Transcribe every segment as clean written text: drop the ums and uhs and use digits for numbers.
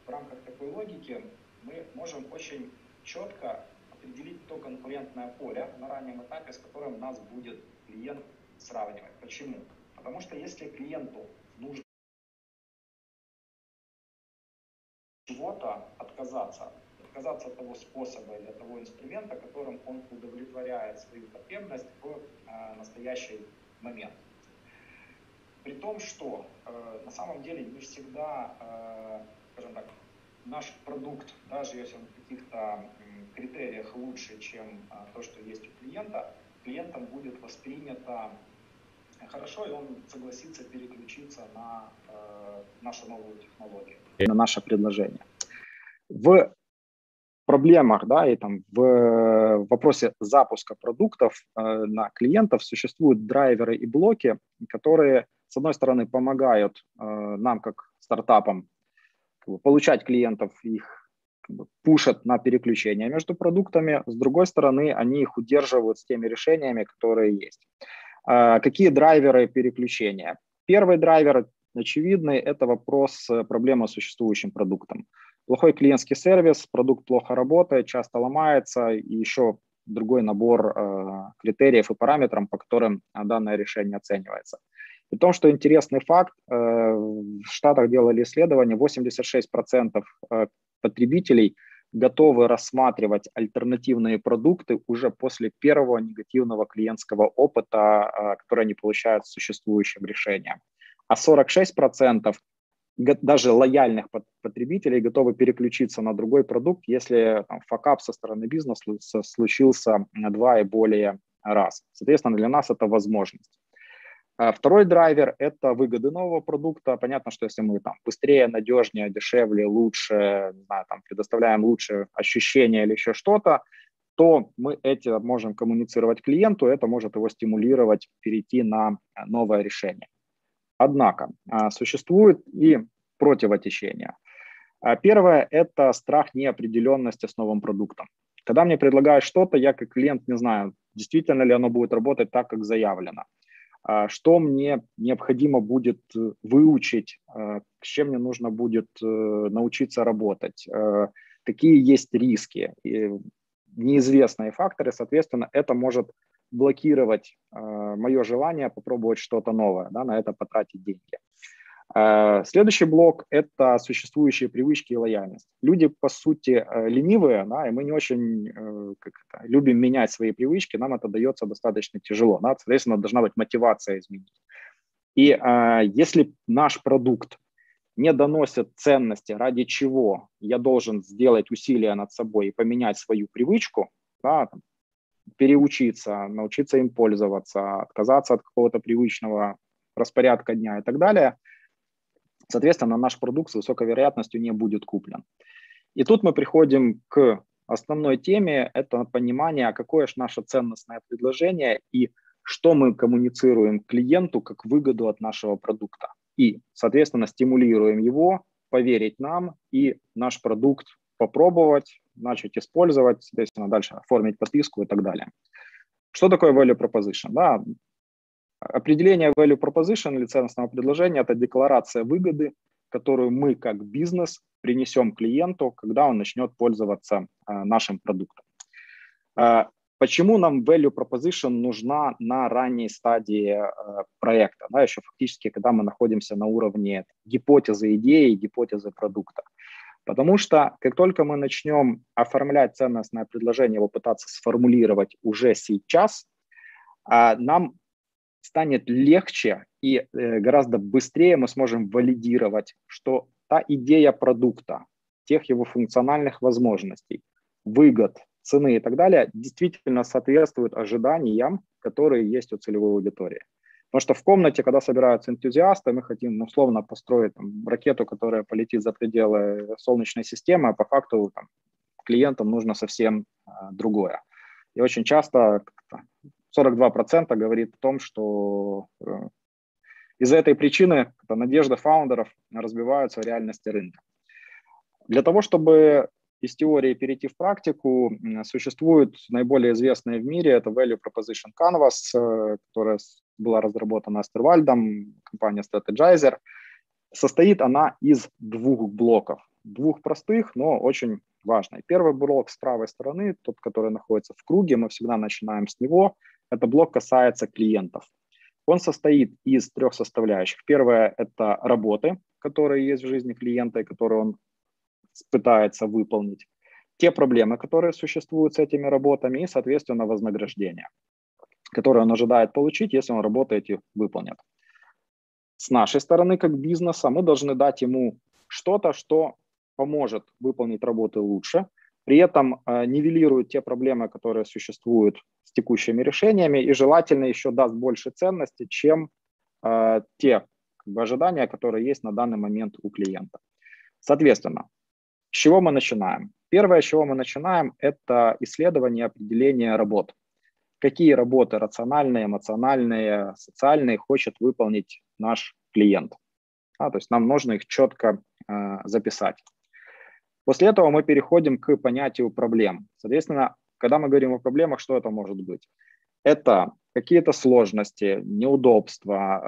в рамках такой логики мы можем очень четко определить то конкурентное поле на раннем этапе, с которым нас будет клиент сравнивать. Почему? Потому что если клиенту нужно чего-то отказаться от того способа или от того инструмента, которым он удовлетворяет свою потребность в настоящий момент. При том, что на самом деле не всегда, скажем так, наш продукт, даже если он в каких-то критериях лучше, чем то, что есть у клиента, клиентом будет воспринято хорошо, и он согласится переключиться на нашу новую технологию. На наше предложение. В проблемах, да, и там в вопросе запуска продуктов на клиентов существуют драйверы и блоки, которые, с одной стороны, помогают нам, как стартапам, получать клиентов, их пушат на переключение между продуктами, с другой стороны, они их удерживают с теми решениями, которые есть. Какие драйверы переключения? Первый драйвер, очевидный, это вопрос проблемы с существующим продуктом. Плохой клиентский сервис, продукт плохо работает, часто ломается, и еще другой набор критериев и параметров, по которым данное решение оценивается. При том, что интересный факт, в Штатах делали исследование, 86% потребителей готовы рассматривать альтернативные продукты уже после первого негативного клиентского опыта, который они получают с существующим решением. А 46% даже лояльных потребителей готовы переключиться на другой продукт, если факап со стороны бизнеса случился 2 и более раз. Соответственно, для нас это возможность. Второй драйвер – это выгоды нового продукта. Понятно, что если мы там быстрее, надежнее, дешевле, лучше, не знаю, там, предоставляем лучшие ощущения или еще что-то, то мы это можем коммуницировать клиенту, это может его стимулировать перейти на новое решение. Однако существует и противотечение. Первое – это страх неопределенности с новым продуктом. Когда мне предлагают что-то, я как клиент не знаю, действительно ли оно будет работать так, как заявлено. Что мне необходимо будет выучить, с чем мне нужно будет научиться работать, какие есть риски, неизвестные факторы, соответственно, это может блокировать мое желание попробовать что-то новое, да, на это потратить деньги. Следующий блок – это существующие привычки и лояльность. Люди, по сути, ленивые, да, и мы не очень любим менять свои привычки, нам это дается достаточно тяжело. Да, соответственно, должна быть мотивация изменить. И если наш продукт не доносит ценности, ради чего я должен сделать усилия над собой и поменять свою привычку, да, там, переучиться, научиться им пользоваться, отказаться от какого-то привычного распорядка дня и так далее, соответственно, наш продукт с высокой вероятностью не будет куплен. И тут мы приходим к основной теме, это понимание, какое же наше ценностное предложение и что мы коммуницируем клиенту как выгоду от нашего продукта. И, соответственно, стимулируем его поверить нам и наш продукт попробовать, начать использовать, соответственно, дальше оформить подписку и так далее. Что такое value proposition? Да, определение value proposition или ценностного предложения – это декларация выгоды, которую мы как бизнес принесем клиенту, когда он начнет пользоваться нашим продуктом. Почему нам value proposition нужна на ранней стадии проекта, да, еще фактически, когда мы находимся на уровне гипотезы идеи, гипотезы продукта? Потому что как только мы начнем оформлять ценностное предложение, его пытаться сформулировать уже сейчас, нам станет легче и гораздо быстрее мы сможем валидировать, что та идея продукта, тех его функциональных возможностей, выгод, цены и так далее действительно соответствует ожиданиям, которые есть у целевой аудитории. Потому что в комнате, когда собираются энтузиасты, мы хотим условно построить там ракету, которая полетит за пределы Солнечной системы, а по факту там, клиентам нужно совсем другое. И очень часто 42% говорит о том, что из-за этой причины надежды фаундеров разбиваются в реальности рынка. Для того, чтобы из теории перейти в практику, существует наиболее известная в мире, это Value Proposition Canvas, которая была разработана Астервальдом, компания Strategizer. Состоит она из двух блоков, двух простых, но очень важных. Первый блок с правой стороны, тот, который находится в круге, мы всегда начинаем с него. Это блок касается клиентов. Он состоит из 3 составляющих. Первое – это работы, которые есть в жизни клиента и которые он пытается выполнить. Те проблемы, которые существуют с этими работами, и, соответственно, вознаграждение, которое он ожидает получить, если он работы эти выполнит. С нашей стороны, как бизнеса, мы должны дать ему что-то, что поможет выполнить работы лучше, при этом нивелирует те проблемы, которые существуют с текущими решениями, и желательно еще даст больше ценности, чем те ожидания, которые есть на данный момент у клиента. Соответственно, с чего мы начинаем? Первое, с чего мы начинаем, это исследование определения работ. Какие работы рациональные, эмоциональные, социальные хочет выполнить наш клиент. То есть нам нужно их четко записать. После этого мы переходим к понятию проблем. Соответственно, когда мы говорим о проблемах, что это может быть? Это какие-то сложности, неудобства,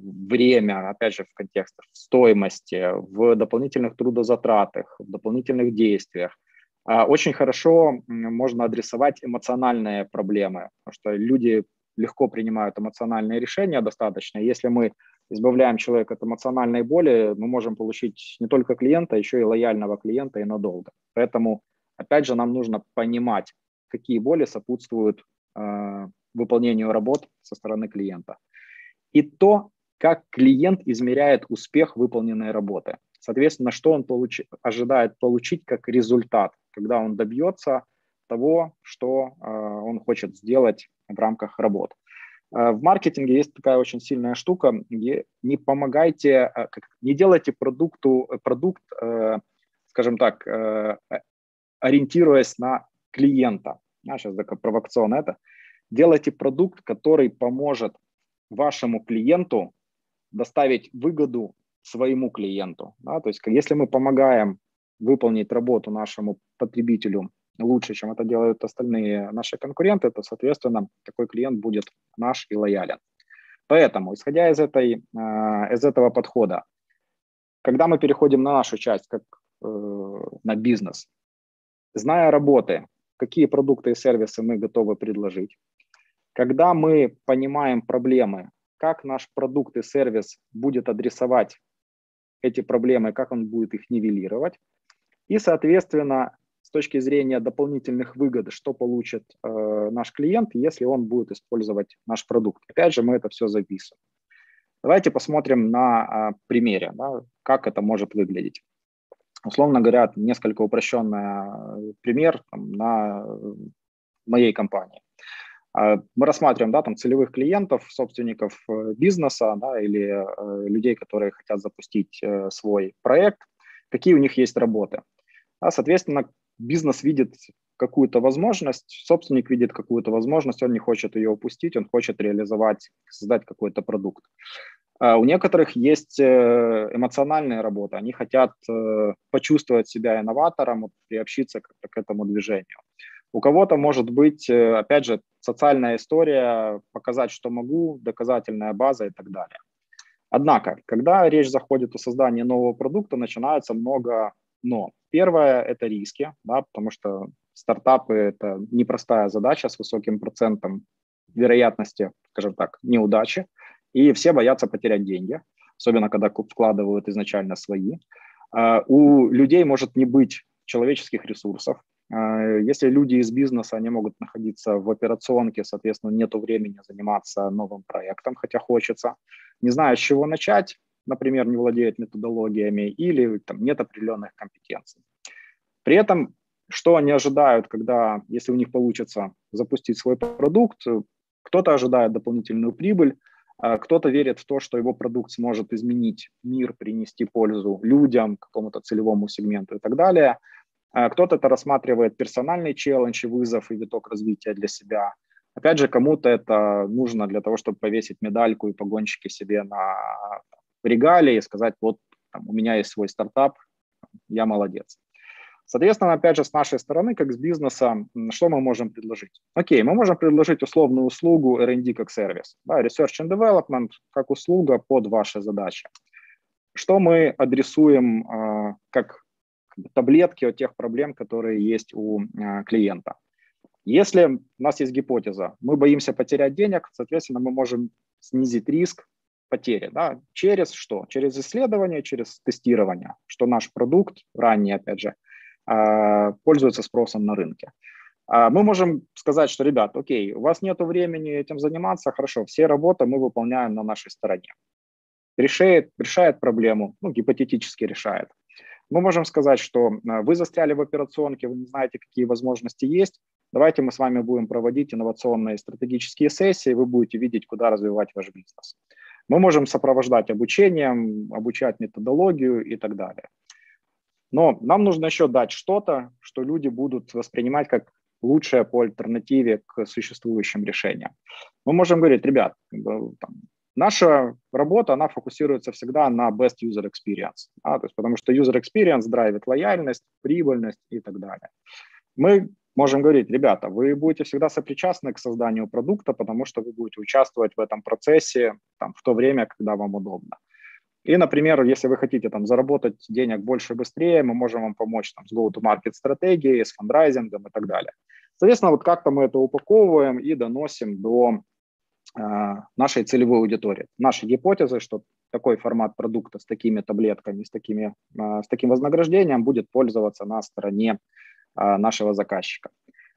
время, опять же, в контекстах стоимости, в дополнительных трудозатратах, в дополнительных действиях. Очень хорошо можно адресовать эмоциональные проблемы, потому что люди легко принимают эмоциональные решения достаточно. Если мы избавляем человека от эмоциональной боли, мы можем получить не только клиента, еще и лояльного клиента и надолго. Поэтому, опять же, нам нужно понимать, какие боли сопутствуют выполнению работ со стороны клиента. И то, как клиент измеряет успех выполненной работы. Соответственно, что он ожидает получить как результат, когда он добьется того, что он хочет сделать в рамках работ. В маркетинге есть такая очень сильная штука, где не помогайте, не делайте продукт, скажем так, ориентируясь на клиента. Сейчас такая провокационно это. Делайте продукт, который поможет вашему клиенту доставить выгоду своему клиенту. То есть если мы помогаем выполнить работу нашему потребителю лучше, чем это делают остальные наши конкуренты, то, соответственно, такой клиент будет наш и лоялен. Поэтому, исходя из этого подхода, когда мы переходим на нашу часть, как на бизнес, зная работы, какие продукты и сервисы мы готовы предложить, когда мы понимаем проблемы, как наш продукт и сервис будет адресовать эти проблемы, как он будет их нивелировать, и, соответственно, с точки зрения дополнительных выгод, что получит наш клиент, если он будет использовать наш продукт. Опять же, мы это все записываем. Давайте посмотрим на примере, как это может выглядеть. Условно говоря, несколько упрощенный пример на моей компании. Мы рассматриваем целевых клиентов, собственников бизнеса или людей, которые хотят запустить свой проект, какие у них есть работы. Соответственно, бизнес видит какую-то возможность, собственник видит какую-то возможность, он не хочет ее упустить, он хочет реализовать, создать какой-то продукт. У некоторых есть эмоциональные работы, они хотят почувствовать себя инноватором, приобщиться как-то к этому движению. У кого-то может быть, опять же, социальная история, показать, что могу, доказательная база и так далее. Однако, когда речь заходит о создании нового продукта, начинается много «но». Первое – это риски, потому что стартапы – это непростая задача с высоким процентом вероятности, скажем так, неудачи, и все боятся потерять деньги, особенно когда вкладывают изначально свои. У людей может не быть человеческих ресурсов. Если люди из бизнеса, они могут находиться в операционке, соответственно, нет времени заниматься новым проектом, хотя хочется. Не знаю, с чего начать, например, не владеют методологиями или нет определенных компетенций. При этом, что они ожидают, если у них получится запустить свой продукт, кто-то ожидает дополнительную прибыль, кто-то верит в то, что его продукт сможет изменить мир, принести пользу людям, какому-то целевому сегменту и так далее. Кто-то это рассматривает персональный челлендж и вызов, и виток развития для себя. Опять же, кому-то это нужно для того, чтобы повесить медальку и погонщики себе на регалии и сказать, вот у меня есть свой стартап, я молодец. Соответственно, опять же, с нашей стороны, как с бизнеса, что мы можем предложить? Окей, мы можем предложить условную услугу R&D как сервис, Research and Development как услуга под ваши задачи. что мы адресуем как таблетки от тех проблем, которые есть у клиента. Если у нас есть гипотеза, мы боимся потерять денег, соответственно, мы можем снизить риск потери. Да? Через что? Через исследование, через тестирование, что наш продукт, ранний, опять же, пользуется спросом на рынке. Мы можем сказать, что, ребят, окей, у вас нет времени этим заниматься, хорошо, все работы мы выполняем на нашей стороне. Решает проблему, ну, гипотетически решает. Мы можем сказать, что вы застряли в операционке, вы не знаете, какие возможности есть, давайте мы с вами будем проводить инновационные стратегические сессии, вы будете видеть, куда развивать ваш бизнес. Мы можем сопровождать обучением, обучать методологию и так далее. Но нам нужно еще дать что-то, что люди будут воспринимать как лучшее по альтернативе к существующим решениям. Мы можем говорить, ребят, наша работа, она фокусируется всегда на best user experience, то есть потому что user experience драйвит лояльность, прибыльность и так далее. Мы можем говорить, ребята, вы будете всегда сопричастны к созданию продукта, потому что вы будете участвовать в этом процессе в то время, когда вам удобно. И, например, если вы хотите заработать денег больше и быстрее, мы можем вам помочь с go-to-market стратегией, с фандрайзингом и так далее. Соответственно, вот как-то мы это упаковываем и доносим до нашей целевой аудитории. Наши гипотезы, что такой формат продукта с такими таблетками, с таким вознаграждением будет пользоваться на стороне нашего заказчика.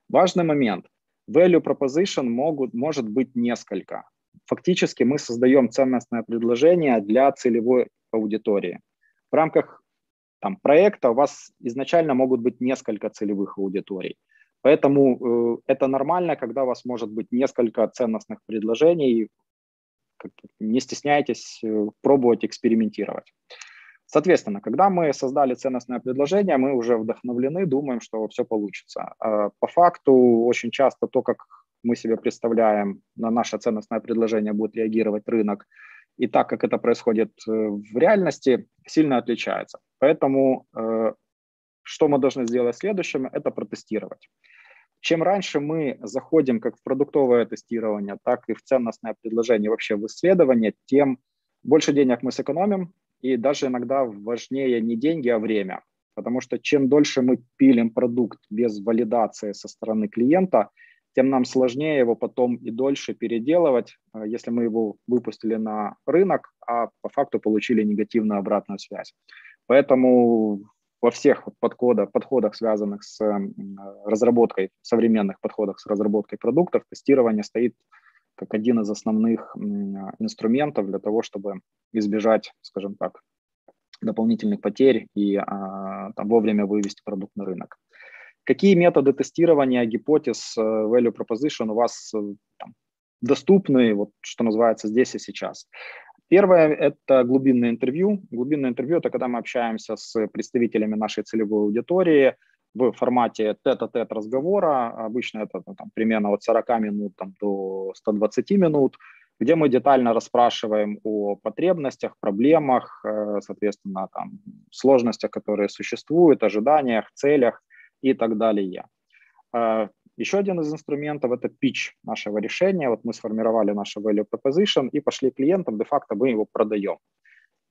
Важный момент. Value proposition может быть несколько. Фактически мы создаем ценностное предложение для целевой аудитории. В рамках проекта у вас изначально могут быть несколько целевых аудиторий. Поэтому это нормально, когда у вас может быть несколько ценностных предложений. Не стесняйтесь пробовать экспериментировать. Соответственно, когда мы создали ценностное предложение, мы уже вдохновлены, думаем, что все получится. По факту очень часто то, как мы себе представляем, на наше ценностное предложение будет реагировать рынок, и так, как это происходит в реальности, сильно отличается. Поэтому что мы должны сделать следующим, это протестировать. Чем раньше мы заходим как в продуктовое тестирование, так и в ценностное предложение, вообще в исследование, тем больше денег мы сэкономим, и даже иногда важнее не деньги, а время. Потому что чем дольше мы пилим продукт без валидации со стороны клиента, тем нам сложнее его потом и дольше переделывать, если мы его выпустили на рынок, а по факту получили негативную обратную связь. Поэтому во всех подходах, связанных с разработкой, современных подходах с разработкой продуктов, тестирование стоит как один из основных инструментов для того, чтобы избежать, скажем так, дополнительных потерь и вовремя вывести продукт на рынок. Какие методы тестирования гипотез value proposition у вас доступны, вот, что называется, здесь и сейчас? Первое – это глубинное интервью. Глубинное интервью – это когда мы общаемся с представителями нашей целевой аудитории в формате тет-а-тет разговора. Обычно это примерно от 40 минут до 120 минут, где мы детально расспрашиваем о потребностях, проблемах, соответственно, сложностях, которые существуют, ожиданиях, целях и так далее. Еще один из инструментов – это питч нашего решения. Вот мы сформировали наше value proposition и пошли к клиентам, де-факто мы его продаем.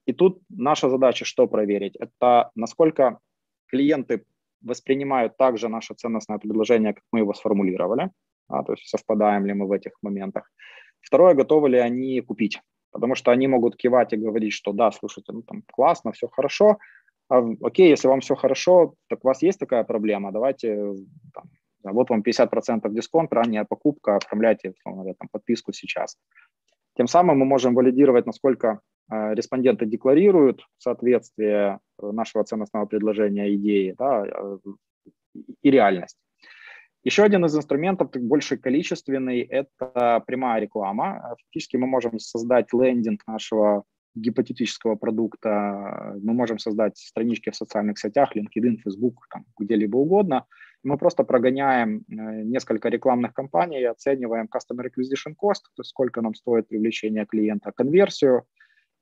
И тут наша задача что проверить? Это насколько клиенты воспринимают также наше ценностное предложение, как мы его сформулировали, то есть совпадаем ли мы в этих моментах. Второе, готовы ли они купить, потому что они могут кивать и говорить, что да, слушайте, классно, все хорошо, окей, если вам все хорошо, так у вас есть такая проблема, давайте, вот вам 50% дисконт, ранняя покупка, оформляйте подписку сейчас. Тем самым мы можем валидировать, насколько респонденты декларируют соответствие нашего ценностного предложения идеи, и реальность. Еще один из инструментов, больше количественный, это прямая реклама. Фактически мы можем создать лендинг нашего гипотетического продукта, мы можем создать странички в социальных сетях, LinkedIn, Facebook, где-либо угодно. Мы просто прогоняем несколько рекламных кампаний, оцениваем customer acquisition cost, то есть сколько нам стоит привлечение клиента, конверсию,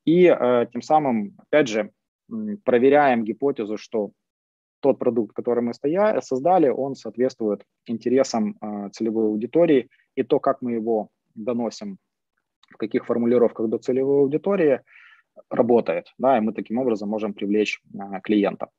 и тем самым, опять же, проверяем гипотезу, что тот продукт, который мы создали, он соответствует интересам целевой аудитории, и то, как мы его доносим, в каких формулировках до целевой аудитории, работает, да, и мы таким образом можем привлечь клиента.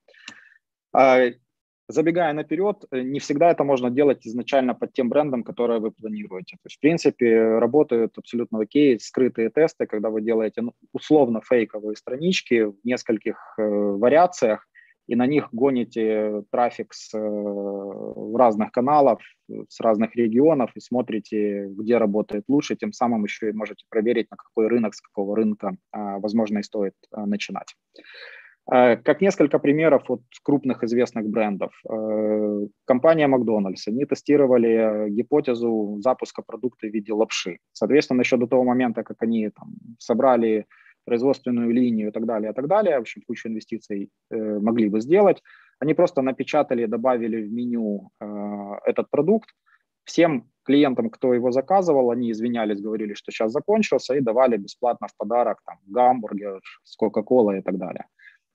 Забегая наперед, не всегда это можно делать изначально под тем брендом, который вы планируете. То есть, в принципе, работают абсолютно окей скрытые тесты, когда вы делаете условно фейковые странички в нескольких вариациях, и на них гоните трафик с разных каналов, с разных регионов и смотрите, где работает лучше, тем самым еще и можете проверить, на какой рынок, с какого рынка, возможно, и стоит начинать. Как несколько примеров от крупных известных брендов. Компания Макдональдс, они тестировали гипотезу запуска продукта в виде лапши. Соответственно, еще до того момента, как они там собрали производственную линию и так далее, в общем, кучу инвестиций могли бы сделать, они просто напечатали, добавили в меню этот продукт. Всем клиентам, кто его заказывал, они извинялись, говорили, что сейчас закончился, и давали бесплатно в подарок там, гамбургер с Кока-Колой и так далее.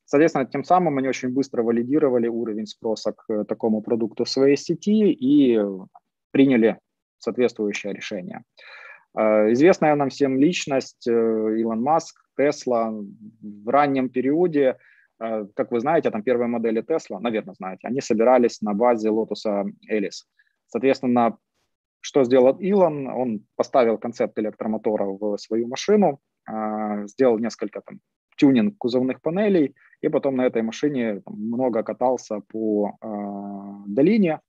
Соответственно, тем самым они очень быстро валидировали уровень спроса к такому продукту в своей сети и приняли соответствующее решение. Известная нам всем личность Илон Маск, Тесла, в раннем периоде, как вы знаете, там первые модели Тесла, наверное, знаете, они собирались на базе Лотуса Элис. Соответственно, что сделал Илон? Он поставил концепт электромотора в свою машину, сделал несколько там тюнинг кузовных панелей, и потом на этой машине там, много катался по долине,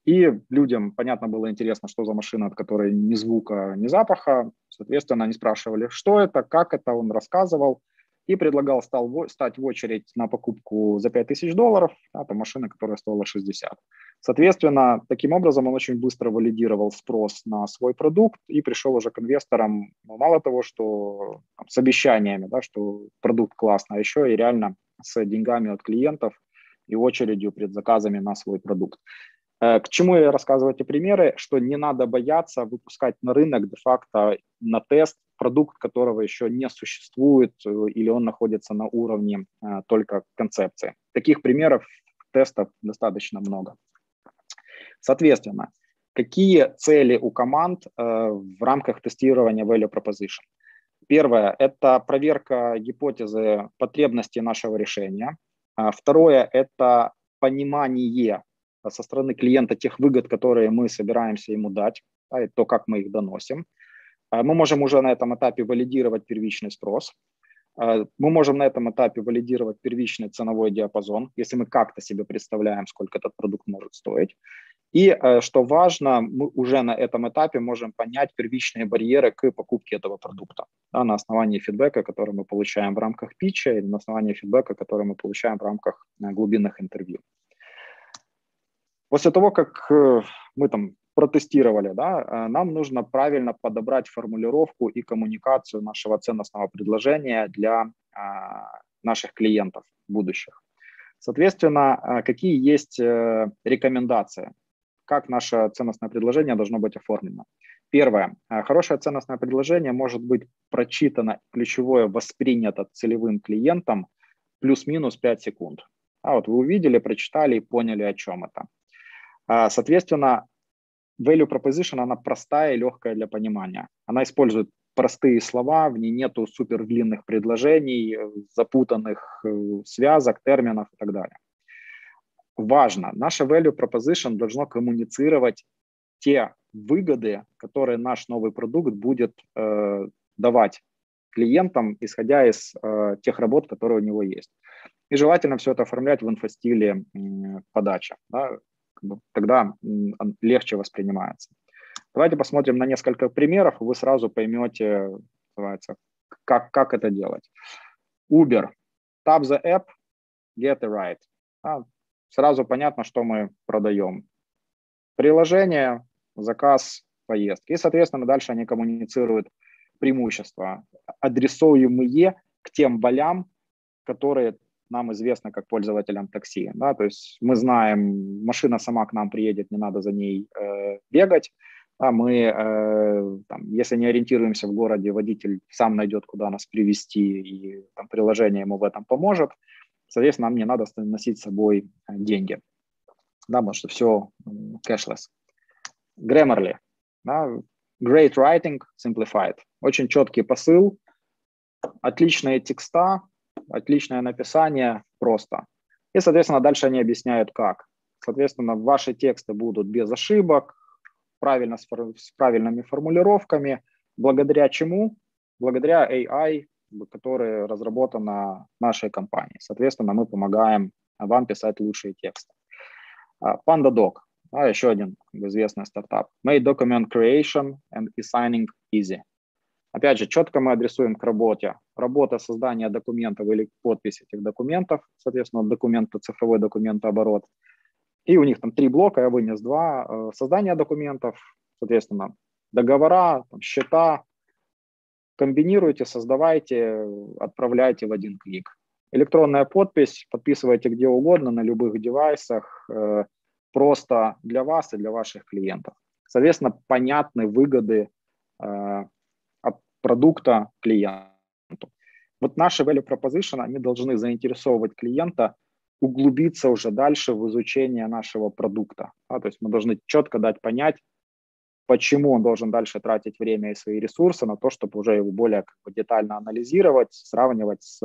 и людям, понятно, было интересно, что за машина, от которой ни звука, ни запаха. Соответственно, они спрашивали, что это, как это, он рассказывал, и предлагал стать в очередь на покупку за $5000, это машина, которая стоила 60. Соответственно, таким образом он очень быстро валидировал спрос на свой продукт и пришел уже к инвесторам, мало того, что с обещаниями, да, что продукт классный, а еще и реально с деньгами от клиентов и очередью, предзаказами на свой продукт. К чему я рассказываю эти примеры? Что не надо бояться выпускать на рынок де-факто на тест продукт, которого еще не существует или он находится на уровне только концепции. Таких примеров тестов достаточно много. Соответственно, какие цели у команд в рамках тестирования value proposition? Первое – это проверка гипотезы потребностей нашего решения. Второе – это понимание со стороны клиента тех выгод, которые мы собираемся ему дать, и то, как мы их доносим. Мы можем уже на этом этапе валидировать первичный спрос. Мы можем на этом этапе валидировать первичный ценовой диапазон, если мы как-то себе представляем, сколько этот продукт может стоить. И, что важно, мы уже на этом этапе можем понять первичные барьеры к покупке этого продукта, да, на основании фидбэка, который мы получаем в рамках питча, или на основании фидбэка, который мы получаем в рамках глубинных интервью. После того, как мы там протестировали, да, нам нужно правильно подобрать формулировку и коммуникацию нашего ценностного предложения для наших клиентов будущих. Соответственно, какие есть рекомендации, как наше ценностное предложение должно быть оформлено. Первое. Хорошее ценностное предложение может быть прочитано, ключевое воспринято целевым клиентом плюс-минус 5 секунд. Вот вы увидели, прочитали и поняли, о чем это. Соответственно, value proposition, она простая и легкая для понимания. Она использует простые слова, в ней нету супер длинных предложений, запутанных связок, терминов и так далее. Важно, наше value proposition должно коммуницировать те выгоды, которые наш новый продукт будет давать клиентам, исходя из тех работ, которые у него есть. И желательно все это оформлять в инфостиле подачи. Да? Тогда легче воспринимается. Давайте посмотрим на несколько примеров, и вы сразу поймете, как это делать. Uber. Tap the app, get it right. Сразу понятно, что мы продаем. Приложение, заказ, поездки. И, соответственно, дальше они коммуницируют преимущества, адресуемые к тем болям, которые нам известно как пользователям такси. Да? То есть мы знаем, машина сама к нам приедет, не надо за ней бегать. А мы, если не ориентируемся в городе, водитель сам найдет, куда нас привезти, и там, приложение ему в этом поможет. Соответственно, нам не надо носить с собой деньги. Да, потому что все cashless. Grammarly. Да? Great writing, simplified. Очень четкий посыл, отличные текста, отличное написание, просто. И, соответственно, дальше они объясняют, как. Соответственно, ваши тексты будут без ошибок, правильно, с правильными формулировками. Благодаря чему? Благодаря AI, который разработан на нашей компании. Соответственно, мы помогаем вам писать лучшие тексты. PandaDoc, еще один известный стартап. Made document creation and e-signing easy. Опять же, четко мы адресуем к работе. Работа создания документов или подпись этих документов, соответственно, документ, цифровой документооборот. И у них там 3 блока, я вынес 2. Создание документов, соответственно, договора, там, счета. Комбинируйте, создавайте, отправляйте в один клик. Электронная подпись, подписывайте где угодно, на любых девайсах, просто для вас и для ваших клиентов. Соответственно, понятны выгоды от продукта клиенту. Вот наши value proposition, они должны заинтересовывать клиента, углубиться уже дальше в изучение нашего продукта. То есть мы должны четко дать понять, почему он должен дальше тратить время и свои ресурсы на то, чтобы уже его более детально анализировать, сравнивать с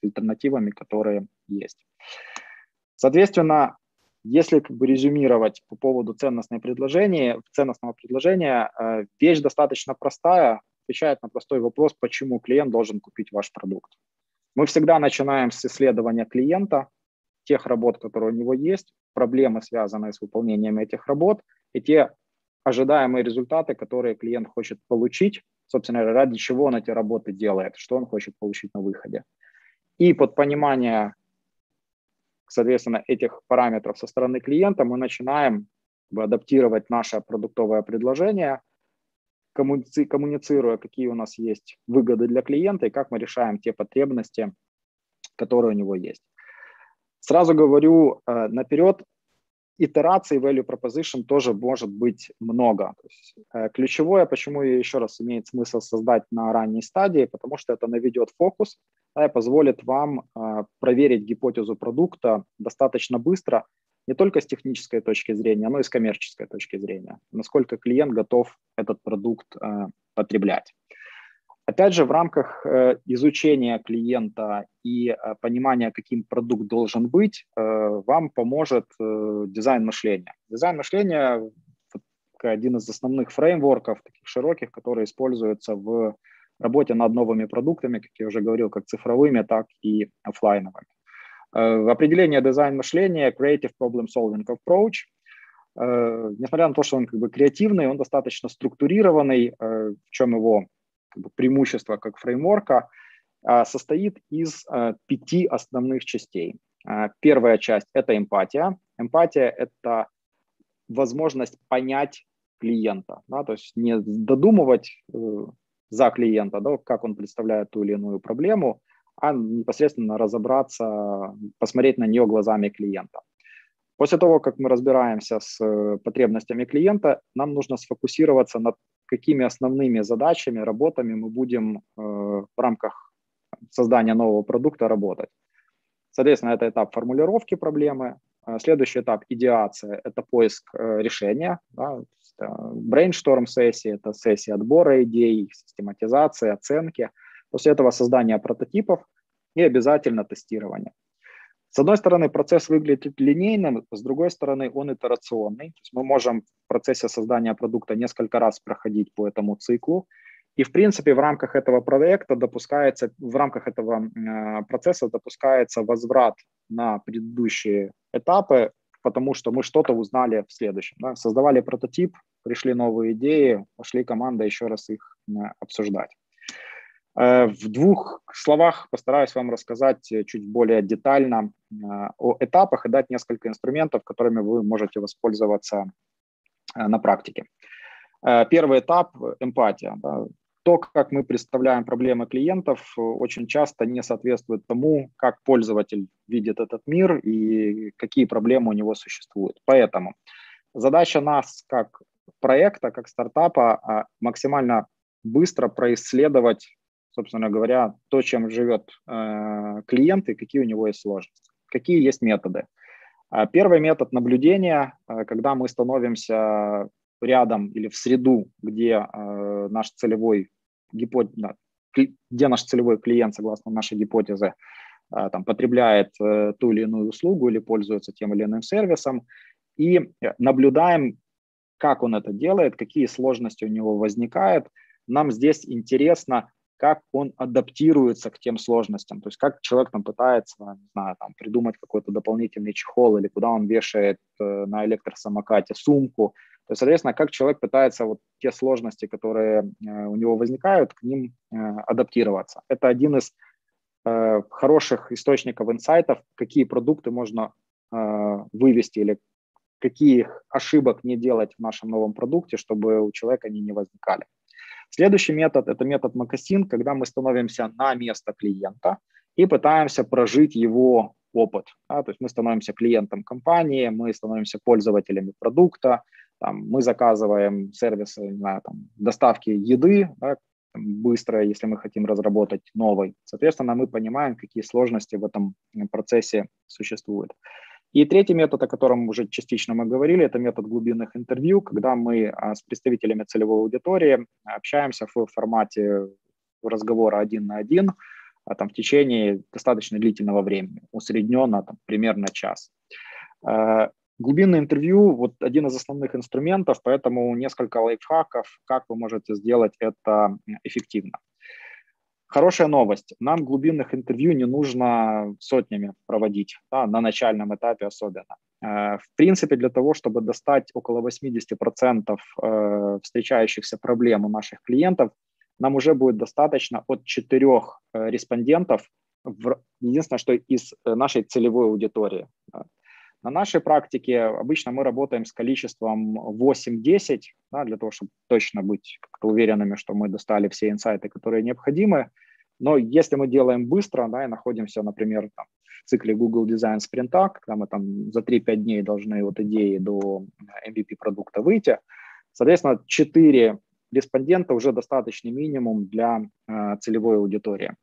альтернативами, которые есть. Соответственно, если резюмировать по поводу ценностного предложения, вещь достаточно простая, отвечает на простой вопрос, почему клиент должен купить ваш продукт. Мы всегда начинаем с исследования клиента, тех работ, которые у него есть, проблемы, связанные с выполнением этих работ, и те ожидаемые результаты, которые клиент хочет получить, собственно, ради чего он эти работы делает, что он хочет получить на выходе. И под понимание, соответственно, этих параметров со стороны клиента мы начинаем адаптировать наше продуктовое предложение, коммуницируя, какие у нас есть выгоды для клиента и как мы решаем те потребности, которые у него есть. Сразу говорю наперед, итераций value proposition тоже может быть много. То есть, ключевое, почему еще раз имеет смысл создать на ранней стадии, потому что это наведет фокус, и позволит вам проверить гипотезу продукта достаточно быстро, не только с технической точки зрения, но и с коммерческой точки зрения, насколько клиент готов этот продукт потреблять. Опять же, в рамках изучения клиента и понимания, каким продукт должен быть, вам поможет дизайн мышления. Дизайн мышления – один из основных фреймворков, таких широких, которые используются в работе над новыми продуктами, как я уже говорил, как цифровыми, так и офлайновыми. Определение дизайн мышления – Creative Problem Solving Approach. Несмотря на то, что он креативный, он достаточно структурированный, в чем его преимущество как фреймворка, состоит из 5 основных частей. Первая часть – это эмпатия. Эмпатия – это возможность понять клиента, да, то есть не додумывать за клиента, да, как он представляет ту или иную проблему, а непосредственно разобраться, посмотреть на нее глазами клиента. После того, как мы разбираемся с потребностями клиента, нам нужно сфокусироваться над какими основными задачами, работами мы будем в рамках создания нового продукта работать. Соответственно, это этап формулировки проблемы. Следующий этап – идеация, это поиск решения. Да, брейншторм-сессии, это сессия отбора идей, систематизации, оценки. После этого создание прототипов и обязательно тестирование. С одной стороны, процесс выглядит линейным, с другой стороны, он итерационный. То есть мы можем в процессе создания продукта несколько раз проходить по этому циклу. И, в принципе, в рамках этого проекта в рамках этого процесса допускается возврат на предыдущие этапы, потому что мы что-то узнали в следующем. Да? Создавали прототип, пришли новые идеи, пошли команда еще раз их обсуждать. В 2 словах постараюсь вам рассказать чуть более детально о этапах и дать несколько инструментов, которыми вы можете воспользоваться на практике. Первый этап – эмпатия. Да. То, как мы представляем проблемы клиентов, очень часто не соответствует тому, как пользователь видит этот мир и какие проблемы у него существуют. Поэтому задача нас как проекта, как стартапа максимально быстро происследовать, собственно говоря, то, чем живет клиент и какие у него есть сложности. Какие есть методы? Первый метод наблюдения, когда мы становимся рядом или в среду, где наш целевой где наш целевой клиент, согласно нашей гипотезе, там, потребляет ту или иную услугу или пользуется тем или иным сервисом, и наблюдаем, как он это делает, какие сложности у него возникают. Нам здесь интересно, как он адаптируется к тем сложностям, то есть как человек там пытается, не знаю, там, придумать какой-то дополнительный чехол или куда он вешает на электросамокате сумку. То есть, соответственно, как человек пытается вот те сложности, которые у него возникают, к ним адаптироваться. Это один из хороших источников инсайтов, какие продукты можно вывести или каких ошибок не делать в нашем новом продукте, чтобы у человека они не возникали. Следующий метод – это метод мокасин, когда мы становимся на место клиента и пытаемся прожить его опыт. Да? То есть мы становимся клиентом компании, мы становимся пользователями продукта, там, мы заказываем сервисы, не знаю, там, доставки еды, да, быстро, если мы хотим разработать новый. Соответственно, мы понимаем, какие сложности в этом процессе существуют. И третий метод, о котором уже частично мы говорили, это метод глубинных интервью, когда мы с представителями целевой аудитории общаемся в формате разговора 1 на 1 там, в течение достаточно длительного времени, усредненно там, примерно час. Глубинное интервью – вот один из основных инструментов, поэтому несколько лайфхаков, как вы можете сделать это эффективно. Хорошая новость. Нам глубинных интервью не нужно сотнями проводить, да, на начальном этапе особенно. В принципе, для того, чтобы достать около 80% встречающихся проблем у наших клиентов, нам уже будет достаточно от 4 респондентов, единственное, что из нашей целевой аудитории. На нашей практике обычно мы работаем с количеством 8-10, да, для того, чтобы точно быть как-то уверенными, что мы достали все инсайты, которые необходимы. Но если мы делаем быстро, да, и находимся, например, там, в цикле Google Design спринта, когда мы там за 3-5 дней должны от идеи до MVP продукта выйти, соответственно, 4 респондента уже достаточный минимум для целевой аудитории.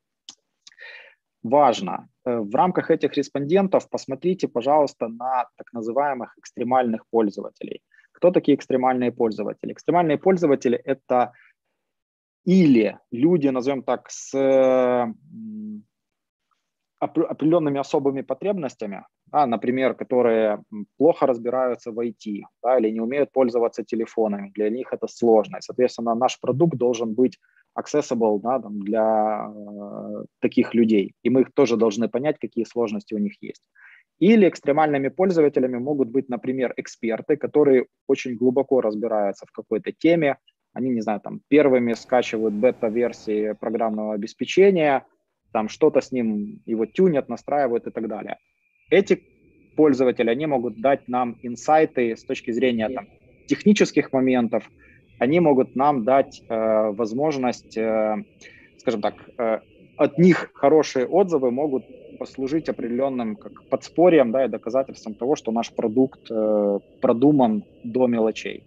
Важно, в рамках этих респондентов посмотрите, пожалуйста, на так называемых экстремальных пользователей. Кто такие экстремальные пользователи? Экстремальные пользователи – это или люди, назовем так, с определенными особыми потребностями, да, например, которые плохо разбираются в IT, да, или не умеют пользоваться телефонами, для них это сложно. И, соответственно, наш продукт должен быть accessible, да, там, для таких людей, и мы их тоже должны понять, какие сложности у них есть. Или экстремальными пользователями могут быть, например, эксперты, которые очень глубоко разбираются в какой-то теме, они, не знаю, там, первыми скачивают бета-версии программного обеспечения, там что-то с ним, его тюнят, настраивают и так далее. Эти пользователи, они могут дать нам инсайты с точки зрения там, технических моментов, они могут нам дать возможность, скажем так, от них хорошие отзывы могут послужить определенным как подспорьем, да, и доказательством того, что наш продукт продуман до мелочей.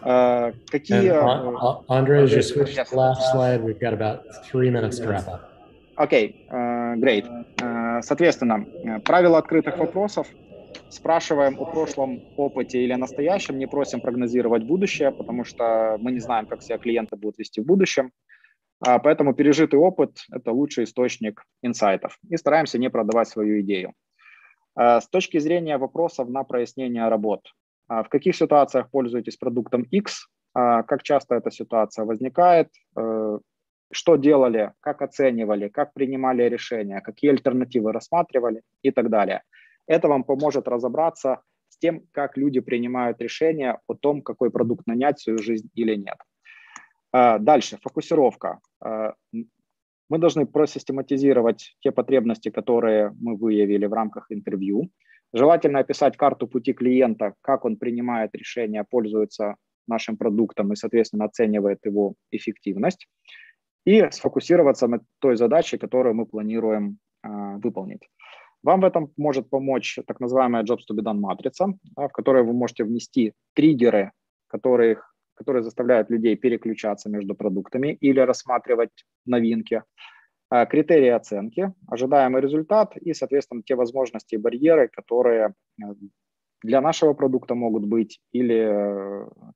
Какие... Andre, as you switch to the last slide, we've got about 3 minutes to wrap up. Окей, great. Соответственно, правило открытых вопросов. Спрашиваем о прошлом опыте или о настоящем, не просим прогнозировать будущее, потому что мы не знаем, как себя клиенты будут вести в будущем. Поэтому пережитый опыт – это лучший источник инсайтов. И стараемся не продавать свою идею. С точки зрения вопросов на прояснение работ. В каких ситуациях пользуетесь продуктом X? Как часто эта ситуация возникает? Что делали, как оценивали, как принимали решения, какие альтернативы рассматривали и так далее. Это вам поможет разобраться с тем, как люди принимают решения о том, какой продукт нанять в свою жизнь или нет. Дальше, фокусировка. Мы должны просистематизировать те потребности, которые мы выявили в рамках интервью. Желательно описать карту пути клиента, как он принимает решения, пользуется нашим продуктом и, соответственно, оценивает его эффективность. И сфокусироваться на той задаче, которую мы планируем выполнить. Вам в этом может помочь так называемая Jobs to be done матрица, в которой вы можете внести триггеры, которые заставляют людей переключаться между продуктами или рассматривать новинки, критерии оценки, ожидаемый результат и, соответственно, те возможности и барьеры, которые для нашего продукта могут быть или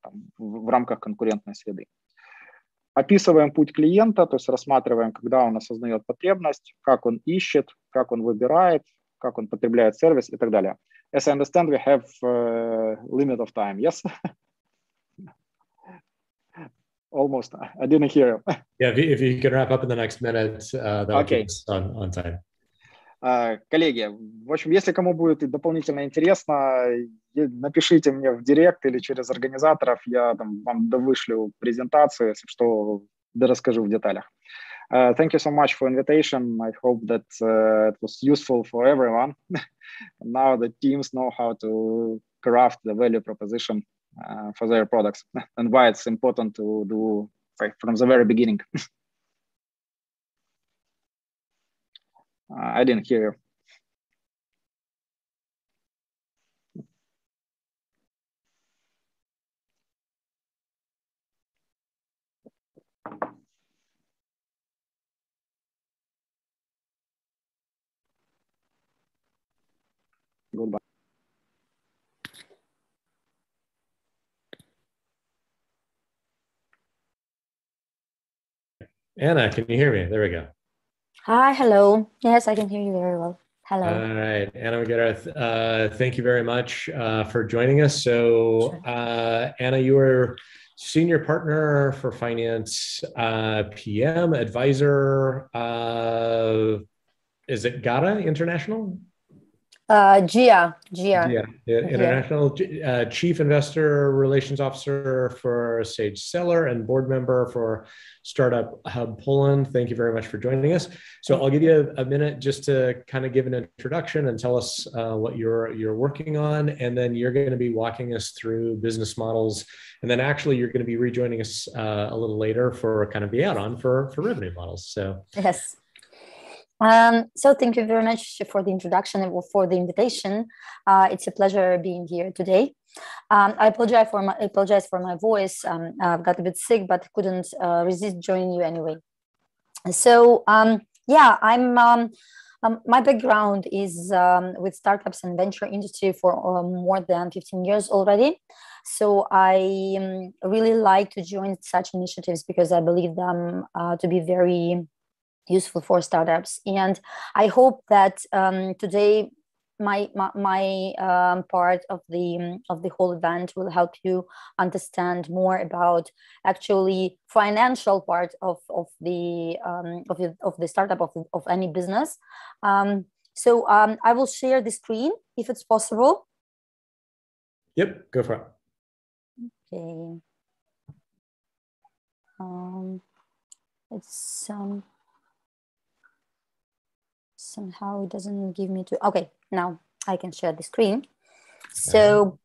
там, в рамках конкурентной среды. описываем путь клиента, то есть рассматриваем, когда он осознает потребность, как он ищет, как он выбирает, как он потребляет сервис и так далее. As I understand, we have limit of time, yes? Almost. I didn't hear you. Yeah, if you can wrap up in the next minute, that'll keep us on time. Коллеги, в общем, если кому будет дополнительно интересно, напишите мне в директ или через организаторов, я там вам довышлю презентацию, если что, расскажу в деталях. Thank you so much for invitation. I hope that it was useful for everyone. Now the teams know how to craft the value proposition for their products and why it's important to do from the very beginning. I didn't hear you. Goodbye. Anna, can you hear me? There we go. Hi, hello. Yes, I can hear you very well. Hello. All right, Anna McGareth, thank you very much for joining us. So, Anna, you are senior partner for finance, PM, advisor. Is it GATA International? Gia International, Chief Investor Relations Officer for Sage Seller and board member for Startup Hub Poland. Thank you very much for joining us. So I'll give you a minute just to kind of give an introduction and tell us what you're working on, and then you're going to be walking us through business models, and then actually you're going to be rejoining us a little later for kind of the add-on for revenue models. So yes. So thank you very much for the introduction and for the invitation. It's a pleasure being here today. I apologize for my voice. I've got a bit sick, but couldn't resist joining you anyway. So yeah, my background is with startups and venture industry for more than 15 years already. So I really like to join such initiatives because I believe them to be very useful for startups, and I hope that today my part of the whole event will help you understand more about actually financial part of the startup of any business. So I will share the screen if it's possible. Yep, go for it. Okay. It's somehow it doesn't give me to. Okay, now I can share the screen. So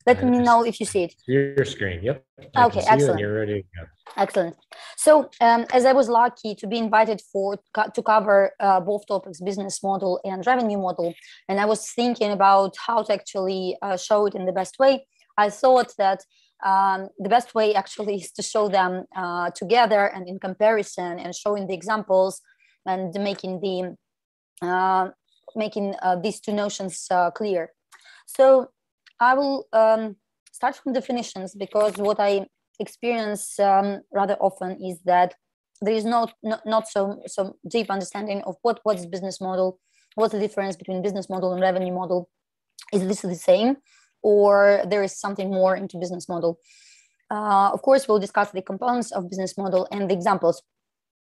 let me know if you see it. Your screen, yep. Okay, excellent. You're ready to go. Excellent. So as I was lucky to be invited to cover both topics, business model and revenue model, and I was thinking about how to actually show it in the best way, I thought that the best way actually is to show them together and in comparison, and showing the examples and making these two notions clear. So I will start from definitions, because what I experience rather often is that there is not so deep understanding of what's business model, what's the difference between business model and revenue model. Is this the same, or there is something more into business model? Of course, we'll discuss the components of business model and the examples.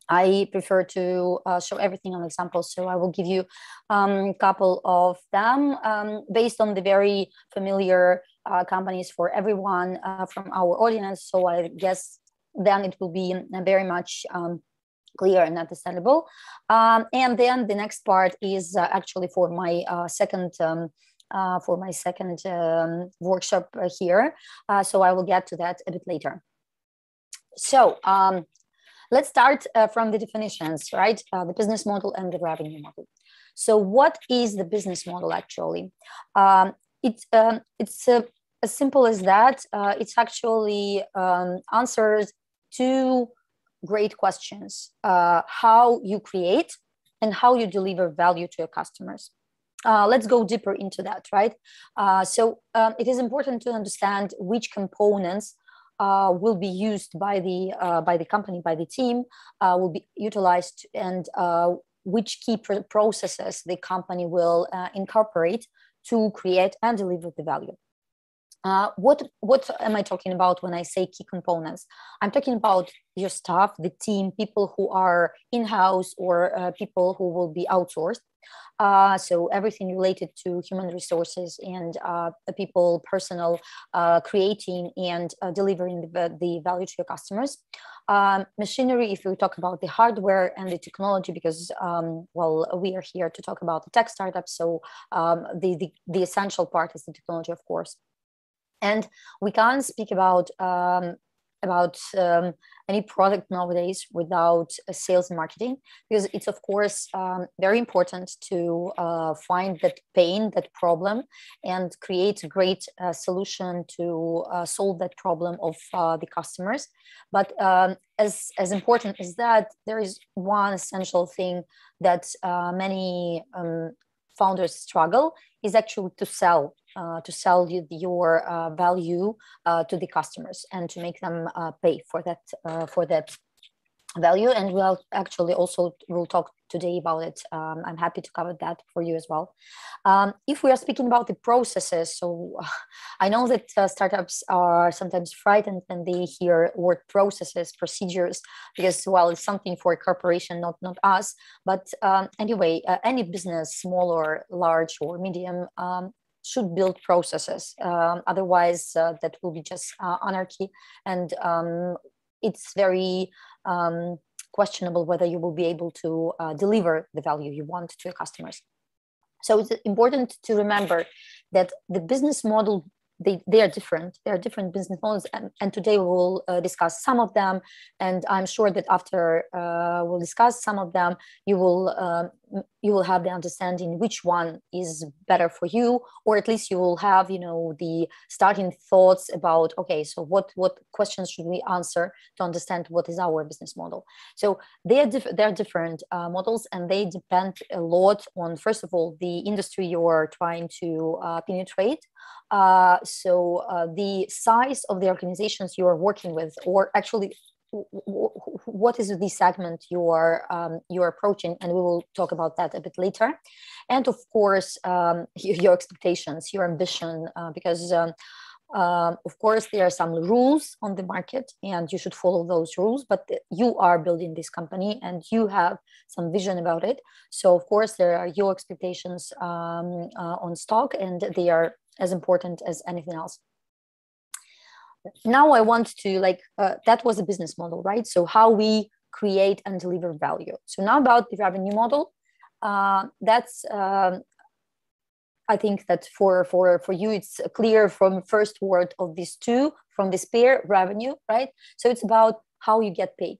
I prefer to show everything on examples, so I will give you a couple of them based on the very familiar companies for everyone from our audience. So I guess then it will be very much clear and understandable. And then the next part is actually for my second workshop here. So I will get to that a bit later. So let's start from the definitions, right? The business model and the revenue model. So what is the business model actually? It's as simple as that. It's actually answers two great questions: how you create and how you deliver value to your customers. Let's go deeper into that, right? So it is important to understand which components will be used by the company, by the team, will be utilized, and which key processes the company will incorporate to create and deliver the value. What am I talking about when I say key components? I'm talking about your staff, the team, people who are in-house or people who will be outsourced. So everything related to human resources and the people, personal, creating and delivering the value to your customers. Machinery, if we talk about the hardware and the technology, because, well, we are here to talk about the tech startups. So the essential part is the technology, of course. And we can't speak about any product nowadays without sales and marketing, because it's, of course, very important to find that pain, that problem, and create a great solution to solve that problem of the customers. But as important as that, there is one essential thing that many founders struggle, is actually to sell your value to the customers and to make them pay for that value. And we'll talk today about it. I'm happy to cover that for you as well. If we are speaking about the processes, so I know that startups are sometimes frightened when they hear word processes, procedures, because, well, it's something for a corporation, not us. But anyway, any business, small or large or medium, should build processes. Otherwise, that will be just anarchy. And it's very questionable whether you will be able to deliver the value you want to your customers. So it's important to remember that the business model, they are different. There are different business models, and today we will discuss some of them. And I'm sure that after we'll discuss some of them, you will have the understanding which one is better for you, or at least you will have, the starting thoughts about, okay, so what questions should we answer to understand what is our business model. So they're different models, and they depend a lot on, first of all, the industry you're trying to penetrate. So the size of the organizations you are working with, or actually what is the segment you are approaching, and we will talk about that a bit later. And of course, your expectations, your ambition, because of course there are some rules on the market, and you should follow those rules. But you are building this company, and you have some vision about it. So of course there are your expectations on stock, and they are as important as anything else. Now I want to that was a business model, right? So how we create and deliver value. So now about the revenue model. That's I think that for you it's clear from first word of these two, from this pair, revenue, right? So it's about how you get paid,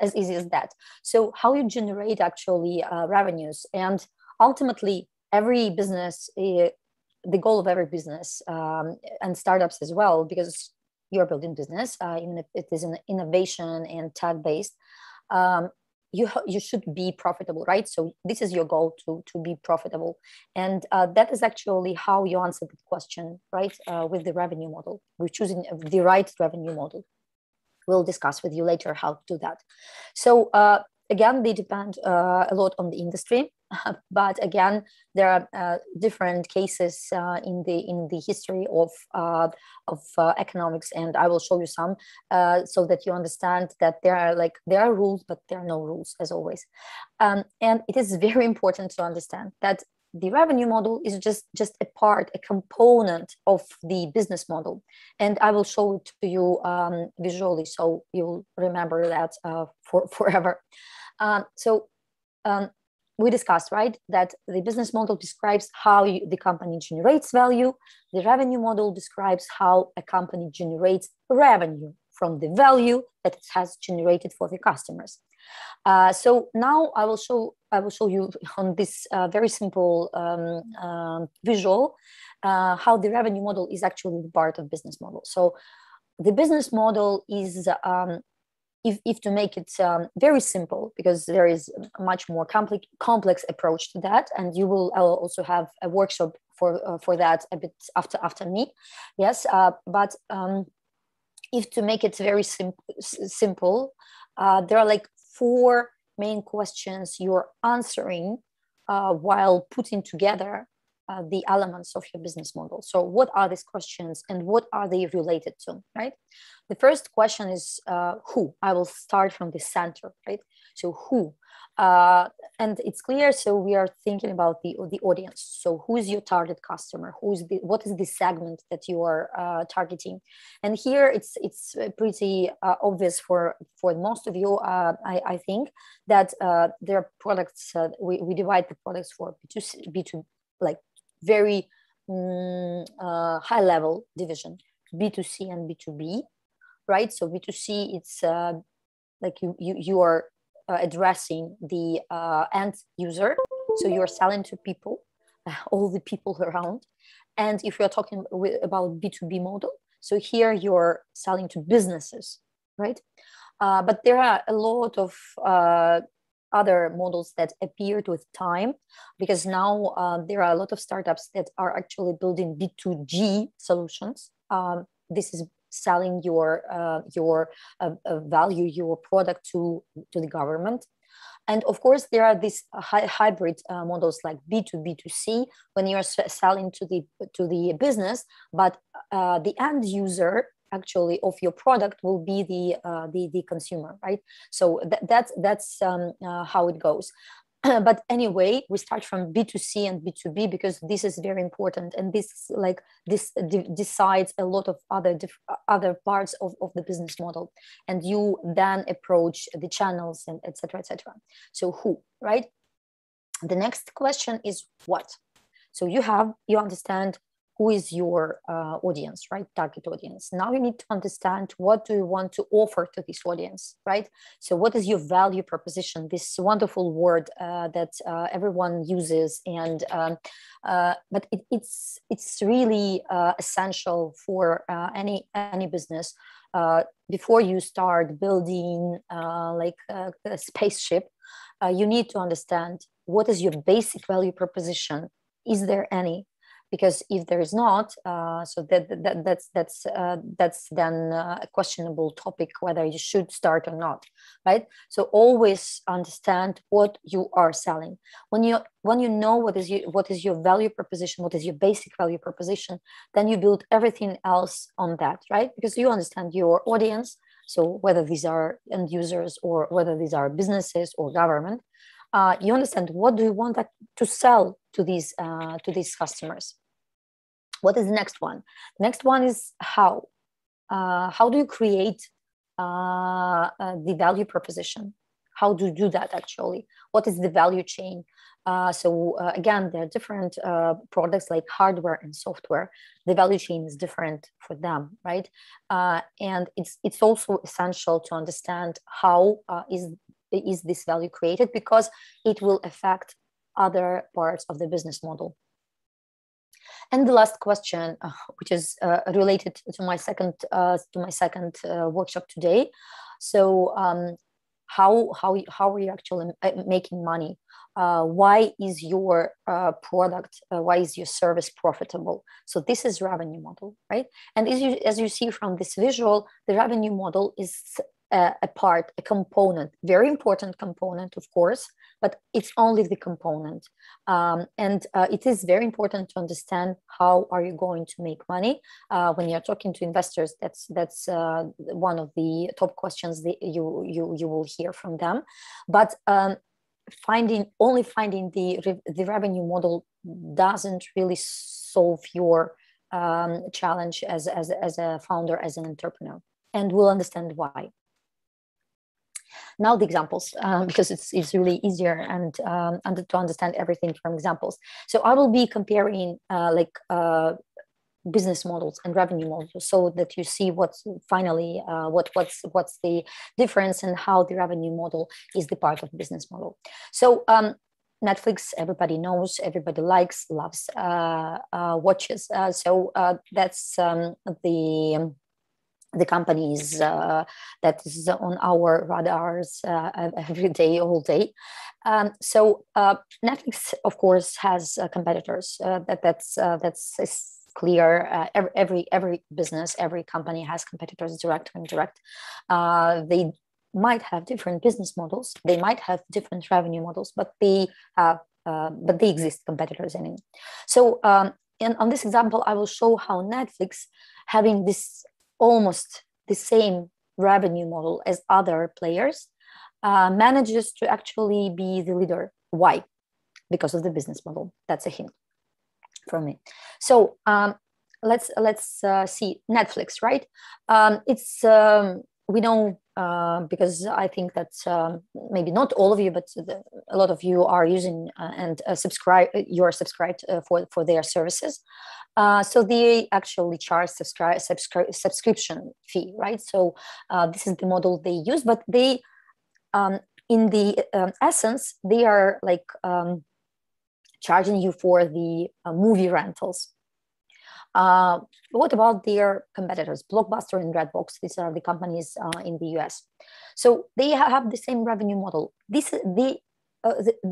as easy as that. So how you generate actually revenues, and ultimately every business. The goal of every business and startups as well, because you're building business, even if it is an innovation and tech based, you should be profitable, right? So this is your goal, to be profitable, and that is actually how you answer the question, right? With the revenue model, we're choosing the right revenue model. We'll discuss with you later how to do that. So again, they depend a lot on the industry. But again, there are different cases in the history of economics, and I will show you some so that you understand that there are rules, but there are no rules, as always. And it is very important to understand that the revenue model is just a part, a component of the business model, and I will show it to you visually, so you'll remember that forever. We discussed, right, that the business model describes how the company generates value. The revenue model describes how a company generates revenue from the value that it has generated for the customers. So now I will show you on this very simple visual how the revenue model is actually the part of business model. So the business model is if to make it very simple, because there is a much more complex approach to that, and you will also have a workshop for that a bit after me. Yes, but if to make it very simple, there are like 4 main questions you're answering while putting together the elements of your business model. So what are these questions and what are they related to, right? The first question is who. I will start from the center, right? So who, and it's clear. So we are thinking about the audience. So who is your target customer? What is the segment that you are targeting? And here it's pretty obvious for most of you. I think that there are products. We divide the products for B2, like very high level division, B2C and B2B, right? So B2C, it's like you are addressing the end user. So you're selling to people, all the people around. And if you're talking about B2B model, so here you're selling to businesses, right? But there are a lot of other models that appeared with time, because now there are a lot of startups that are actually building B2G solutions. This is selling your value, your product to the government. And of course, there are these hybrid models like B2B2C, when you're selling to the business, but the end user actually of your product will be the consumer, right? So that's how it goes. But anyway, we start from B2C and B2B because this is very important, and this decides a lot of other parts of the business model, and you then approach the channels and etc. etc. So who, right? The next question is what. So you understand who is your audience, right? Target audience. Now you need to understand what do you want to offer to this audience, right? So what is your value proposition? This wonderful word that everyone uses, and but it's really essential for any business. Before you start building like a spaceship, you need to understand what is your basic value proposition. Is there any? Because if there is not, so that's then a questionable topic whether you should start or not, right? So always understand what you are selling. When you know what is your value proposition, what is your basic value proposition, then you build everything else on that, right? Because you understand your audience. So whether these are end users or whether these are businesses or government, you understand what do you want to sell to these customers. What is the next one? The next one is how. How do you create the value proposition? How do you do that actually? What is the value chain? So again, there are different products like hardware and software. The value chain is different for them, right? And it's also essential to understand how is this value created, because it will affect other parts of the business model. And the last question, which is related to my second workshop today. So how are you actually making money? Why is your product, why is your service profitable? So this is revenue model, right? And as you see from this visual, the revenue model is a component, very important component, of course, but it's only the component. And it is very important to understand how are you going to make money. When you're talking to investors, that's one of the top questions that you will hear from them. But finding the revenue model doesn't really solve your challenge as a founder, as an entrepreneur, and we'll understand why. Now the examples, because it's really easier and to understand everything from examples. So I will be comparing business models and revenue models, so that you see what's the difference and how the revenue model is the part of the business model. So Netflix, everybody knows, everybody loves, watches. So that's the companies that is on our radars every day, all day. So Netflix, of course, has competitors. That's clear. Every business, every company has competitors, direct or indirect. They might have different business models. They might have different revenue models, but they exist, competitors. I mean, so on this example, I will show how Netflix, having this almost the same revenue model as other players, manages to actually be the leader. Why? Because of the business model. That's a hint from me. So let's see Netflix, right? It's we know, because I think that maybe not all of you, but a lot of you are using and subscribe. You are subscribed for their services. So they actually charge subscription fee, right? So this is the model they use, but they, in the essence, they are like charging you for the movie rentals. What about their competitors, Blockbuster and Redbox? These are the companies in the US. So they have the same revenue model.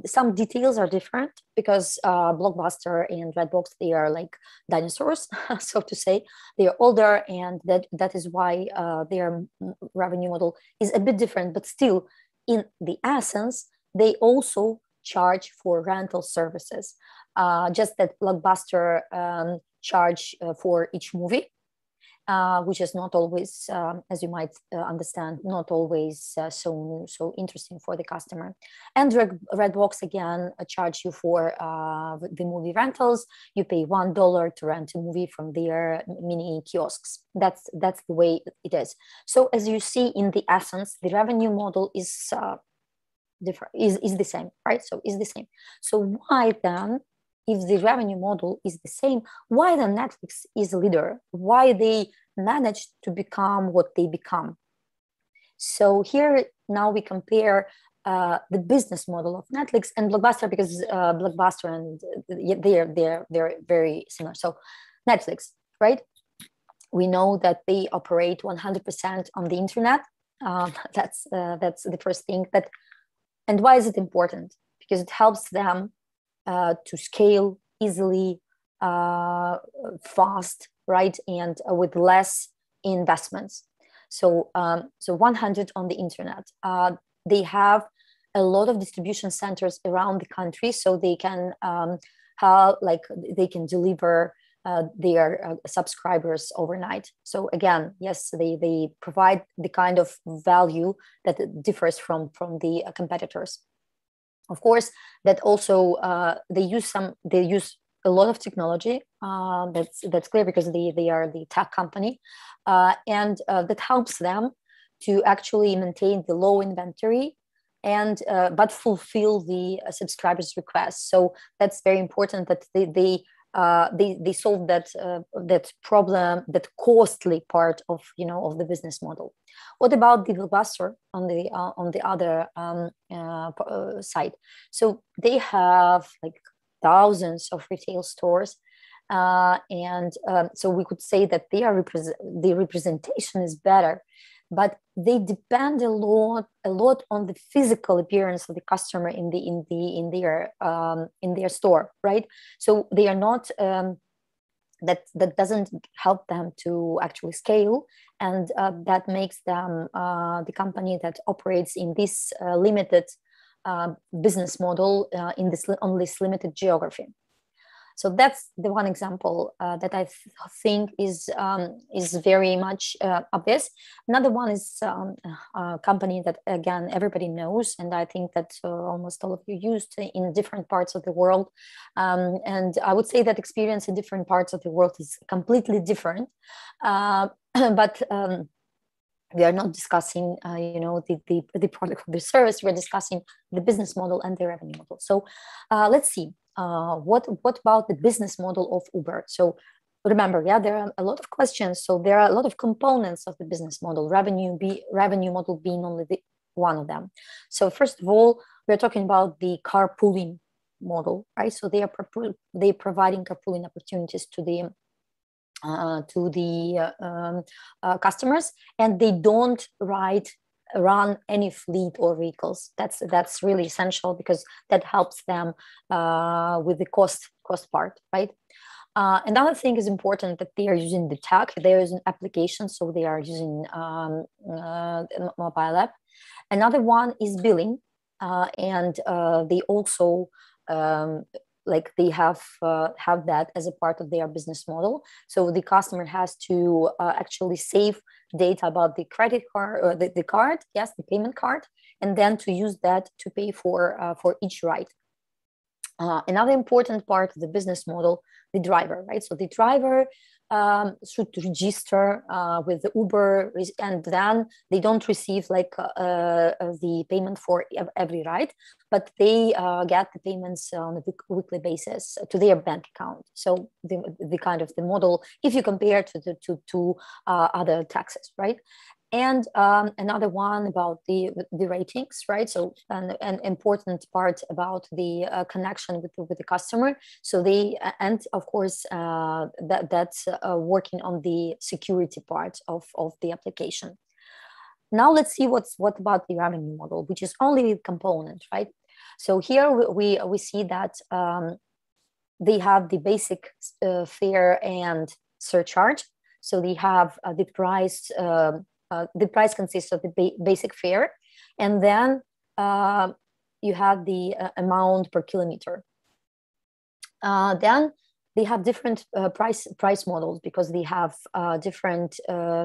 Some details are different because Blockbuster and Redbox, they are like dinosaurs, so to say. They are older, and that is why their revenue model is a bit different. But still, in the essence, they also charge for rental services. Just that Blockbuster charge for each movie, which is not always, as you might understand, not always so interesting for the customer. And Redbox again charge you for the movie rentals. You pay $1 to rent a movie from their mini kiosks. That's the way it is. So as you see, in the essence, the revenue model is different, is the same, right? So is the same. So why then, if the revenue model is the same, why then Netflix is a leader? Why they managed to become what they become? So here now we compare the business model of Netflix and Blockbuster, because Blockbuster and they're very similar. So Netflix, right? We know that they operate 100% on the internet. That's the first thing. And why is it important? Because it helps them to scale easily, fast, right, and with less investments. So 100 on the internet. They have a lot of distribution centers around the country, so they can they can deliver their subscribers overnight. So again, yes, they provide the kind of value that differs from the competitors. Of course, that also they use a lot of technology. That's clear, because they are the tech company, and that helps them to actually maintain the low inventory and but fulfill the subscribers' requests. So that's very important, that they solve that problem, that costly part of of the business model. What about the Blockbuster on the other side? So they have like thousands of retail stores, and so we could say that the representation is better, but they depend a lot on the physical appearance of the customer in their store, right? So they are not that doesn't help them to actually scale, and that makes them the company that operates in this limited business model on this limited geography. So that's the one example that I think is very much obvious. Another one is a company that, again, everybody knows, and I think that almost all of you used in different parts of the world. And I would say that experience in different parts of the world is completely different. But we are not discussing, the product or the service. We're discussing the business model and the revenue model. So let's see. What about the business model of Uber? So remember, there are a lot of questions. So there are a lot of components of the business model, revenue model being only one of them. So first of all, we're talking about the carpooling model, right? So they're providing carpooling opportunities to the customers, and they don't run any fleet or vehicles. That's really essential, because that helps them with the cost part, right? Another thing is important that they are using the tech, they are using applications, so they are using mobile app. Another one is billing, and they also like they have that as a part of their business model. So the customer has to actually save data about the credit card or the card, yes, the payment card, and then to use that to pay for each ride. Another important part of the business model, the driver, right? So the driver should register with the Uber, and then they don't receive like the payment for every ride, but they get the payments on a weekly basis to their bank account. So the kind of the model, if you compare to other taxes, right? And another one about the ratings, right? So an important part about the connection with the customer. So they, and of course, that's working on the security part of the application. Now let's see what about the revenue model, which is only a component, right? So here we see that they have the basic fare and surcharge. So they have the price. The price consists of the basic fare, and then you have the amount per kilometer. Then they have different price models because they have different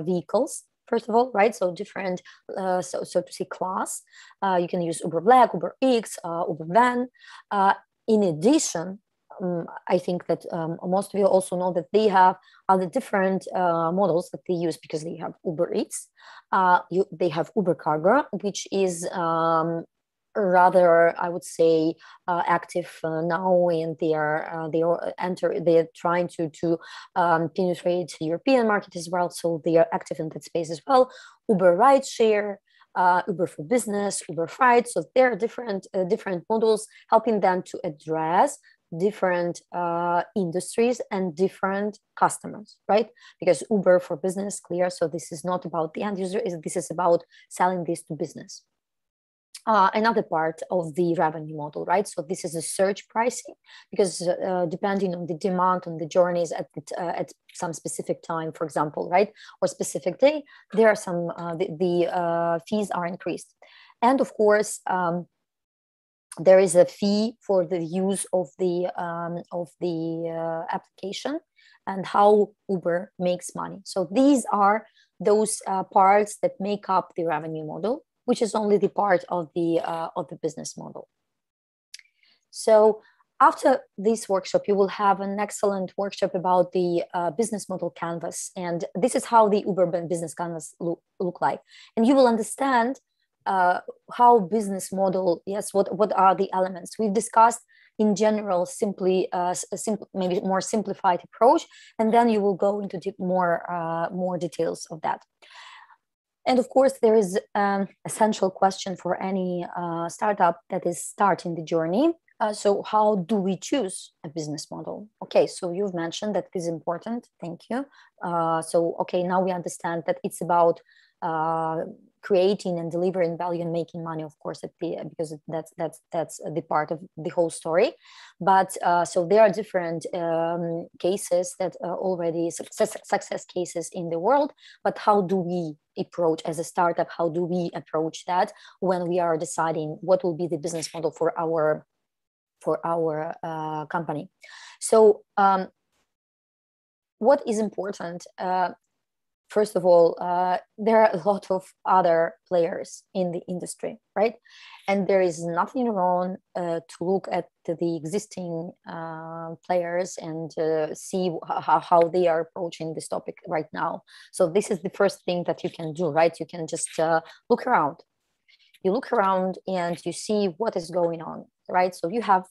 vehicles. First of all, right? So different, so to say, class. You can use Uber Black, Uber X, Uber Van. In addition, I think that most of you also know that they have other different models that they use because they have Uber Eats. They have Uber Cargo, which is rather, I would say, active now, and they are trying to penetrate the European market as well. So they are active in that space as well. Uber Rideshare, Uber for Business, Uber Freight. So there are different models helping them to address different industries and different customers, right? Because Uber for Business, clear. So this is not about the end user. This is about selling this to business. Another part of the revenue model, right? So this is a surge pricing because depending on the demand on the journeys at some specific time, for example, right, or specific day, there are some the fees are increased, and of course. There is a fee for the use of the application and how Uber makes money. So these are those parts that make up the revenue model, which is only the part of the business model. So after this workshop, you will have an excellent workshop about the business model canvas, and this is how the Uber business canvas look like, and you will understand. How business model, yes, what are the elements we've discussed in general, simply maybe more simplified approach, and then you will go into more details of that. And of course, there is an essential question for any startup that is starting the journey. So how do we choose a business model? Okay, so you've mentioned that this is important. Thank you. So okay, now we understand that it's about creating and delivering value and making money, of course, because that's the part of the whole story. But so there are different cases that already success cases in the world. But how do we approach as a startup? How do we approach that when we are deciding what will be the business model for our company? So what is important? First of all, there are a lot of other players in the industry, right? And there is nothing wrong to look at the existing players and see how they are approaching this topic right now. So this is the first thing that you can do, right? You can just look around. You look around and you see what is going on, right? So you have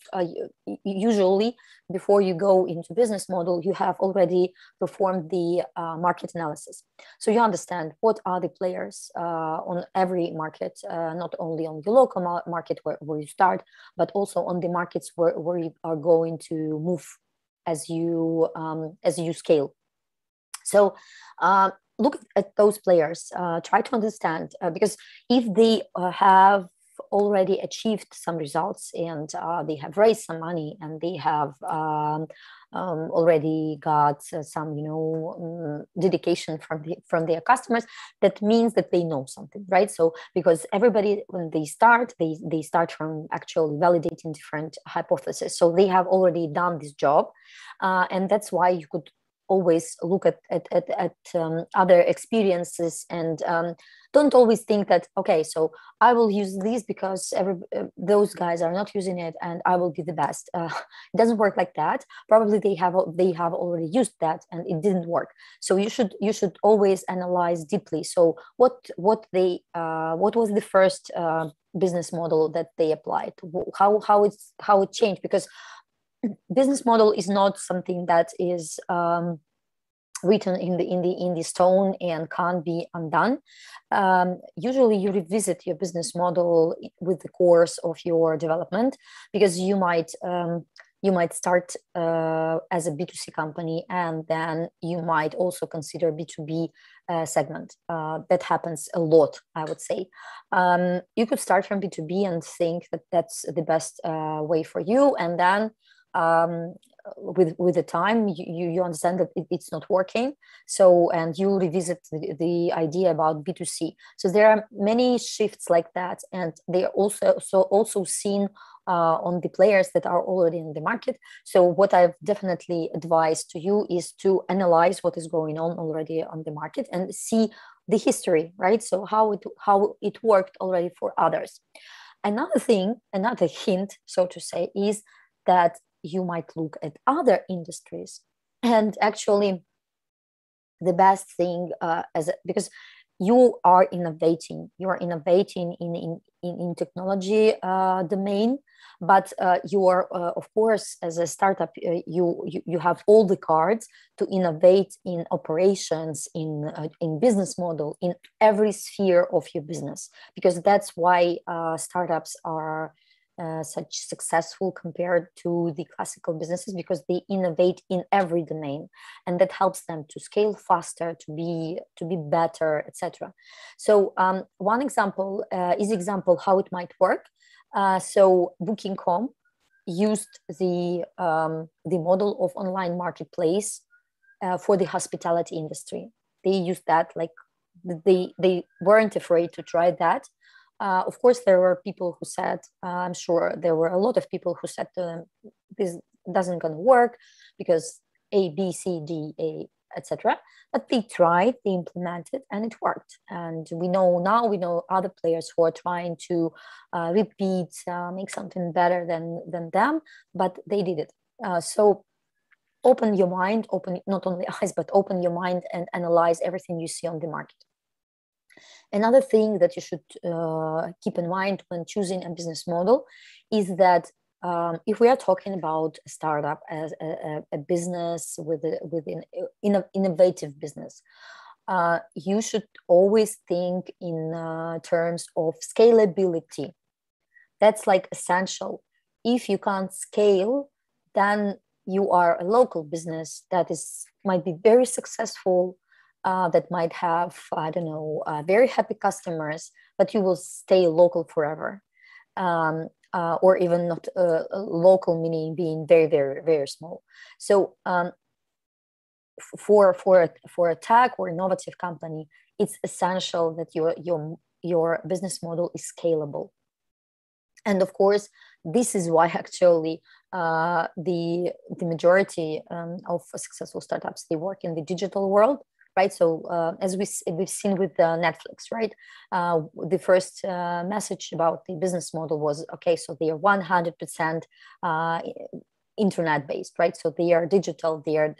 usually before you go into business model, you have already performed the market analysis. So you understand what are the players on every market, not only on the local market where you start, but also on the markets where you are going to move as you scale. So look at those players, try to understand, because if they have already achieved some results, and they have raised some money, and they have already got some, dedication from their customers, that means that they know something, right? So because everybody, when they start from actually validating different hypotheses, so they have already done this job, and that's why you could always look at other experiences, and don't always think that, okay, so I will use these because those guys are not using it and I will be the best. It doesn't work like that. Probably they have already used that and it didn't work. So you should always analyze deeply. So what was the first business model that they applied? How it changed? Because business model is not something that is written in the stone and can't be undone. Usually you revisit your business model with the course of your development, because you might start as a B2C company, and then you might also consider B2B segment. That happens a lot, I would say. You could start from B2B and think that that's the best way for you, and then with the time you understand that it's not working, so, and you revisit the idea about B2C. So there are many shifts like that, and they are also seen on the players that are already in the market. So what I've definitely advised to you is to analyze what is going on already on the market and see the history, right? So how it worked already for others. Another hint, so to say, is that you might look at other industries, and actually the best thing because you are innovating in technology domain, but you are of course, as a startup, you have all the cards to innovate in operations, in business model, in every sphere of your business, because that's why startups are such successful compared to the classical businesses, because they innovate in every domain, and that helps them to scale faster, to be better, etc. So one example how it might work. So Booking.com used the model of online marketplace for the hospitality industry. They used that, like they weren't afraid to try that. Of course, there were people who said, I'm sure there were a lot of people who said to them, this doesn't gonna work because A, B, C, D, A, etc. But they tried, they implemented, and it worked. And we know other players who are trying to repeat, make something better than them, but they did it. So open your mind, open not only eyes, but open your mind and analyze everything you see on the market. Another thing that you should keep in mind when choosing a business model is that if we are talking about a startup as a business within innovative business, you should always think in terms of scalability. That's like essential. If you can't scale, then you are a local business that might be very successful, that might have, very happy customers, but you will stay local forever. Or even not local, meaning being very, very, very small. So for a tech or innovative company, it's essential that your business model is scalable. And of course, this is why actually the majority of successful startups, they work in the digital world. Right, so as we've seen with Netflix, right? The first message about the business model was, okay, so they are 100% internet based, right? So they are digital. They are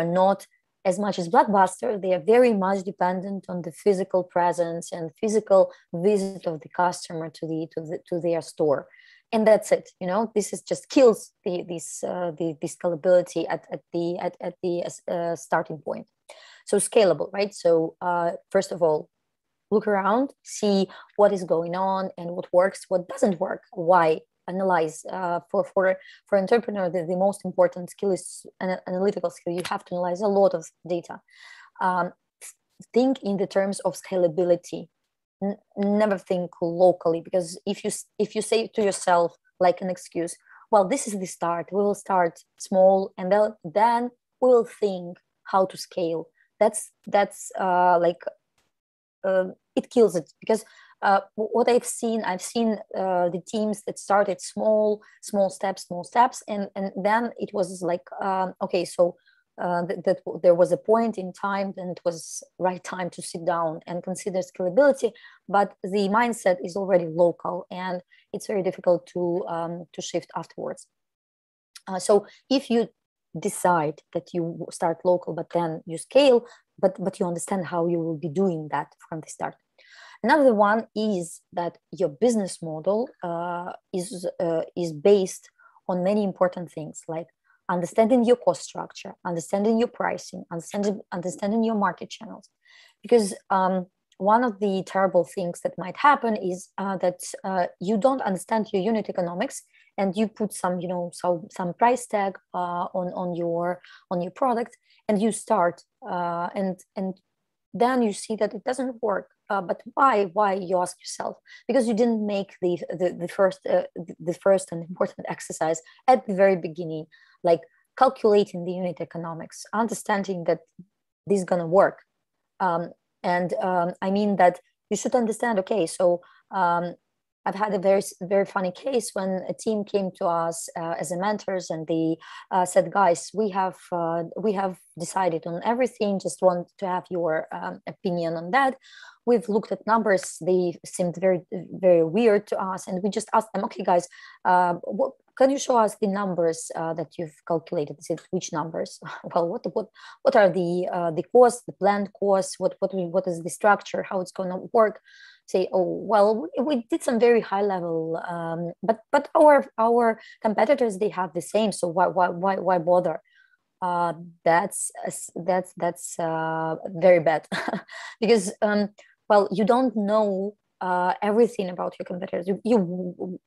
not as much as Blockbuster. They are very much dependent on the physical presence and physical visit of the customer to their store. And that's it. This is just kills the scalability at the starting point. So scalable, right? So first of all, look around, see what is going on and what works, what doesn't work, why. Analyze. For entrepreneur, the most important skill is an analytical skill. You have to analyze a lot of data. Think in the terms of scalability, never think locally, because if you say to yourself like an excuse, well, this is the start, we will start small and then we will think how to scale. That's it kills it, because what I've seen the teams that started small steps, and then it was like, okay, so that there was a point in time and it was right time to sit down and consider scalability, but the mindset is already local and it's very difficult to shift afterwards. So if you decide that you start local but then you scale, but you understand how you will be doing that from the start. Another one is that your business model is based on many important things, like understanding your cost structure, understanding your pricing, understanding your market channels. Because one of the terrible things that might happen is that you don't understand your unit economics, and you put some price tag on your product, and you start and then you see that it doesn't work. But why, you ask yourself? Because you didn't make the first and important exercise at the very beginning, like calculating the unit economics, understanding that this is gonna work. I mean that you should understand, okay, so I've had a very funny case when a team came to us as a mentors, and they said, guys, we have decided on everything, just want to have your opinion on that. We've looked at numbers, they seemed very, very weird to us, and we just asked them, okay, guys, can you show us the numbers that you've calculated? Is it which numbers? Well, what are the costs, the planned costs? What is the structure? How it's going to work? Say, oh, well, we did some very high level, but our competitors, they have the same. So why bother? That's very bad because well, you don't know everything about your competitors. You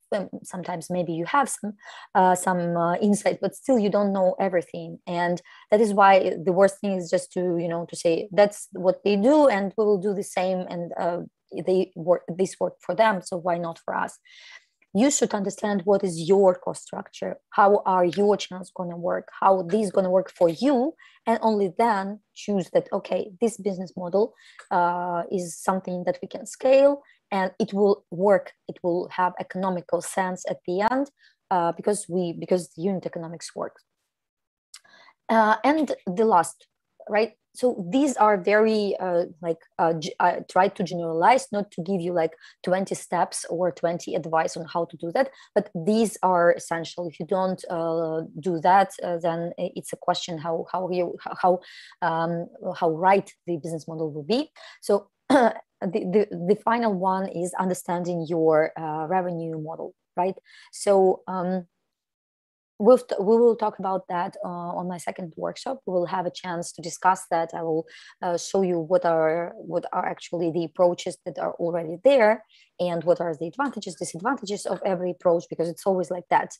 sometimes maybe you have some insight, but still you don't know everything, and that is why the worst thing is just to say that's what they do and we will do the same, and this worked for them, so why not for us? You should understand what is your cost structure, how are your channels going to work, how this is going to work for you, and only then choose that, okay, this business model is something that we can scale and it will work, it will have economical sense at the end, because the unit economics works. And the last, right? So these are very I try to generalize, not to give you like 20 steps or 20 advice on how to do that, but these are essential. If you don't do that, then it's a question how right the business model will be. So the final one is understanding your revenue model, right? So we will talk about that on my second workshop. We will have a chance to discuss that. I will show you what are actually the approaches that are already there, and what are the advantages, disadvantages of every approach, because it's always like that.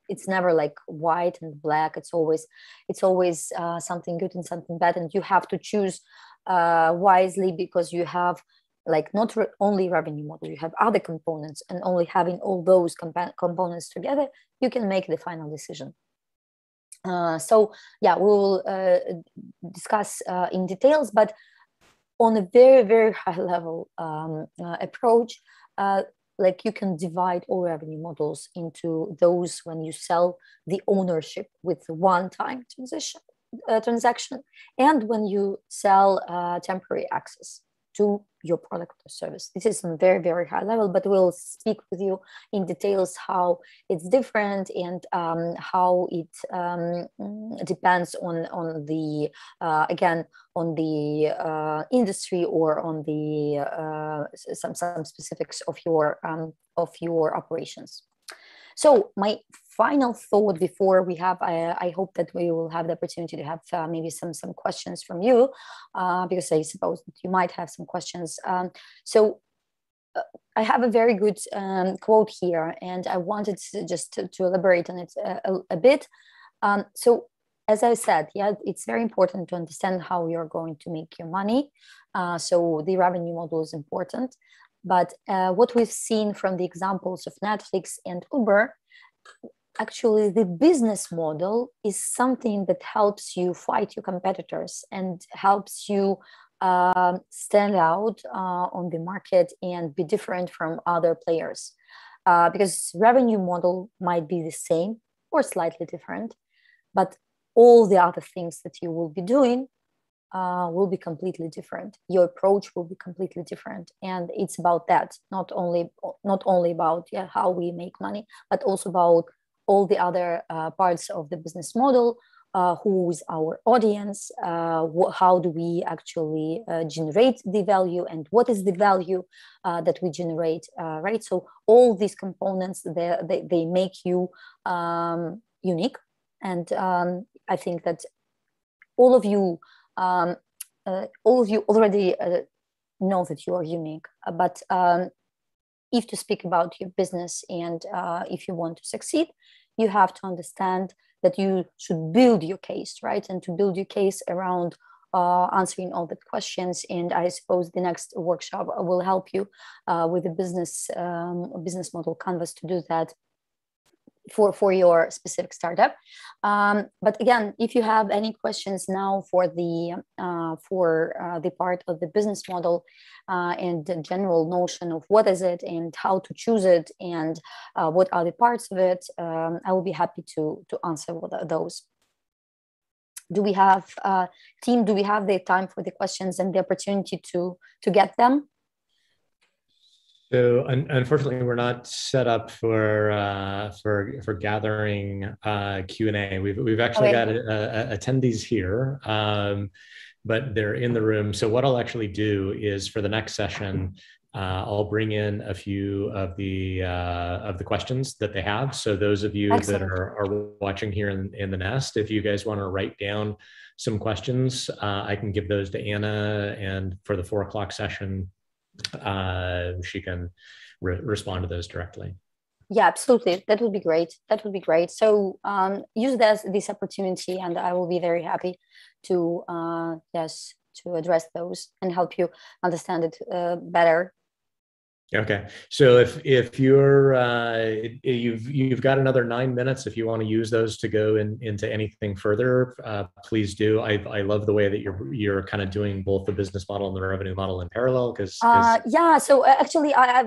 It's never like white and black. It's always something good and something bad, and you have to choose wisely, because you have like not only revenue model, you have other components, and only having all those components together, you can make the final decision. So yeah, we will discuss in details, but on a very, very high level approach, like you can divide all revenue models into those when you sell the ownership with one-time transaction, and when you sell temporary access to your product or service. This is on very, very high level, but we'll speak with you in details how it's different, and how it depends on the again on the industry, or on the some specifics of your operations. So my final thought before we have, I hope that we will have the opportunity to have maybe some questions from you, because I suppose that you might have some questions. So I have a very good quote here, and I wanted to just to elaborate on it a bit. So as I said, yeah, it's very important to understand how you're going to make your money. So the revenue model is important. But what we've seen from the examples of Netflix and Uber, actually the business model is something that helps you fight your competitors and helps you stand out on the market and be different from other players. Because revenue model might be the same or slightly different, but all the other things that you will be doing will be completely different. Your approach will be completely different, and it's about that. Not only about how we make money, but also about all the other parts of the business model. Who is our audience? How do we actually generate the value, and what is the value that we generate? Right. So all these components they make you unique, and I think that all of you already know that you are unique. But if to speak about your business and if you want to succeed, you have to understand that you should build your case, right? And to build your case around answering all the questions. And I suppose the next workshop will help you with the business model canvas to do that for your specific startup. But again, if you have any questions now for the part of the business model and the general notion of what is it and how to choose it and what are the parts of it, I will be happy to answer those. Do we have team? Do we have the time for the questions and the opportunity to get them? So unfortunately, we're not set up for gathering Q&A. We've actually got attendees here, but they're in the room. So what I'll actually do is for the next session, I'll bring in a few of the questions that they have. So those of you that are watching here in the nest, if you guys want to write down some questions, I can give those to Anna, and for the 4 o'clock session, she can respond to those directly. Yeah, absolutely. That would be great. That would be great. So use this opportunity, and I will be very happy to to address those and help you understand it better. Okay, so if you're you've got another 9 minutes, if you want to use those to go into anything further, please do. I love the way that you're kind of doing both the business model and the revenue model in parallel, because yeah. So actually, I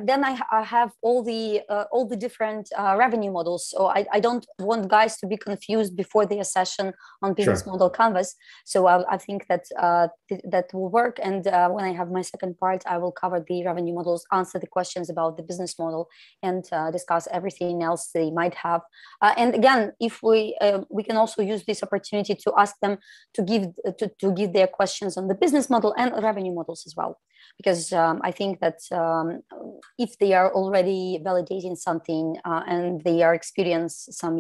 have all the different revenue models. So I don't want guys to be confused before their session on business model canvas. So I think that that will work. And when I have my second part, I will cover the revenue models, answer the questions about the business model, and discuss everything else they might have. And again, if we can also use this opportunity to ask them to give their questions on the business model and revenue models as well, because I think that if they are already validating something and they are experiencing some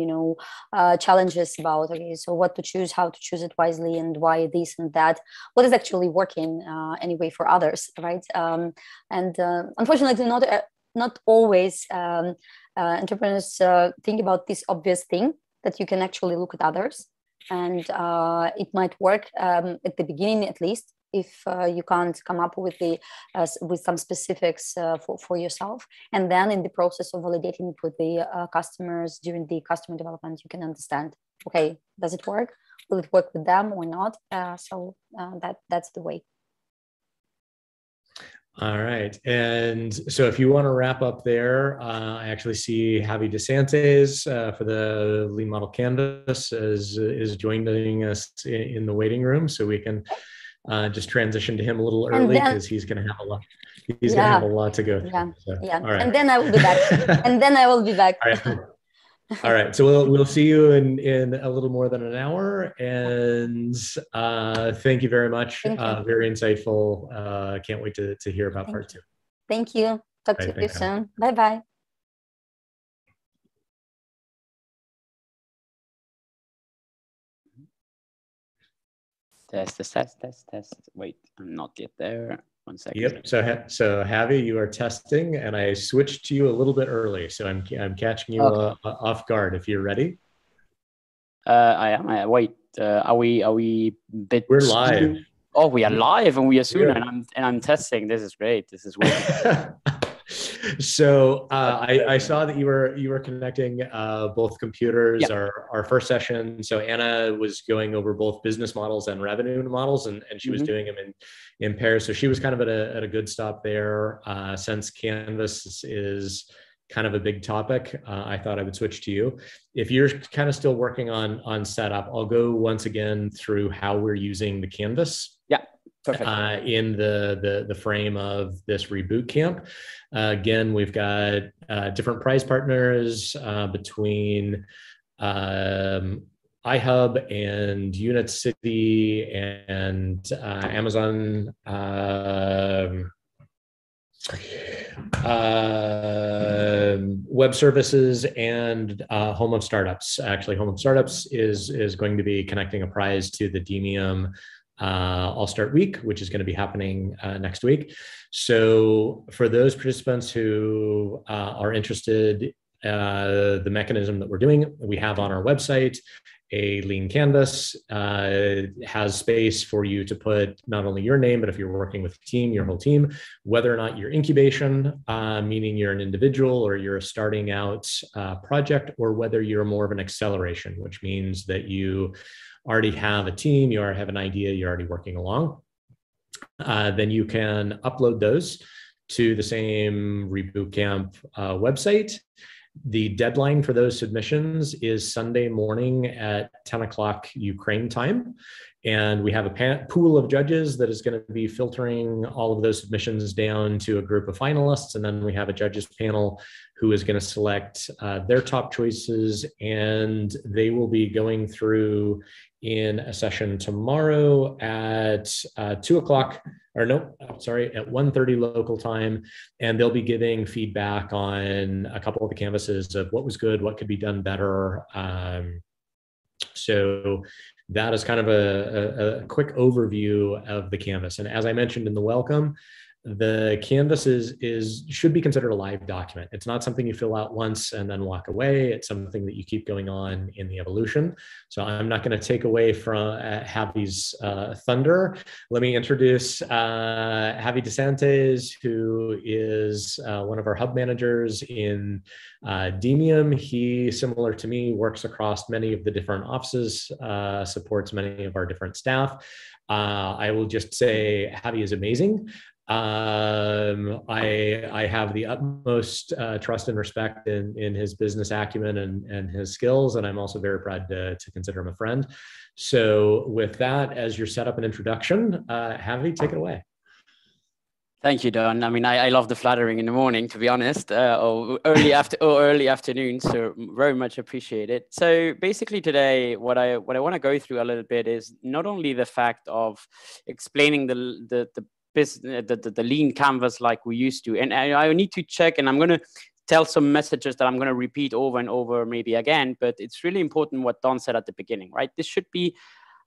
challenges about so what to choose, how to choose it wisely, and why this and that, what is actually working anyway for others, right? And unfortunately, not always entrepreneurs think about this obvious thing that you can actually look at others, and it might work at the beginning, at least, if you can't come up with some specifics for yourself. And then in the process of validating it with the customers during the customer development, you can understand, okay, does it work? Will it work with them or not? So that's the way. All right. And so if you want to wrap up there, I actually see Javi DeSantis for the Lean Model Canvas is joining us in the waiting room. So we can just transition to him a little early, because he's going to have a lot. He's going to have a lot to go through. Yeah. So, yeah. All right. And then I will be back. And then I will be back. All right. All right. So we'll see you in a little more than an hour. And thank you very much. Very insightful. Can't wait to hear about part 2. Thank you. Talk to you soon. Bye-bye. Test. Wait, I'm not yet there. 1 second. Yep. So Javi, you are testing, and I switched to you a little bit early, so I'm catching you off guard. If you're ready. I am. Wait, are we bit? We're live. Oh, we are live, and we are soon, Yeah. and I'm testing. This is great. This is weird. So I saw that you were connecting both computers. Yep. Our first session. So Anna was going over both business models and revenue models, and she was doing them in pairs. So she was kind of at a good stop there. Since Canvas is kind of a big topic, I thought I would switch to you. If you're kind of still working on setup, I'll go once again through how we're using the Canvas. Yeah. Perfect. In the frame of this ReBootcamp. Again, we've got different prize partners between iHub and Unit City and Amazon Web Services and Home of Startups. Actually, Home of Startups is going to be connecting a prize to the Demium All-Start Week, which is going to be happening next week. So for those participants who are interested, the mechanism that we're doing, we have on our website a lean canvas, has space for you to put not only your name, but if you're working with a team, your whole team, whether or not you're incubation, meaning you're an individual or you're a starting out project, or whether you're more of an acceleration, which means that you already have a team, you already have an idea, you're already working along, then you can upload those to the same ReBootcamp website. The deadline for those submissions is Sunday morning at 10 o'clock Ukraine time. And we have a pool of judges that is going to be filtering all of those submissions down to a group of finalists. And then we have a judges panel who is going to select their top choices. And they will be going through in a session tomorrow at 2 o'clock, or no, sorry, at 1:30 local time. And they'll be giving feedback on a couple of the canvases of what was good, what could be done better. So that is kind of a quick overview of the canvas. And as I mentioned in the welcome, the canvas should be considered a live document. It's not something you fill out once and then walk away. It's something that you keep going on in the evolution. So I'm not going to take away from Javi's thunder. Let me introduce Javi DeSantis, who is one of our hub managers in Demium. He, similar to me, works across many of the different offices, supports many of our different staff. I will just say Javi is amazing. I have the utmost trust and respect in his business acumen and his skills, and I'm also very proud to consider him a friend. So with that as your setup and introduction, Javi, take it away. Thank you, Don. I mean, I love the flattering in the morning, to be honest, or early afternoon. So very much appreciate it. So basically today, what I want to go through a little bit is not only the fact of explaining the lean canvas like we used to, and I need to check, and I'm going to tell some messages that I'm going to repeat over and over maybe again, but it's really important what Don said at the beginning, right? This should be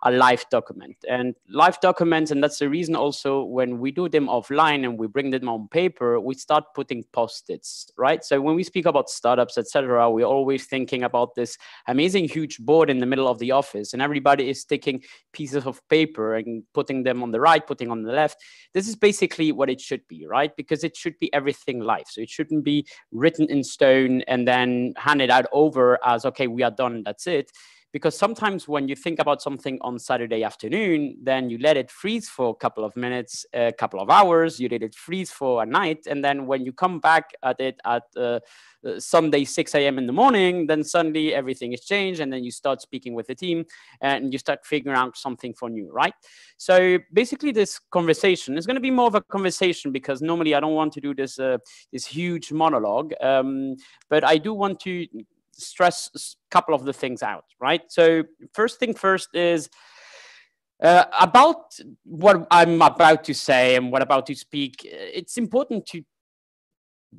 a live document, and live documents, and that's the reason also when we do them offline and we bring them on paper, we start putting post-its, right? So when we speak about startups, etc., we're always thinking about this amazing huge board in the middle of the office, and everybody is sticking pieces of paper and putting them on the right, putting on the left. This is basically what it should be, right? Because it should be everything live. So it shouldn't be written in stone and then handed out over as, okay, we are done, that's it. Because sometimes when you think about something on Saturday afternoon, then you let it freeze for a couple of minutes, a couple of hours, you let it freeze for a night. And then when you come back at it at Sunday, 6 a.m. in the morning, then suddenly everything is changed. And then you start speaking with the team and you start figuring out something for new, right? So basically this conversation is going to be more of a conversation, because normally I don't want to do this, this huge monologue. But I do want to stress a couple of the things out, right? So first thing first is about what I'm about to say and what I'm about to speak. It's important to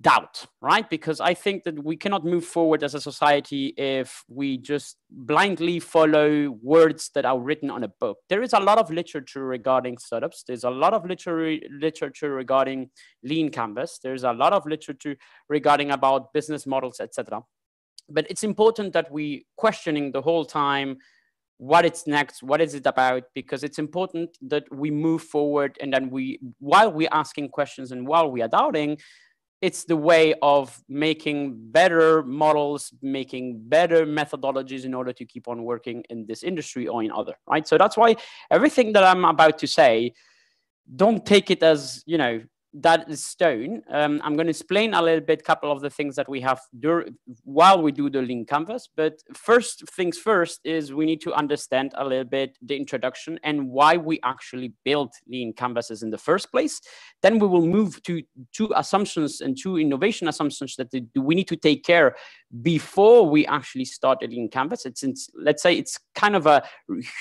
doubt, right? Because I think that we cannot move forward as a society if we just blindly follow words that are written on a book. There is a lot of literature regarding startups. There's a lot of literature regarding lean canvas. There's a lot of literature regarding about business models, etc. but it's important that we questioning the whole time what it's next, what is it about, because it's important that we move forward, and then while we're asking questions and while we are doubting, it's the way of making better models, making better methodologies in order to keep on working in this industry or in other, right? So that's why everything that I'm about to say, don't take it as, you know, that is stone. I'm going to explain a little bit, couple of the things that we have while we do the lean canvas. But first things first is we need to understand a little bit the introduction and why we actually built lean canvases in the first place. Then we will move to two assumptions and two innovation assumptions that we need to take care before we actually start a lean canvas. Let's say it's kind of a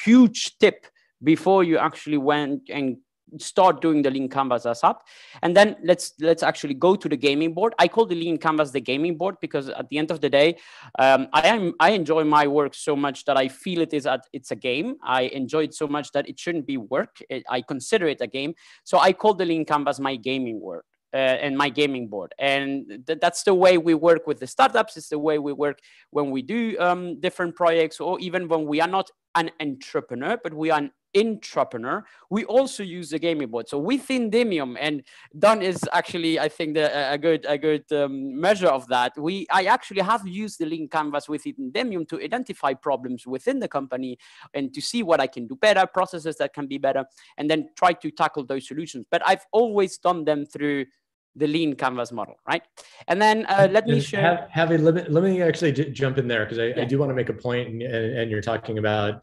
huge tip before you actually went and start doing the lean canvas as up. And then let's actually go to the gaming board. I call the lean canvas the gaming board because at the end of the day, I enjoy my work so much that I feel it's a game. I enjoy it so much that it shouldn't be work. I consider it a game. So I call the lean canvas my gaming work. And my gaming board. And that's the way we work with the startups. It's the way we work when we do different projects, or even when we are not an entrepreneur, but we are an intrapreneur. We also use the gaming board. So within Demium, and Don is actually, I think, a good measure of that. I actually have used the lean canvas within Demium to identify problems within the company and to see what I can do better, processes that can be better, and then try to tackle those solutions. But I've always done them through the lean canvas model, right? And then let me share. Let me actually jump in there, because I do want to make a point, and you're talking about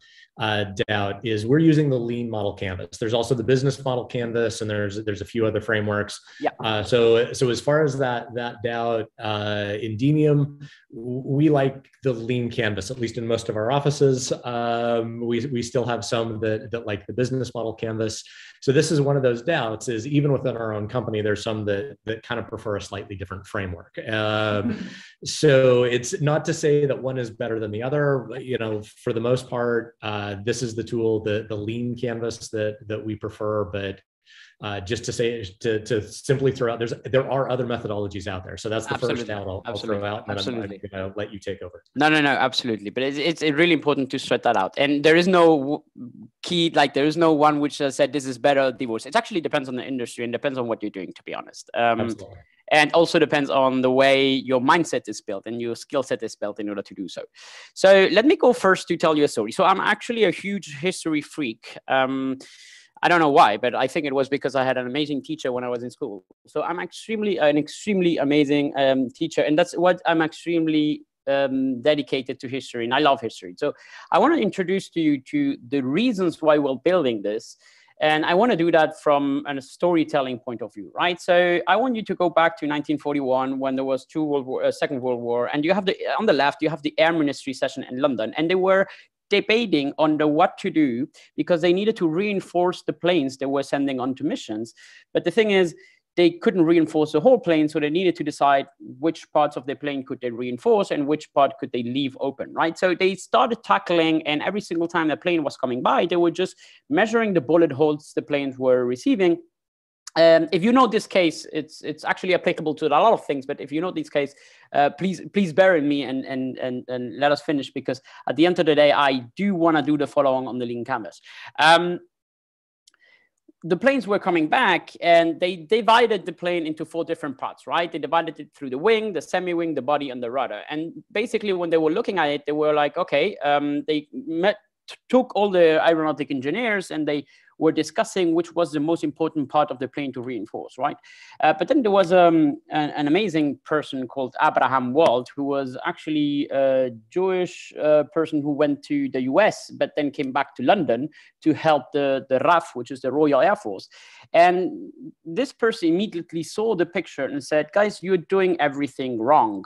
doubt, is we're using the lean model canvas. There's also the business model canvas, and there's a few other frameworks. Yeah. So as far as that doubt in Demium, we like the lean canvas, at least in most of our offices. We still have some that like the business model canvas. So this is one of those doubts, is even within our own company, there's some that kind of prefer a slightly different framework. So it's not to say that one is better than the other. You know, for the most part, this is the tool, the lean canvas that we prefer. But just to say, to simply throw out, there are other methodologies out there. So that's the first doubt I'll throw out, and then I'm going to let you take over. No, absolutely. But it's really important to stress that out. And there is no key, like there is no one which said this is better, divorce. It actually depends on the industry and depends on what you're doing, to be honest. Absolutely. And also depends on the way your mindset is built and your skill set is built in order to do so. So let me go first to tell you a story. So I'm actually a huge history freak. I don't know why, but I think it was because I had an amazing teacher when I was in school. So I'm an extremely amazing teacher, and that's what I'm extremely dedicated to history, and I love history. So I want to introduce to you to the reasons why we're building this, and I want to do that from a storytelling point of view, right? So I want you to go back to 1941 when there was Second World War, and you have on the left you have the Air Ministry session in London, and they were debating on what to do because they needed to reinforce the planes they were sending onto missions. But the thing is, they couldn't reinforce the whole plane, so they needed to decide which parts of the plane could they reinforce and which part could they leave open, right? So they started tackling, and every single time the plane was coming by, they were just measuring the bullet holes the planes were receiving. If you know this case, it's actually applicable to a lot of things. But if you know this case, please bear in me and let us finish, because at the end of the day, I do want to do the following on the lean canvas. The planes were coming back, and they divided the plane into 4 different parts, right? They divided it through the wing, the semi-wing, the body, and the rudder. And basically, when they were looking at it, they were like, okay, they took all the aeronautic engineers and they were discussing which was the most important part of the plane to reinforce, right? But then there was an amazing person called Abraham Wald, who was actually a Jewish person who went to the US, but then came back to London to help the RAF, which is the Royal Air Force. And this person immediately saw the picture and said, guys, you're doing everything wrong.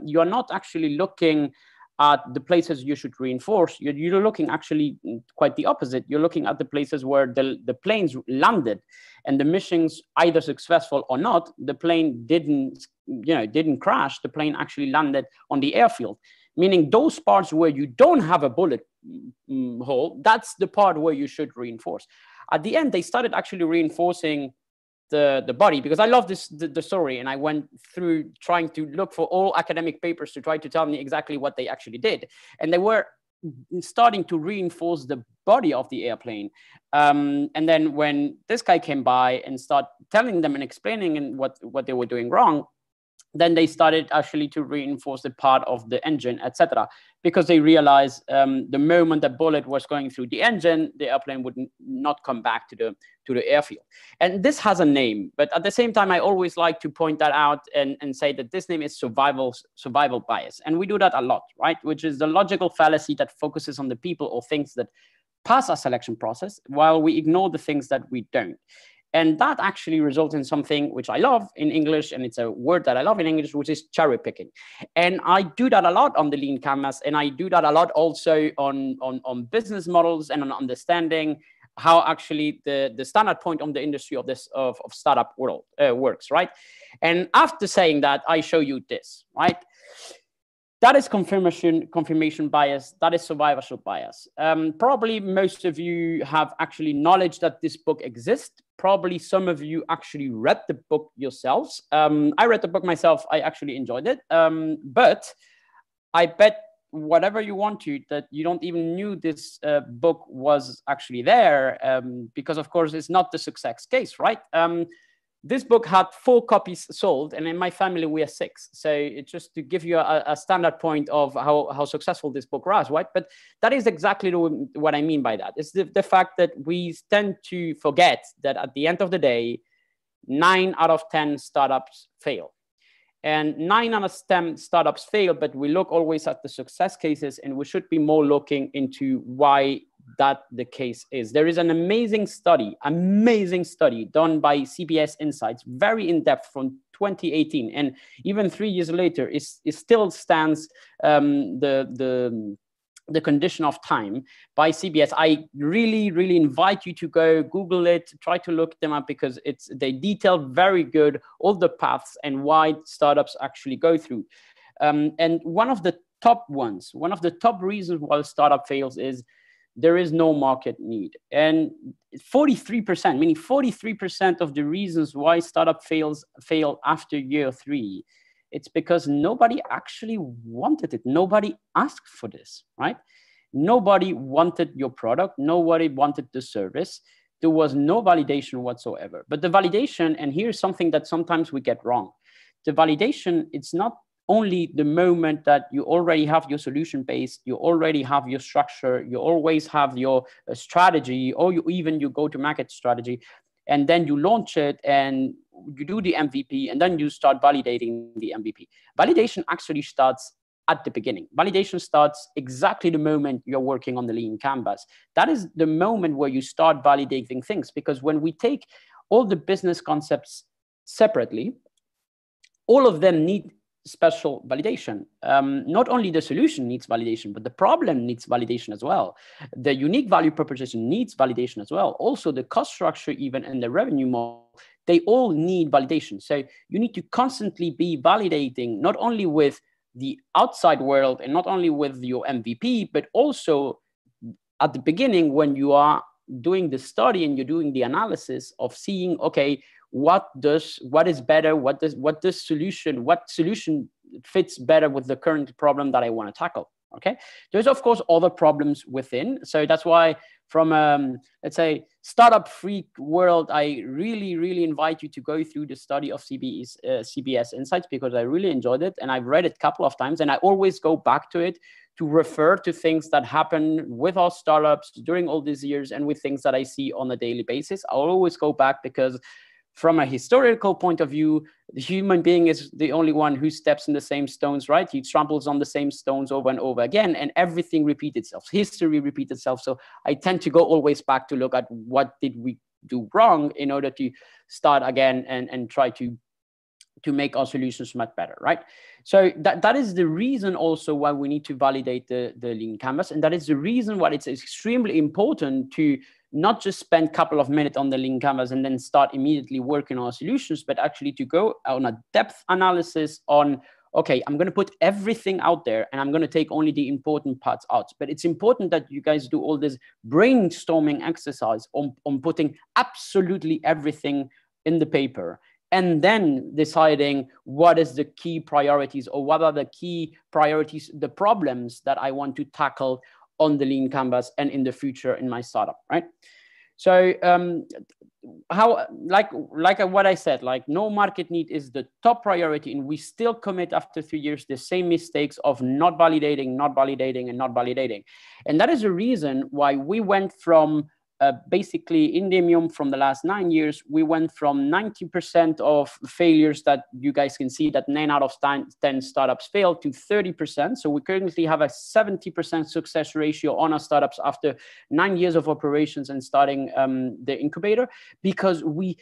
You're not actually looking at the places you should reinforce. You're looking actually quite the opposite. You're looking at the places where the planes landed, and the missions, either successful or not, the plane didn't crash. The plane actually landed on the airfield, meaning those parts where you don't have a bullet hole, that's the part where you should reinforce. At the end, they started actually reinforcing the body, because I love the story, and I went through trying to look for all academic papers to try to tell me exactly what they actually did, and they were starting to reinforce the body of the airplane. And then when this guy came by and started telling them and explaining what they were doing wrong, then they started actually to reinforce the part of the engine, etc., because they realized the moment the bullet was going through the engine, the airplane would not come back to the airfield. And this has a name, but at the same time, I always like to point that out and say that this name is survival bias. And we do that a lot, right? Which is the logical fallacy that focuses on the people or things that pass our selection process, while we ignore the things that we don't. And that actually results in something which I love in English, and it's a word that I love in English, which is cherry picking. And I do that a lot on the Lean Canvas, and I do that a lot also on business models and on understanding how actually the standard point on the industry of startup world works, right? And after saying that, I show you this, right? That is confirmation bias. That is survivorship bias. Probably most of you have actually knowledge that this book exists. Probably some of you actually read the book yourselves. I read the book myself. I actually enjoyed it. But I bet whatever you want to that you don't even knew this book was actually there, because of course it's not the success case, right? This book had 4 copies sold, and in my family we are 6. So it's just to give you a standard point of how successful this book was, right? But that is exactly what I mean by that. It's the fact that we tend to forget that at the end of the day, 9 out of 10 startups fail. And 9 out of 10 startups fail, but we look always at the success cases, and we should be more looking into why that the case is. There is an amazing study done by CBS Insights, very in-depth, from 2018. And even 3 years later, it still stands the condition of time by CBS. I really invite you to go Google it, try to look them up, because they detail very good all the paths and why startups actually go through. And one of the top reasons why a startup fails is there is no market need. And 43%, meaning 43% of the reasons why startup fail after year 3, it's because nobody actually wanted it. Nobody asked for this, right? Nobody wanted your product. Nobody wanted the service. There was no validation whatsoever. But the validation, and here's something that sometimes we get wrong. The validation, it's not only the moment that you already have your solution based, you already have your structure, you always have your strategy, or you go to market strategy, and then you launch it and you do the MVP, and then you start validating the MVP. Validation actually starts at the beginning. Validation starts exactly the moment you're working on the Lean Canvas. That is the moment where you start validating things, because when we take all the business concepts separately, all of them need special validation. Not only the solution needs validation, but the problem needs validation as well. The unique value proposition needs validation as well. Also, the cost structure, even, and the revenue model, they all need validation. So you need to constantly be validating, not only with the outside world and not only with your MVP, but also at the beginning when you are doing the study and you're doing the analysis of seeing, okay, what is better, what solution fits better with the current problem that I want to tackle. Okay, there's of course other problems within, so that's why from let's say startup freak world, I really invite you to go through the study of CBS Insights, because I really enjoyed it and I've read it a couple of times, and I always go back to it to refer to things that happen with our startups during all these years and with things that I see on a daily basis. I'll always go back, because from a historical point of view, the human being is the only one who steps in the same stones, right? He tramples on the same stones over and over again, and everything repeats itself. History repeats itself. So I tend to go always back to look at what did we do wrong in order to start again and try to make our solutions much better, right? So that is the reason also why we need to validate the Lean Canvas. And that is the reason why it's extremely important to not just spend a couple of minutes on the Lean Canvas and then start immediately working on solutions, but actually to go on a depth analysis on, okay, I'm going to put everything out there and I'm going to take only the important parts out. But it's important that you guys do all this brainstorming exercise on putting absolutely everything in the paper, and then deciding what is the key priorities, or what are the key priorities, the problems that I want to tackle on the lean canvas and in the future in my startup, right? So how, like what I said, like no market need is the top priority, and we still commit after 3 years the same mistakes of not validating, and not validating. And that is the reason why we went from basically in Demium from the last 9 years, we went from 90% of failures that you guys can see that 9 out of 10 startups fail to 30%. So we currently have a 70% success ratio on our startups after 9 years of operations and starting the incubator, because we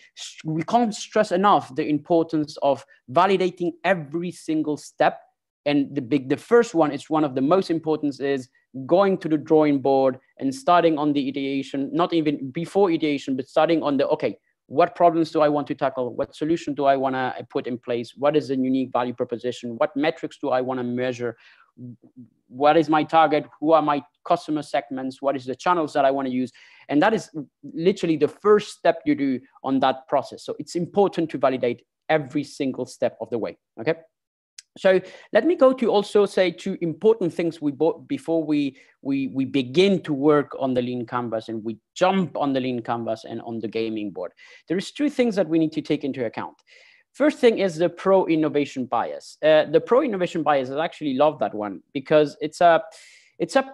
can't stress enough the importance of validating every single step. And the first one, it's one of the most important, is going to the drawing board and starting on the ideation, not even before ideation, but starting on the, okay, what problems do I want to tackle? What solution do I want to put in place? What is the unique value proposition? What metrics do I want to measure? What is my target? Who are my customer segments? What is the channels that I want to use? And that is literally the first step you do on that process. So it's important to validate every single step of the way, okay? So let me go to also say 2 important things we bought before we begin to work on the lean canvas and we jump on the lean canvas and on the gaming board. There is 2 things that we need to take into account. First thing is the pro-innovation bias. The pro-innovation bias, I actually love that one because it's a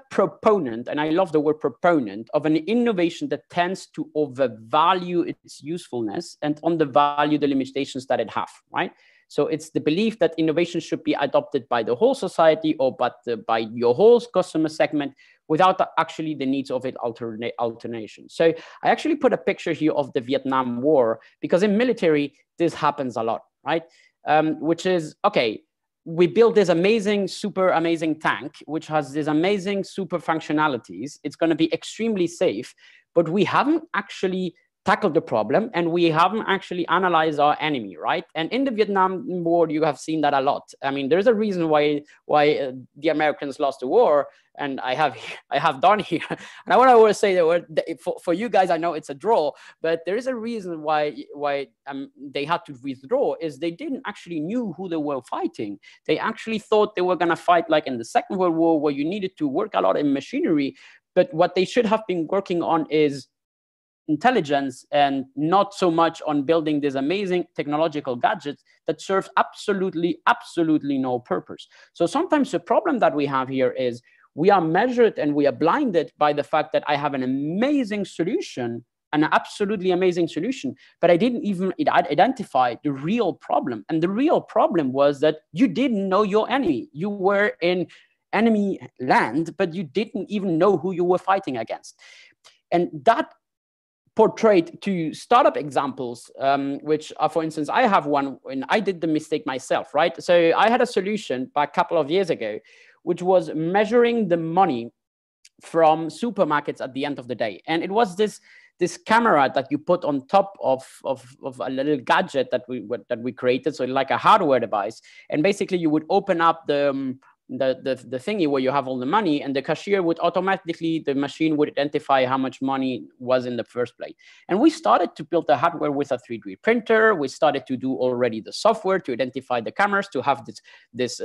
proponent, and I love the word proponent, of an innovation that tends to overvalue its usefulness and undervalue the limitations that it has, right? So it's the belief that innovation should be adopted by the whole society or by your whole customer segment without actually the needs of it alternation. So I actually put a picture here of the Vietnam War because in military, this happens a lot, right? Which is, okay, we built this amazing, super amazing tank, which has these amazing super functionalities. It's going to be extremely safe, but we haven't actually tackled the problem and we haven't actually analyzed our enemy, right? And in the Vietnam War, you have seen that a lot. I mean, there's a reason why the Americans lost the war, and I have done here. And I want to always say that for you guys, I know it's a draw, but there is a reason why they had to withdraw. Is they didn't actually knew who they were fighting. They actually thought they were going to fight like in the Second World War, where you needed to work a lot in machinery. But what they should have been working on is intelligence and not so much on building these amazing technological gadgets that serve absolutely no purpose. So sometimes the problem that we have here is we are measured and we are blinded by the fact that I have an amazing solution, an absolutely amazing solution, but I didn't even identify the real problem. And the real problem was that you didn't know your enemy. You were in enemy land, but you didn't even know who you were fighting against. And that portrayed to startup examples, which are, for instance, I have one when I did the mistake myself, right? So I had a solution a couple of years ago, which was measuring the money from supermarkets at the end of the day. And it was this camera that you put on top of a little gadget that we created, so like a hardware device. And basically you would open up the thingy where you have all the money, and the cashier would automatically, the machine would identify how much money was in the first place. And we started to build the hardware with a 3D printer. We started to do already the software to identify the cameras, to have this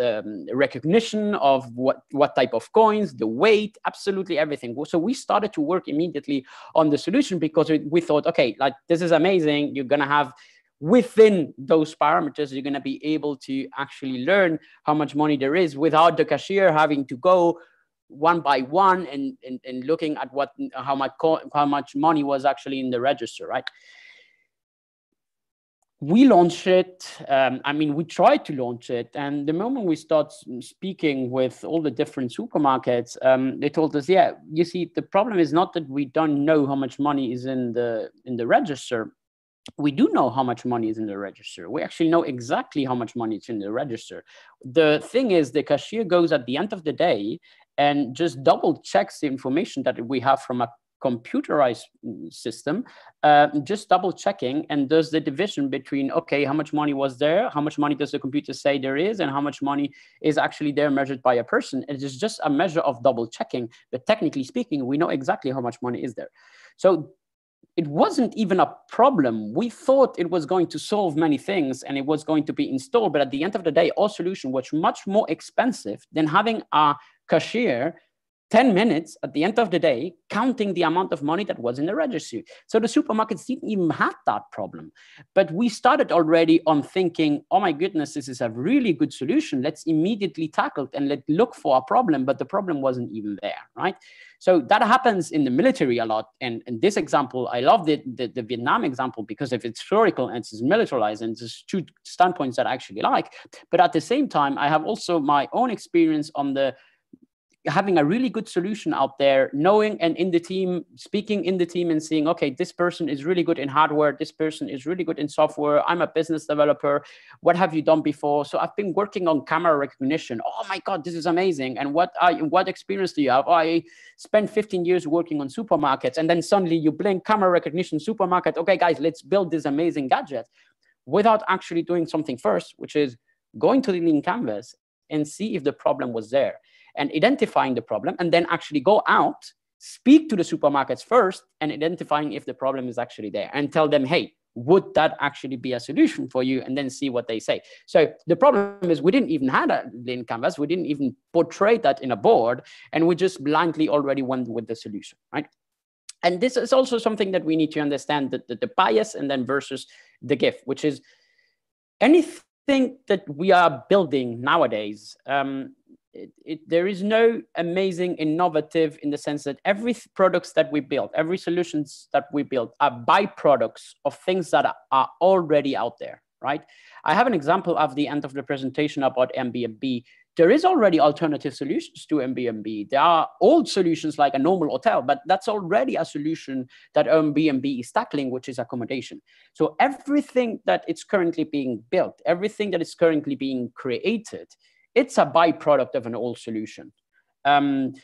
recognition of what type of coins, the weight, absolutely everything. So we started to work immediately on the solution because we thought, okay, like this is amazing. You're gonna have, within those parameters, you're going to be able to actually learn how much money there is without the cashier having to go one by one and looking at how much money was actually in the register, right? We launched it. We tried to launch it, and the moment we start speaking with all the different supermarkets, they told us, yeah, you see, the problem is not that we don't know how much money is in the register. We do know how much money is in the register. We actually know exactly how much money is in the register. The thing is, the cashier goes at the end of the day and just double checks the information that we have from a computerized system, just double checking, and does the division between, okay, how much money was there? How much money does the computer say there is? And how much money is actually there measured by a person? It is just a measure of double checking. But technically speaking, we know exactly how much money is there. So it wasn't even a problem. We thought it was going to solve many things and it was going to be installed. But at the end of the day, our solution was much more expensive than having a cashier 10 minutes at the end of the day, counting the amount of money that was in the registry. So the supermarkets didn't even have that problem. But we started already on thinking, oh my goodness, this is a really good solution. Let's immediately tackle it and let's look for a problem. But the problem wasn't even there, right? So that happens in the military a lot. And this example, I love the Vietnam example because of its historical and it's militarized, and there's two standpoints that I actually like. But at the same time, I have also my own experience on the having a really good solution out there, knowing and in the team, speaking in the team and seeing, okay, this person is really good in hardware. This person is really good in software. I'm a business developer. What have you done before? So I've been working on camera recognition. Oh my God, this is amazing. And what experience do you have? Oh, I spent 15 years working on supermarkets. And then suddenly you blink camera recognition supermarket. Okay, guys, let's build this amazing gadget without actually doing something first, which is going to the lean canvas and see if the problem was there, and identifying the problem, and then actually go out, speak to the supermarkets first, and identifying if the problem is actually there, and tell them, hey, would that actually be a solution for you? And then see what they say. So the problem is we didn't even have a lean canvas. We didn't even portray that in a board, and we just blindly already went with the solution, right? And this is also something that we need to understand, that the bias and then versus the gift, which is anything that we are building nowadays, there is no amazing innovative in the sense that every products that we build, every solutions that we build are byproducts of things that are already out there, right? I have an example at the end of the presentation about Airbnb. There is already alternative solutions to Airbnb. There are old solutions like a normal hotel, but that's already a solution that Airbnb is tackling, which is accommodation. So everything that is currently being built, everything that is currently being created, it's a byproduct of an old solution. And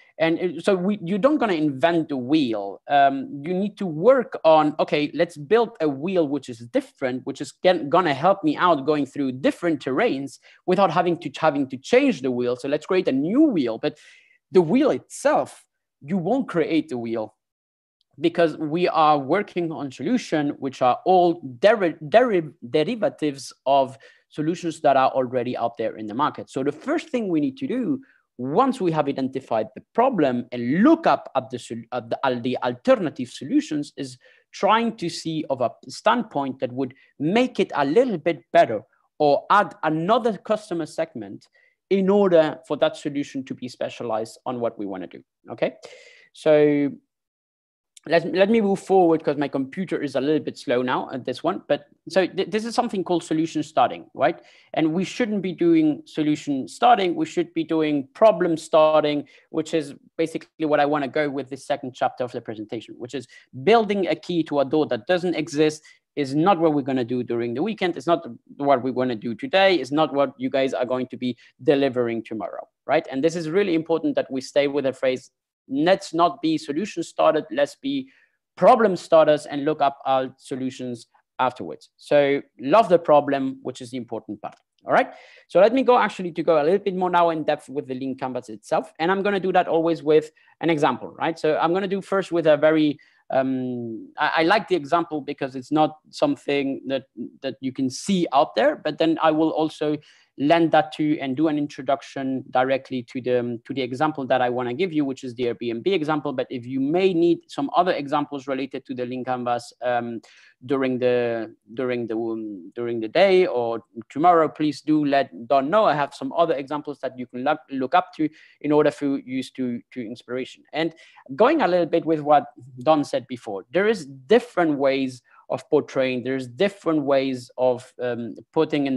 so you don't gonna invent the wheel. You need to work on, okay, let's build a wheel which is different, which is gonna help me out going through different terrains without having to change the wheel. So let's create a new wheel. But the wheel itself, you won't create the wheel, because we are working on solutions which are all derivatives of solutions that are already out there in the market. So the first thing we need to do, once we have identified the problem and look up at the alternative solutions, is trying to see of a standpoint that would make it a little bit better or add another customer segment in order for that solution to be specialized on what we want to do, okay? So let me move forward because my computer is a little bit slow now at this one. But so this is something called solution starting, right? And we shouldn't be doing solution starting. We should be doing problem starting, which is basically what I want to go with this second chapter of the presentation, which is building a key to a door that doesn't exist is not what we're going to do during the weekend. It's not what we're going to do today. It's not what you guys are going to be delivering tomorrow, right? And this is really important that we stay with the phrase, let's not be solution started, let's be problem starters and look up our solutions afterwards. So love the problem, which is the important part. All right. So let me go a little bit more now in depth with the lean canvas itself. And I'm going to do that always with an example, right? So I'm going to do first with a very, I like the example because it's not something that you can see out there, but then I will also lend that to and do an introduction directly to the example that I want to give you, which is the Airbnb example. But if you may need some other examples related to the lean canvas during the day or tomorrow, please do let Don know. I have some other examples that you can look up to in order for use to inspiration. And going a little bit with what Don said before, there is different ways of portraying. There's different ways of putting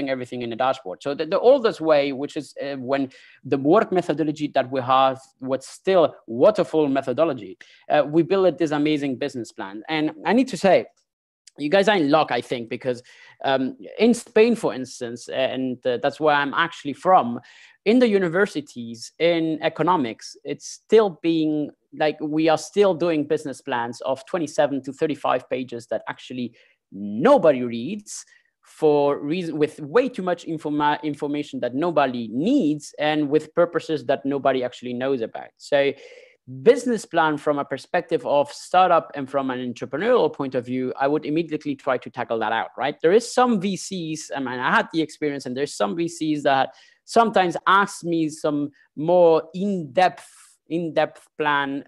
everything in the dashboard. So the oldest way, which is when the work methodology that we have, what's still waterfall methodology, we built this amazing business plan. And I need to say, you guys are in luck, I think, because in Spain, for instance, and that's where I'm actually from, in the universities, in economics, it's still being like we are still doing business plans of 27 to 35 pages that actually nobody reads for reason with way too much information that nobody needs and with purposes that nobody actually knows about. So business plan from a perspective of startup and from an entrepreneurial point of view, I would immediately try to tackle that out, right? There is some VCs, I mean, I had the experience, and there's some VCs that sometimes ask me some more in-depth plan,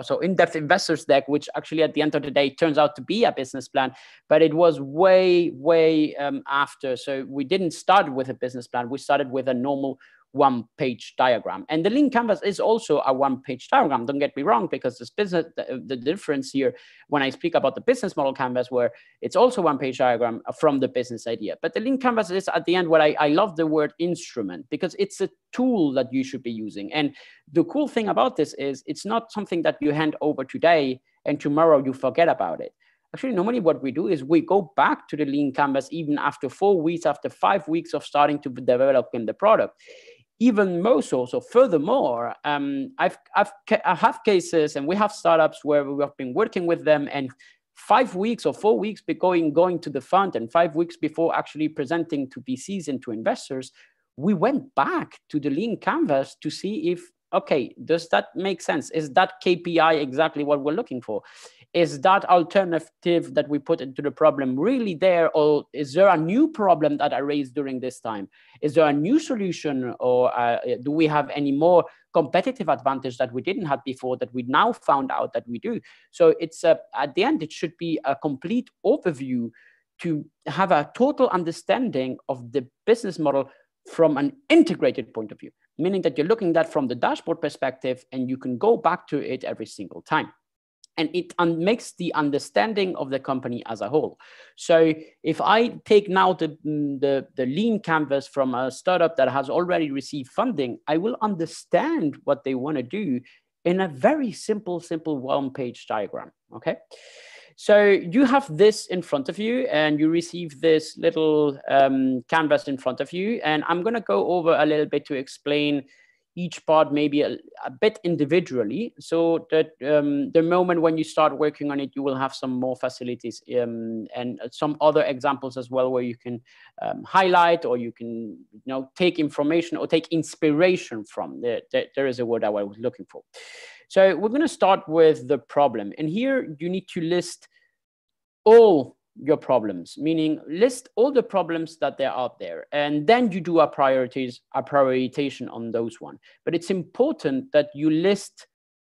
so in-depth investors deck, which actually at the end of the day turns out to be a business plan, but it was way after. So we didn't start with a business plan. We started with a normal one-page diagram. And the lean canvas is also a one-page diagram. Don't get me wrong, because this business, the difference here when I speak about the business model canvas, where it's also one-page diagram from the business idea. But the lean canvas is at the end what I love the word instrument, because it's a tool that you should be using. And the cool thing about this is it's not something that you hand over today and tomorrow you forget about it. Actually, normally what we do is we go back to the lean canvas even after 4 weeks, after 5 weeks of starting to develop in the product. Even more so, furthermore, I have cases, and we have startups where we have been working with them, and 5 weeks or 4 weeks before going to the fund, and 5 weeks before actually presenting to VCs and to investors, we went back to the lean canvas to see if, okay, does that make sense? Is that KPI exactly what we're looking for? Is that alternative that we put into the problem really there? Or is there a new problem that I raised during this time? Is there a new solution? Or do we have any more competitive advantage that we didn't have before that we now found out that we do? So it's at the end, it should be a complete overview to have a total understanding of the business model from an integrated point of view, meaning that you're looking at that from the dashboard perspective and you can go back to it every single time. And it makes the understanding of the company as a whole. So if I take now the lean canvas from a startup that has already received funding, I will understand what they want to do in a very simple one-page diagram, okay? So you have this in front of you and you receive this little canvas in front of you. And I'm going to go over a little bit to explain each part maybe a bit individually, so that the moment when you start working on it, you will have some more facilities and some other examples as well, where you can highlight, or you can take information or take inspiration from. There is a word I was looking for. So we're going to start with the problem, and here you need to list all your problems, meaning list all the problems that there are out there, and then you do a prioritization on those ones. But it's important that you list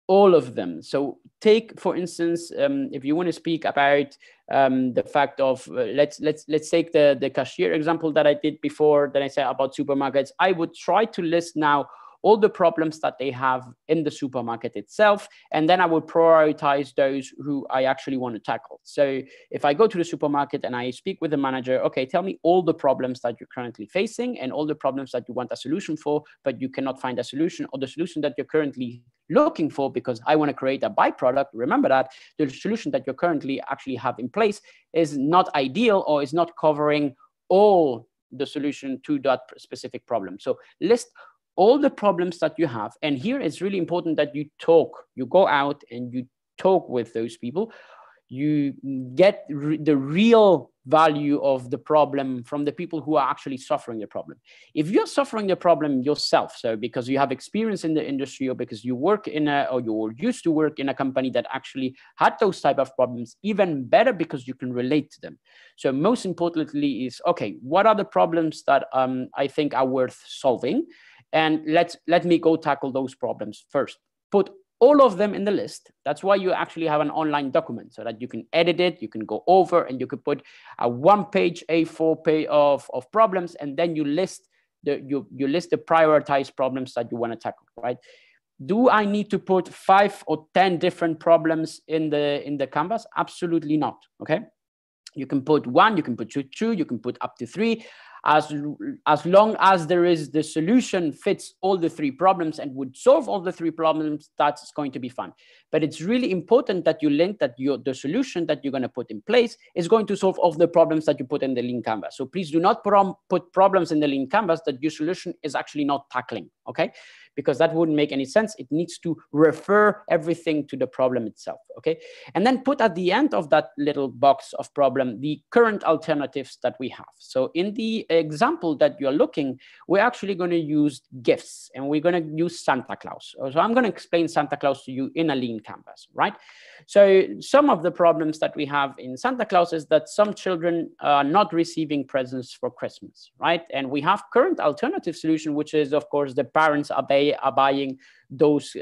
all of them. So take, for instance, if you want to speak about the fact of let's take the cashier example that I did before, that I said about supermarkets. I would try to list now all the problems that they have in the supermarket itself, and then I would prioritize those who I actually want to tackle. So if I go to the supermarket and I speak with the manager, okay, tell me all the problems that you're currently facing and all the problems that you want a solution for, but you cannot find a solution, or the solution that you're currently looking for, because I want to create a byproduct. Remember that the solution that you currently actually have in place is not ideal, or is not covering all the solution to that specific problem. So list all the problems that you have. And here it's really important that you go out and you talk with those people. You get the real value of the problem from the people who are actually suffering the problem. If you're suffering the problem yourself, so because you have experience in the industry, or because you work or you used to work in a company that actually had those type of problems, even better, because you can relate to them. So most importantly is, okay, what are the problems that I think are worth solving? And let me go tackle those problems first. Put all of them in the list. That's why you actually have an online document, so that you can edit it, you can go over, and you can put a one-page, A4 page of problems, and then you list you list the prioritized problems that you want to tackle, right? Do I need to put 5 or 10 different problems in the canvas? Absolutely not, okay? You can put 1, you can put 2, you can put up to 3. As long as the solution fits all the 3 problems and would solve all the 3 problems, that's going to be fun. But it's really important that you link that the solution that you're going to put in place is going to solve all the problems that you put in the lean canvas. So please do not put problems in the lean canvas that your solution is actually not tackling, okay? because that wouldn't make any sense. It needs to refer everything to the problem itself, okay? And then put at the end of that little box of problem the current alternatives that we have. So in the example that you're looking, we're actually going to use gifts, and we're going to use Santa Claus. So I'm going to explain Santa Claus to you in a lean canvas, right? So some of the problems that we have in Santa Claus is that some children are not receiving presents for Christmas, right? And we have current alternative solution, which is, of course, the parents are buying those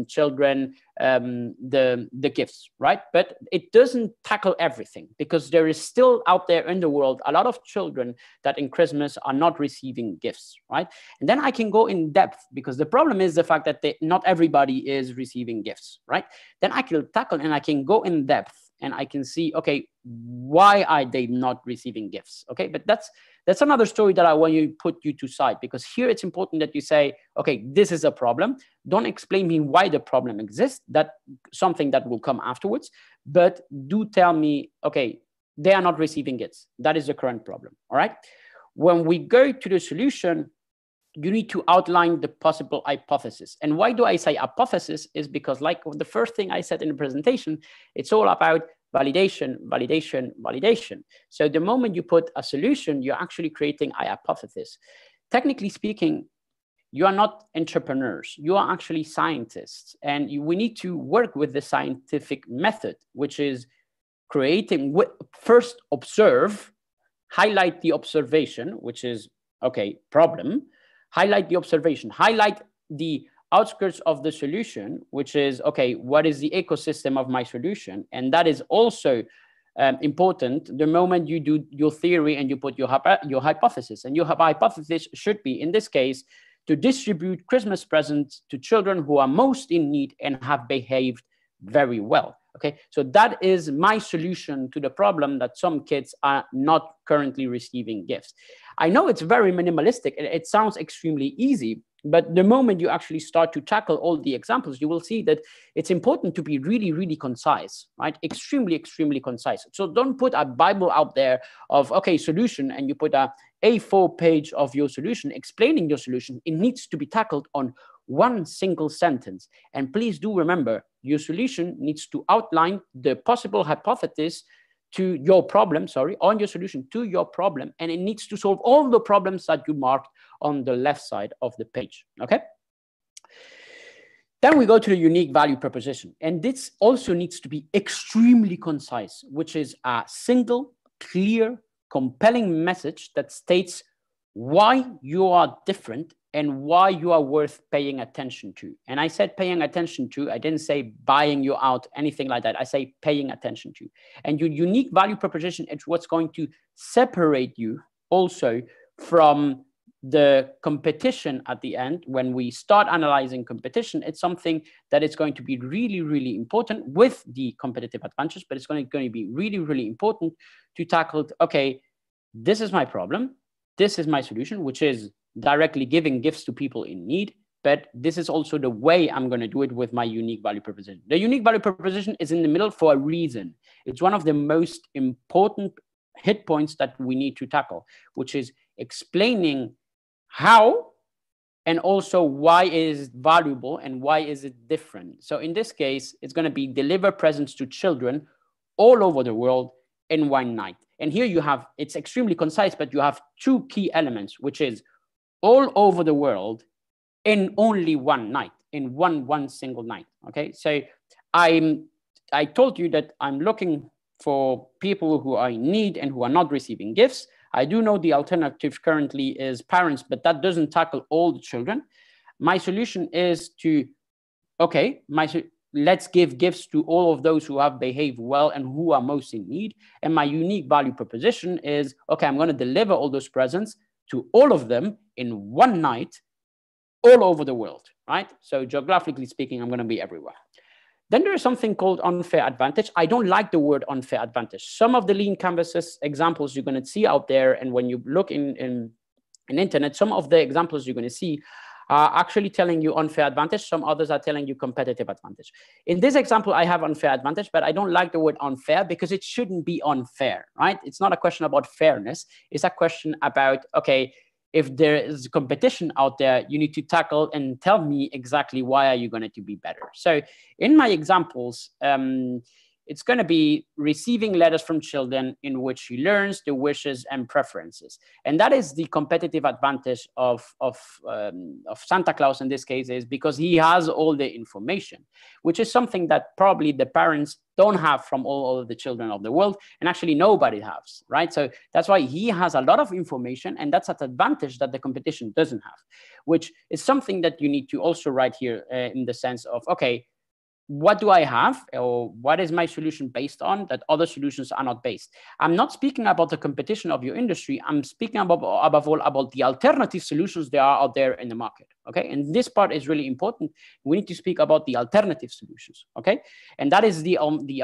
children the gifts, right? But it doesn't tackle everything, because there is still out there in the world a lot of children that in Christmas are not receiving gifts, right? And then I can go in depth, because the problem is the fact that not everybody is receiving gifts, right? Then I can tackle and I can go in depth, and I can see, okay, why are they not receiving gifts? Okay, but that's another story that I want you to put you to side, because here it's important that you say, okay, this is a problem. Don't explain me why the problem exists. That's something that will come afterwards. But do tell me, okay, they are not receiving gifts. That is the current problem, all right? When we go to the solution, you need to outline the possible hypothesis. And why do I say hypothesis? Is because, like the first thing I said in the presentation, it's all about validation, validation, validation. So the moment you put a solution, you're actually creating a hypothesis. Technically speaking, you are not entrepreneurs, you are actually scientists. And we need to work with the scientific method, which is creating, first observe, highlight the observation, which is, okay, problem, highlight the observation, highlight the outskirts of the solution, which is, okay, what is the ecosystem of my solution? And that is also important the moment you do your theory and you put your hypothesis. And your hypothesis should be, in this case, to distribute Christmas presents to children who are most in need and have behaved very well. Okay, so that is my solution to the problem that some kids are not currently receiving gifts. I know it's very minimalistic and it sounds extremely easy, but the moment you actually start to tackle all the examples, you will see that it's important to be really, really concise, right? Extremely, extremely concise. So don't put a Bible out there of, okay, solution, and you put a A4 page of your solution explaining your solution. It needs to be tackled on one single sentence. And please do remember, your solution needs to outline the possible hypothesis to your problem, on your solution to your problem. And it needs to solve all the problems that you marked on the left side of the page, okay? Then we go to the unique value proposition. And this also needs to be extremely concise, which is a single, clear, compelling message that states why you are different and why you are worth paying attention to. And I said paying attention to, I didn't say buying you out, anything like that. I say paying attention to. And your unique value proposition is what's going to separate you also from the competition at the end. When we start analyzing competition, it's something that is going to be really, really important with the competitive advantage, but it's going to be really, really important to tackle, okay, this is my problem. This is my solution, which is directly giving gifts to people in need, but this is also the way I'm going to do it with my unique value proposition. The unique value proposition is in the middle for a reason. It's one of the most important hit points that we need to tackle, which is explaining how and also why it is valuable and why is it different. So in this case, it's going to be deliver presents to children all over the world in one night. And here you have, it's extremely concise, but you have two key elements, which is all over the world in only one night, in one single night, okay? So I told you that I'm looking for people who are in need and who are not receiving gifts. I do know the alternative currently is parents, but that doesn't tackle all the children. My solution is to, okay, let's give gifts to all of those who have behaved well and who are most in need. And my unique value proposition is, okay, I'm going to deliver all those presents to all of them in one night, all over the world, right? So geographically speaking, I'm going to be everywhere. Then there is something called unfair advantage. I don't like the word unfair advantage. Some of the lean canvases examples you're going to see out there, and when you look in internet, some of the examples you're going to see are actually telling you unfair advantage. Some others are telling you competitive advantage. In this example, I have unfair advantage, but I don't like the word unfair because it shouldn't be unfair, right? It's not a question about fairness. It's a question about, okay, if there is competition out there, you need to tackle and tell me exactly why are you going to be better. So in my examples, it's going to be receiving letters from children in which he learns the wishes and preferences. And that is the competitive advantage of Santa Claus in this case, is because he has all the information, which is something that probably the parents don't have from all of the children of the world, and actually nobody has, right? So that's why he has a lot of information, and that's an advantage that the competition doesn't have, which is something that you need to also write here in the sense of, okay, what do I have, or what is my solution based on that other solutions are not based? I'm not speaking about the competition of your industry. I'm speaking above all about the alternative solutions there are out there in the market. Okay, and this part is really important. We need to speak about the alternative solutions. Okay, and that is the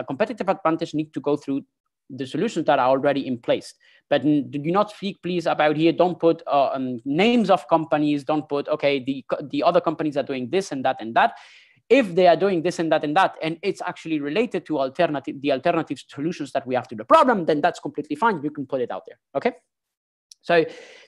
competitive advantage need to go through the solutions that are already in place. But do not speak, please, about here. Don't put names of companies. Don't put, okay, the other companies are doing this and that and that. If they are doing this and that and that, and it's actually related to the alternative solutions that we have to the problem, then that's completely fine. You can put it out there. Okay. So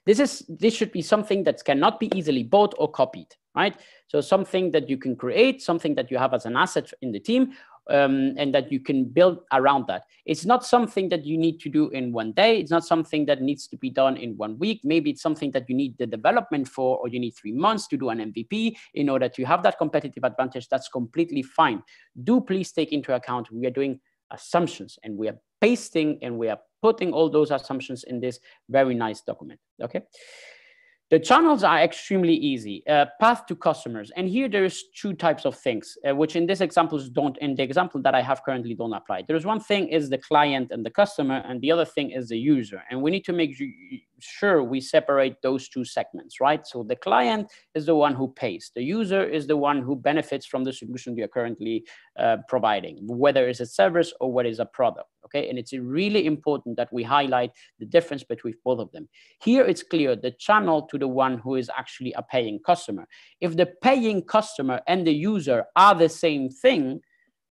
this should be something that cannot be easily bought or copied, right? So something that you can create, something that you have as an asset in the team, and that you can build around that. It's not something that you need to do in one day. It's not something that needs to be done in 1 week. Maybe it's something that you need the development for, or you need 3 months to do an MVP in order to have that competitive advantage. That's completely fine. Do please take into account we are doing assumptions, and we are pasting and we are putting all those assumptions in this very nice document. Okay. The channels are extremely easy. Path to customers. And here there's 2 types of things, which in this examples don't, in the example that I have currently don't apply. There's one thing is the client and the customer, and the other thing is the user. And we need to make sure we separate those 2 segments, right? So the client is the one who pays. The user is the one who benefits from the solution we are currently providing, whether it's a service or whether it's a product. Okay, and it's really important that we highlight the difference between both of them. Here it's clear the channel to the one who is actually a paying customer. If the paying customer and the user are the same thing,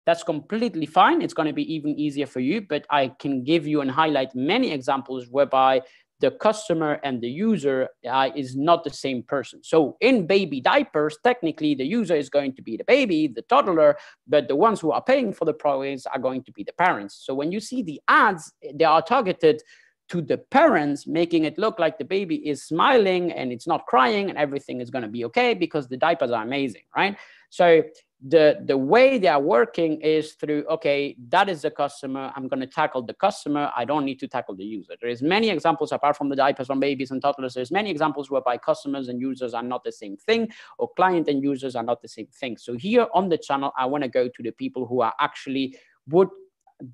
that's completely fine. It's going to be even easier for you, but I can give you and highlight many examples whereby the customer and the user is not the same person. So in baby diapers, technically the user is going to be the baby, the toddler, but the ones who are paying for the products are going to be the parents. So when you see the ads, they are targeted to the parents, making it look like the baby is smiling and it's not crying and everything is going to be okay because the diapers are amazing, right? So the way they are working is through, okay, that is the customer. I'm going to tackle the customer. I don't need to tackle the user. There is many examples apart from the diapers from babies and toddlers. There's many examples whereby customers and users are not the same thing, or client and users are not the same thing. So here on the channel, I want to go to the people who are actually would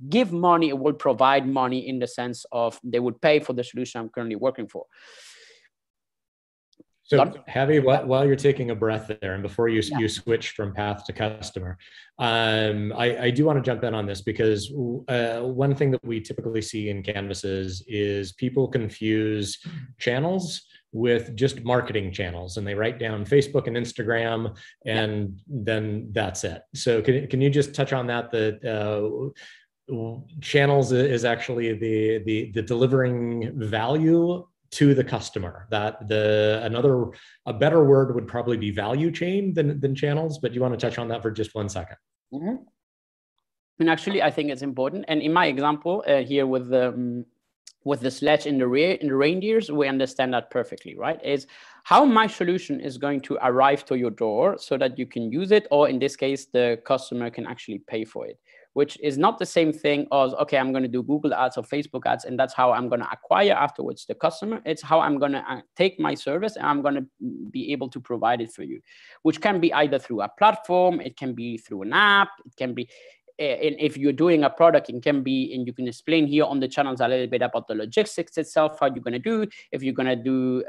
give money or will provide money in the sense of they would pay for the solution I'm currently working for. So Javi, while you're taking a breath there, and before you switch from path to customer, I do want to jump in on this because one thing that we typically see in canvases is people confuse channels with just marketing channels, and they write down Facebook and Instagram, and then that's it. So can you just touch on that? That channels is actually the delivering value to the customer. That a better word would probably be value chain than channels, but you want to touch on that for just 1 second? Mm-hmm. And actually, I think it's important. And in my example here with the sledge in the reindeers, we understand that perfectly, right? Is how my solution is going to arrive to your door so that you can use it, or in this case, the customer can actually pay for it, which is not the same thing as, okay, I'm going to do Google ads or Facebook ads, and that's how I'm going to acquire afterwards the customer. It's how I'm going to take my service and I'm going to be able to provide it for you, which can be either through a platform, it can be through an app, it can be, and if you're doing a product, it can be, and you can explain here on the channels a little bit about the logistics itself, how you're going to do, if you're going to do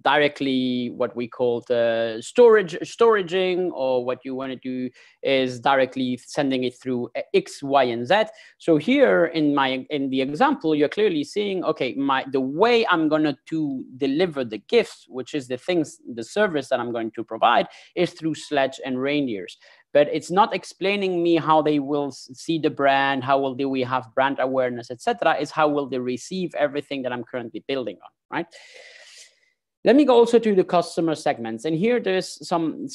directly what we call the storaging, or what you want to do is directly sending it through X, Y, and Z. So here in the example, you're clearly seeing, okay, the way I'm going to deliver the gifts, which is the service that I'm going to provide, is through sledge and reindeers. But it's not explaining me how they will see the brand, how will we have brand awareness, etc. It's how will they receive everything that I'm currently building on, right? Let me go also to the customer segments. And here there's some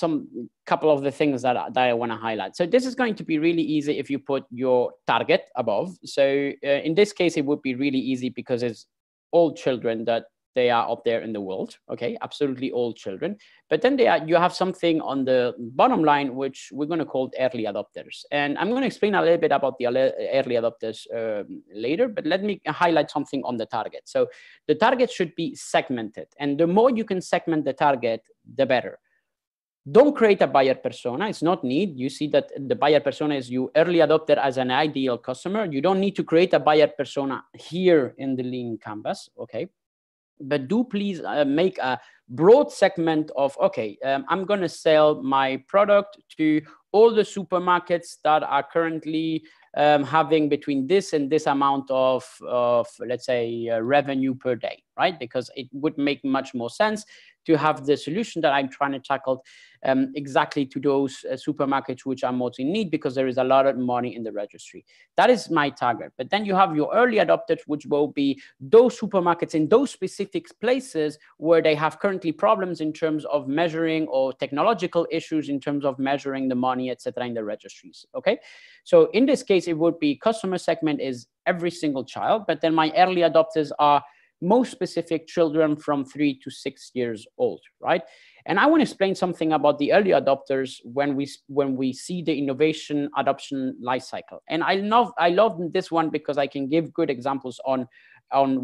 couple of the things that I want to highlight. So this is going to be really easy if you put your target above. So in this case, it would be really easy because it's all children that they are out there in the world. Okay, absolutely all children. But then you have something on the bottom line, which we're going to call early adopters. And I'm going to explain a little bit about the early adopters later, but let me highlight something on the target. So the target should be segmented. And the more you can segment the target, the better. Don't create a buyer persona. It's not need. You see that the buyer persona is you early adopter as an ideal customer. You don't need to create a buyer persona here in the lean canvas. Okay. But do please make a broad segment of, okay, I'm going to sell my product to all the supermarkets that are currently having between this and this amount of let's say, revenue per day, right? Because it would make much more sense to have the solution that I'm trying to tackle exactly to those supermarkets which are most in need, because there is a lot of money in the registry. That is my target. But then you have your early adopters, which will be those supermarkets in those specific places where they have currently problems in terms of measuring, or technological issues in terms of measuring the money, etc., in the registries. Okay, so in this case, it would be customer segment is every single child, but then my early adopters are most specific children from 3 to 6 years old, right? And I want to explain something about the early adopters when we see the innovation adoption life cycle. And I love this one because I can give good examples on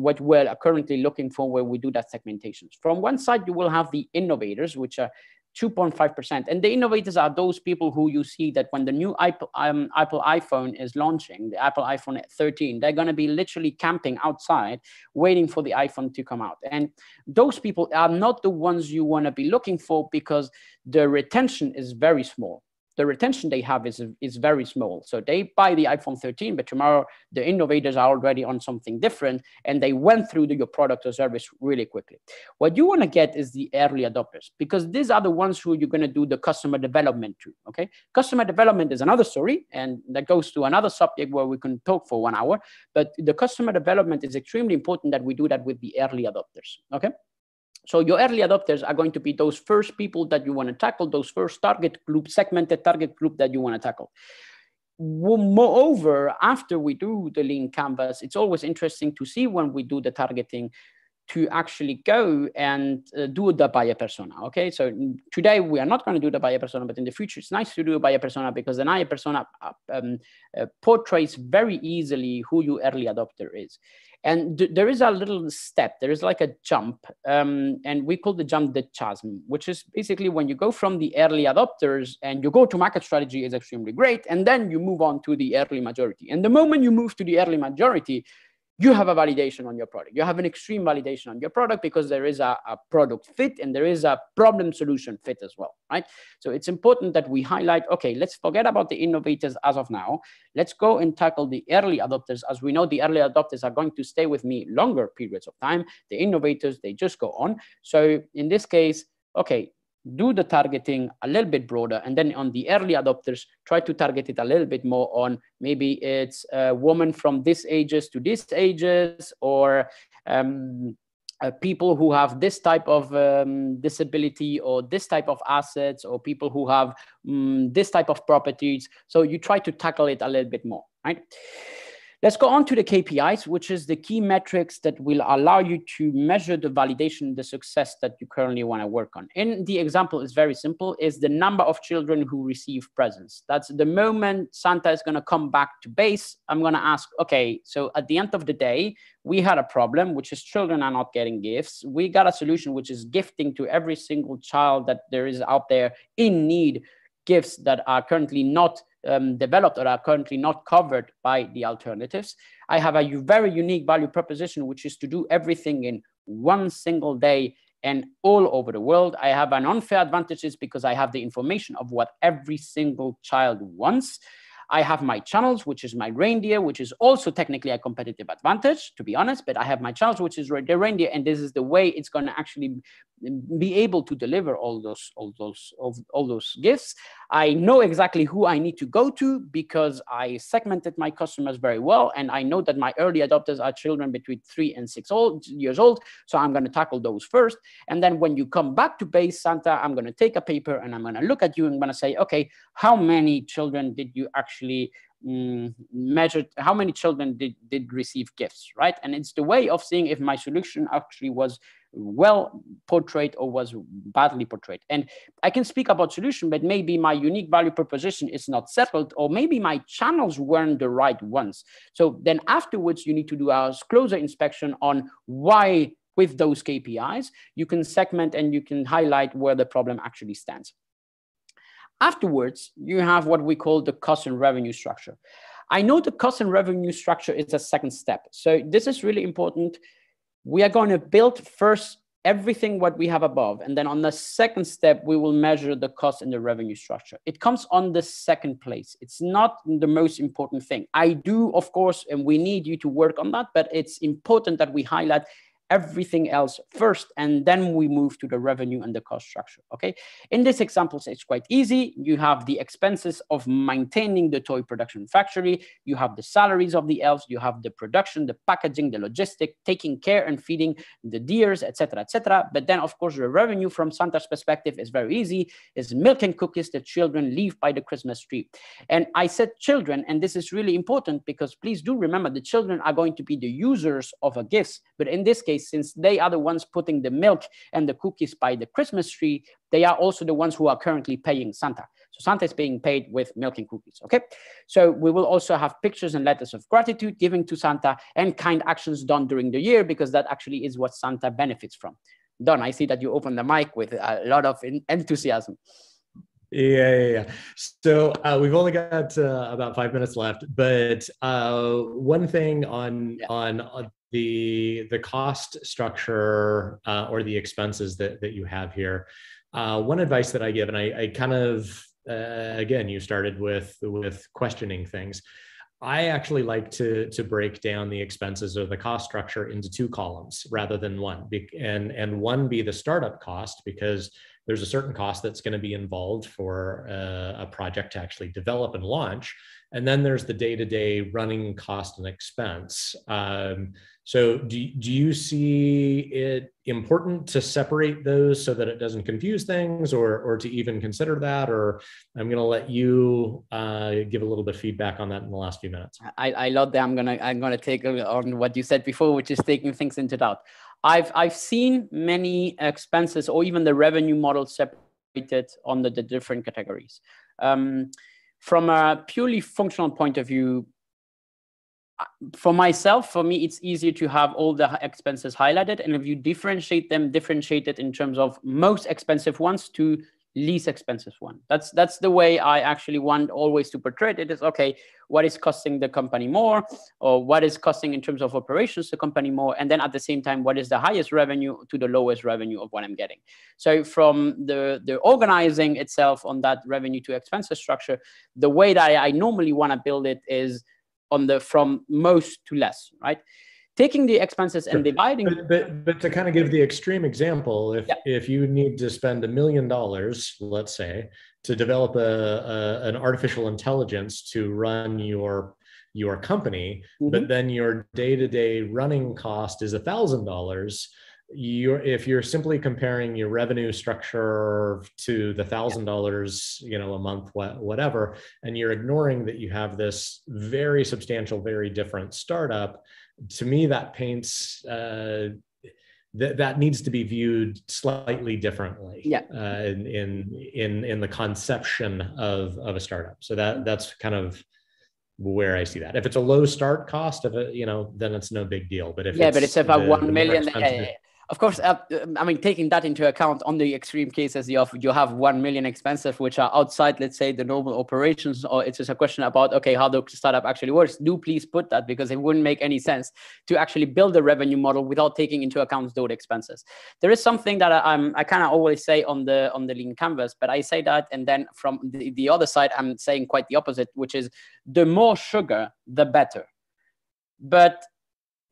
what we're currently looking for when we do that segmentation. From one side, you will have the innovators, which are 2.5%. And the innovators are those people who you see that when the new Apple iPhone is launching, the Apple iPhone 13, they're going to be literally camping outside waiting for the iPhone to come out. And those people are not the ones you want to be looking for, because the retention is very small. The retention they have is very small. So they buy the iPhone 13, but tomorrow the innovators are already on something different, and they went through your product or service really quickly. What you want to get is the early adopters, because these are the ones who you're going to do the customer development to. Okay, customer development is another story, and that goes to another subject where we can talk for 1 hour. But the customer development is extremely important that we do that with the early adopters. Okay. So your early adopters are going to be those first people that you want to tackle, those first target group, segmented target group that you want to tackle. Moreover, after we do the lean canvas, it's always interesting to see when we do the targeting to actually go and do the buyer persona. Okay, so today we are not going to do the buyer persona, but in the future it's nice to do a buyer persona, because the buyer persona portrays very easily who your early adopter is. And there is a little step, there is like a jump, and we call the jump the chasm, which is basically when you go from the early adopters and your go-to-market strategy is extremely great, and then you move on to the early majority. And the moment you move to the early majority, you have a validation on your product. You have an extreme validation on your product, because there is a product fit and there is a problem solution fit as well, right? So it's important that we highlight, okay, let's forget about the innovators as of now. Let's go and tackle the early adopters. As we know, the early adopters are going to stay with me longer periods of time. The innovators, they just go on. So in this case, okay, do the targeting a little bit broader, and then on the early adopters, try to target it a little bit more on maybe it's a woman from this ages to this ages, or people who have this type of disability, or this type of assets, or people who have this type of properties. So you try to tackle it a little bit more, right? Let's go on to the KPIs, which is the key metrics that will allow you to measure the validation, the success that you currently want to work on. And the example is very simple, is the number of children who receive presents. That's the moment Santa is going to come back to base. I'm going to ask, okay, so at the end of the day, we had a problem, which is children are not getting gifts. We got a solution, which is gifting to every single child that there is out there in need, gifts that are currently not developed or are currently not covered by the alternatives. I have a very unique value proposition, which is to do everything in one single day and all over the world. I have an unfair advantages because I have the information of what every single child wants. I have my channels, which is my reindeer, which is also technically a competitive advantage, to be honest, but I have my channels, which is the reindeer, and this is the way it's going to actually be able to deliver all those gifts. I know exactly who I need to go to because I segmented my customers very well, and I know that my early adopters are children between 3 and 6 years old, so I'm going to tackle those first. And then when you come back to base Santa, I'm going to take a paper and I'm going to look at you and I'm going to say, okay, how many children did you actually measure? How many children did receive gifts, right? And it's the way of seeing if my solution actually was well portrayed or was badly portrayed. And I can speak about solution, but maybe my unique value proposition is not settled, or maybe my channels weren't the right ones. So then afterwards, you need to do a closer inspection on why with those KPIs, you can segment and you can highlight where the problem actually stands. Afterwards, you have what we call the cost and revenue structure. I know the cost and revenue structure is a second step. So this is really important. We are going to build first everything what we have above. And then on the second step, we will measure the cost and the revenue structure. It comes on the second place. It's not the most important thing. I do, of course, and we need you to work on that, but it's important that we highlight everything else first, and then we move to the revenue and the cost structure, okay? In this example, it's quite easy. You have the expenses of maintaining the toy production factory, you have the salaries of the elves, you have the production, the packaging, the logistic, taking care and feeding the deers, etc., etc. But then, of course, the revenue from Santa's perspective is very easy. It's milk and cookies that children leave by the Christmas tree. And I said children, and this is really important because please do remember the children are going to be the users of a gift, but in this case, since they are the ones putting the milk and the cookies by the Christmas tree, they are also the ones who are currently paying Santa. So Santa is being paid with milk and cookies, okay? So we will also have pictures and letters of gratitude given to Santa and kind actions done during the year, because that actually is what Santa benefits from. Don, I see that you opened the mic with a lot of enthusiasm. Yeah. So we've only got about 5 minutes left, but one thing on the cost structure or the expenses that you have here. One advice that I give, and I kind of, again, you started with questioning things. I actually like to break down the expenses or the cost structure into 2 columns rather than one, and one be the startup cost, because there's a certain cost that's going to be involved for a project to actually develop and launch. And then there's the day-to-day running cost and expense. So do you see it important to separate those so that it doesn't confuse things, or to even consider that? Or I'm going to let you give a little bit of feedback on that in the last few minutes. I love that. I'm gonna take on what you said before, which is taking things into doubt. I've seen many expenses or even the revenue model separated on the different categories. From a purely functional point of view, for me, it's easier to have all the expenses highlighted. And if you differentiate it in terms of most expensive ones to least expensive one. That's the way I actually want always to portray it. It is, okay, what is costing the company more, or what is costing in terms of operations the company more, and then at the same time, what is the highest revenue to the lowest revenue of what I'm getting. So from the organizing itself on that revenue to expenses structure, the way that I normally want to build it is from most to less, right? Taking the expenses and dividing. But to kind of give the extreme example, if you need to spend $1 million, let's say, to develop an artificial intelligence to run your company, but then your day-to-day running cost is $1,000, if you're simply comparing your revenue structure to the $1,000, a month, whatever, and you're ignoring that you have this very substantial, very different startup, to me, that paints that needs to be viewed slightly differently in the conception of a startup. So that's kind of where I see that. If it's a low start cost of it, then it's no big deal. But if it's about 1 million. Of course, taking that into account on the extreme cases, you have 1 million expenses which are outside, let's say, the normal operations, or it's just a question about, okay, how the startup actually works. Do please put that, because it wouldn't make any sense to actually build a revenue model without taking into account those expenses. There is something that I kind of always say on the lean canvas, but I say that, and then from the other side, I'm saying quite the opposite, which is the more sugar, the better. But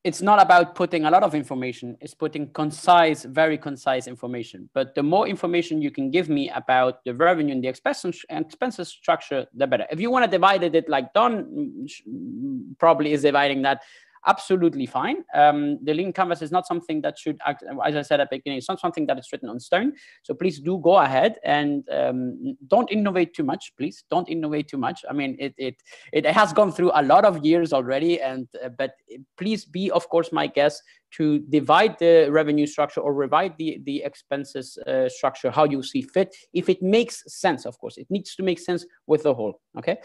it's not about putting a lot of information, it's putting concise, very concise information. But the more information you can give me about the revenue and the expenses structure, the better. If you want to divide it like Don probably is dividing that, absolutely fine. The lean canvas is not something that should, as I said at the beginning, it's not something that is written on stone. So please do go ahead and don't innovate too much, please. Don't innovate too much. I mean, it has gone through a lot of years already, and but please be, of course, my guest to divide the revenue structure or divide the expenses structure how you see fit. If it makes sense, of course, it needs to make sense with the whole, okay?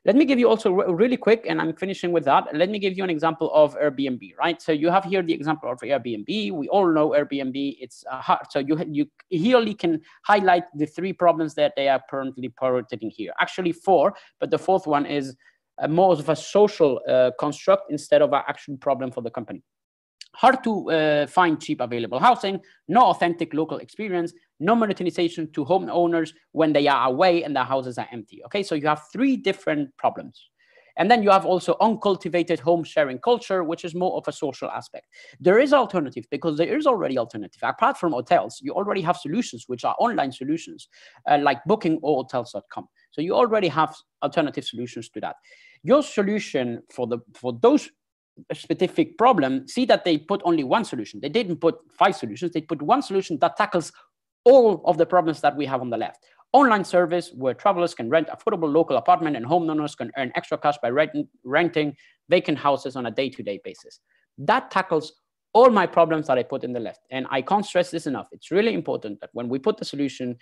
Let me give you also really quick, and I'm finishing with that. Let me give you an example of Airbnb, right? So you have here the example of Airbnb. We all know Airbnb, it's hard. So you here can highlight the 3 problems that they are currently prioritizing here. Actually 4, but the 4th one is more of a social construct instead of an actual problem for the company. Hard to find cheap available housing, no authentic local experience, no monetization to homeowners when they are away and their houses are empty. Okay, so you have 3 different problems. And then you have also uncultivated home sharing culture, which is more of a social aspect. There is alternative because there is already alternative. Apart from hotels, you already have solutions which are online solutions like booking or hotels.com. So you already have alternative solutions to that. Your solution for those specific problem, see that they put only 1 solution. They didn't put 5 solutions. They put 1 solution that tackles all of the problems that we have on the left. Online service where travelers can rent affordable local apartment and homeowners can earn extra cash by renting vacant houses on a day-to-day basis. That tackles all my problems that I put in the left. And I can't stress this enough. It's really important that when we put the solution,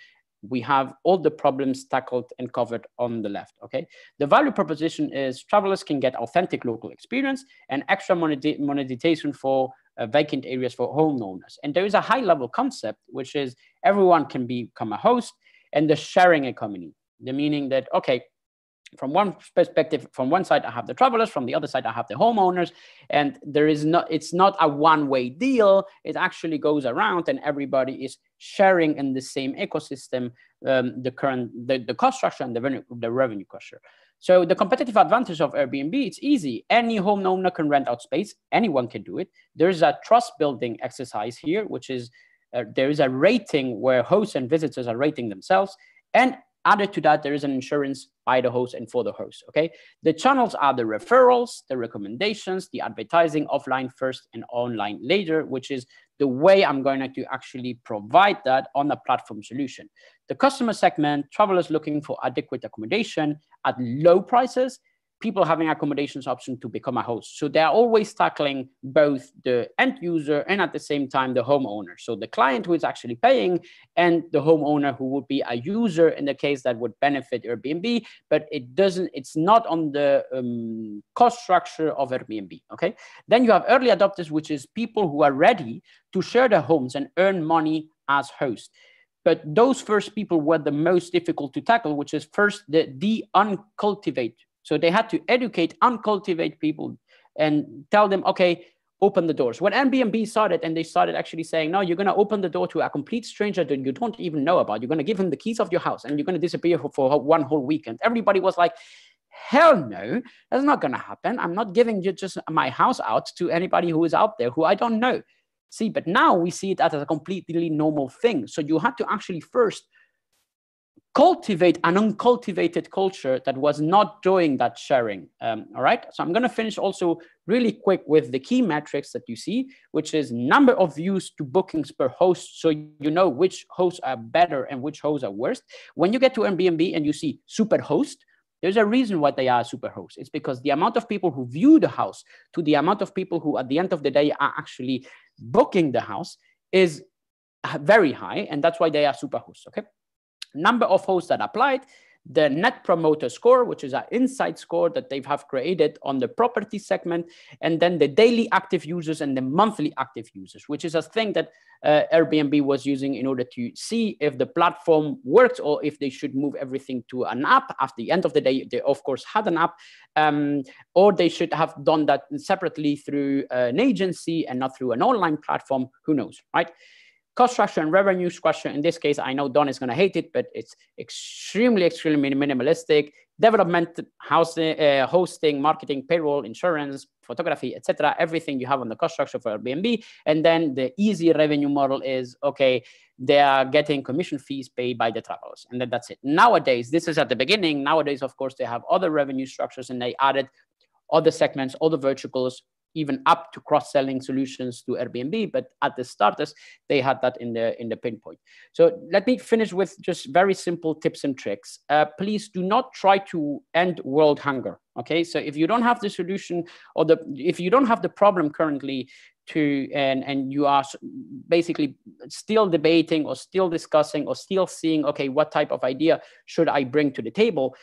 we have all the problems tackled and covered on the left, okay? The value proposition is travelers can get authentic local experience and extra monetization for vacant areas for homeowners. And there is a high-level concept, which is everyone can become a host, and the sharing economy, the meaning that, okay, from one perspective, from one side, I have the travelers, from the other side, I have the homeowners, and it's not a one-way deal. It actually goes around and everybody is sharing in the same ecosystem, the cost structure and the revenue structure. So the competitive advantage of Airbnb, it's easy. Any homeowner can rent out space. Anyone can do it. There's a trust building exercise here, which is there is a rating where hosts and visitors are rating themselves. And added to that, there is an insurance by the host and for the host, okay? The channels are the referrals, the recommendations, the advertising offline first and online later, which is the way I'm going to actually provide that on a platform solution. The customer segment, travelers looking for adequate accommodation at low prices, people having accommodations option to become a host. So they're always tackling both the end user and at the same time the homeowner. So the client who is actually paying and the homeowner who would be a user in the case that would benefit Airbnb, but it's not on the cost structure of Airbnb, okay? Then you have early adopters, which is people who are ready to share their homes and earn money as hosts. But those first people were the most difficult to tackle, which is first the uncultivated. So they had to educate uncultivated people and tell them, okay, open the doors. When Airbnb started and they started actually saying, no, you're going to open the door to a complete stranger that you don't even know about. You're going to give him the keys of your house and you're going to disappear for 1 whole weekend. Everybody was like, hell no, that's not going to happen. I'm not giving you just my house out to anybody who is out there who I don't know. See, but now we see it as a completely normal thing. So you had to actually first cultivate an uncultivated culture that was not doing that sharing. All right. So I'm going to finish also really quick with the key metrics that you see, which is number of views to bookings per host. So you know which hosts are better and which hosts are worst. When you get to Airbnb and you see super host, there's a reason why they are super hosts. It's because the amount of people who view the house to the amount of people who at the end of the day are actually booking the house is very high. And that's why they are super hosts. Okay. Number of hosts that applied, the net promoter score, which is an insight score that they have created on the property segment, and then the daily active users and the monthly active users, which is a thing that Airbnb was using in order to see if the platform works or if they should move everything to an app. At the end of the day, they of course had an app, or they should have done that separately through an agency and not through an online platform. Who knows, right? Cost structure and revenue structure. In this case, I know Don is going to hate it, but it's extremely, extremely minimalistic. development, housing, hosting, marketing, payroll, insurance, photography, etc. Everything you have on the cost structure for Airbnb. And then the easy revenue model is, okay, they are getting commission fees paid by the travelers. And then that's it. Nowadays, this is at the beginning. Nowadays, of course, they have other revenue structures, and they added other segments, other verticals, even up to cross-selling solutions to Airbnb. But at the starters, they had that in the pinpoint. So let me finish with just very simple tips and tricks. Please do not try to end world hunger. Okay, so if you don't have the solution, or if you don't have the problem currently and you are basically still debating or still discussing or still seeing, okay, what type of idea should I bring to the table?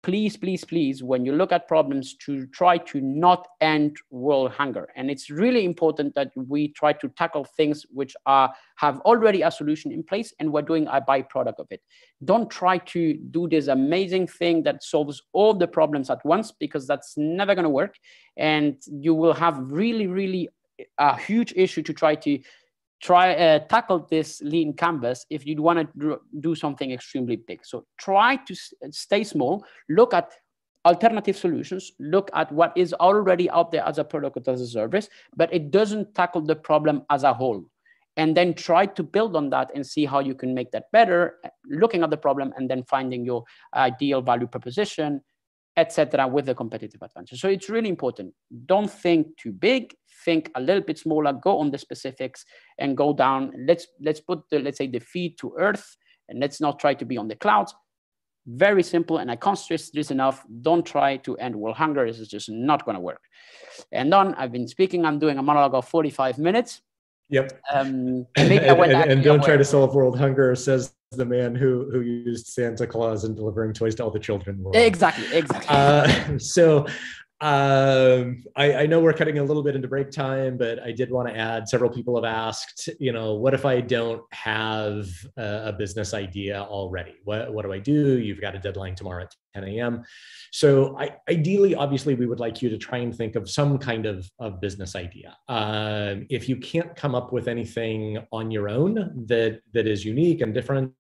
Please, please, please, when you look at problems, to try to not end world hunger. And it's really important that we try to tackle things which have already a solution in place, and we're doing a byproduct of it. Don't try to do this amazing thing that solves all the problems at once, because that's never going to work. And you will have really, really a huge issue to tackle this lean canvas if you want to do something extremely big. So try to stay small, look at alternative solutions, look at what is already out there as a product or as a service, but it doesn't tackle the problem as a whole. And then try to build on that and see how you can make that better, looking at the problem and then finding your ideal value proposition, etc., with a competitive advantage. So it's really important. Don't think too big, think a little bit smaller, go on the specifics and go down. Let's put let's say the feet to earth, and let's not try to be on the clouds. Very simple, and I can't stress this enough. Don't try to end world hunger. This is just not going to work. And Don, I've been speaking. I'm doing a monologue of 45 minutes. Yep. And don't try to solve world hunger, says the man who used Santa Claus in delivering toys to all the children in the world. Exactly. I know we're cutting a little bit into break time, but I did want to add, several people have asked, what if I don't have a business idea already? What do I do? You've got a deadline tomorrow at 10 a.m. So ideally, obviously, we would like you to try and think of some kind of business idea. If you can't come up with anything on your own that is unique and different,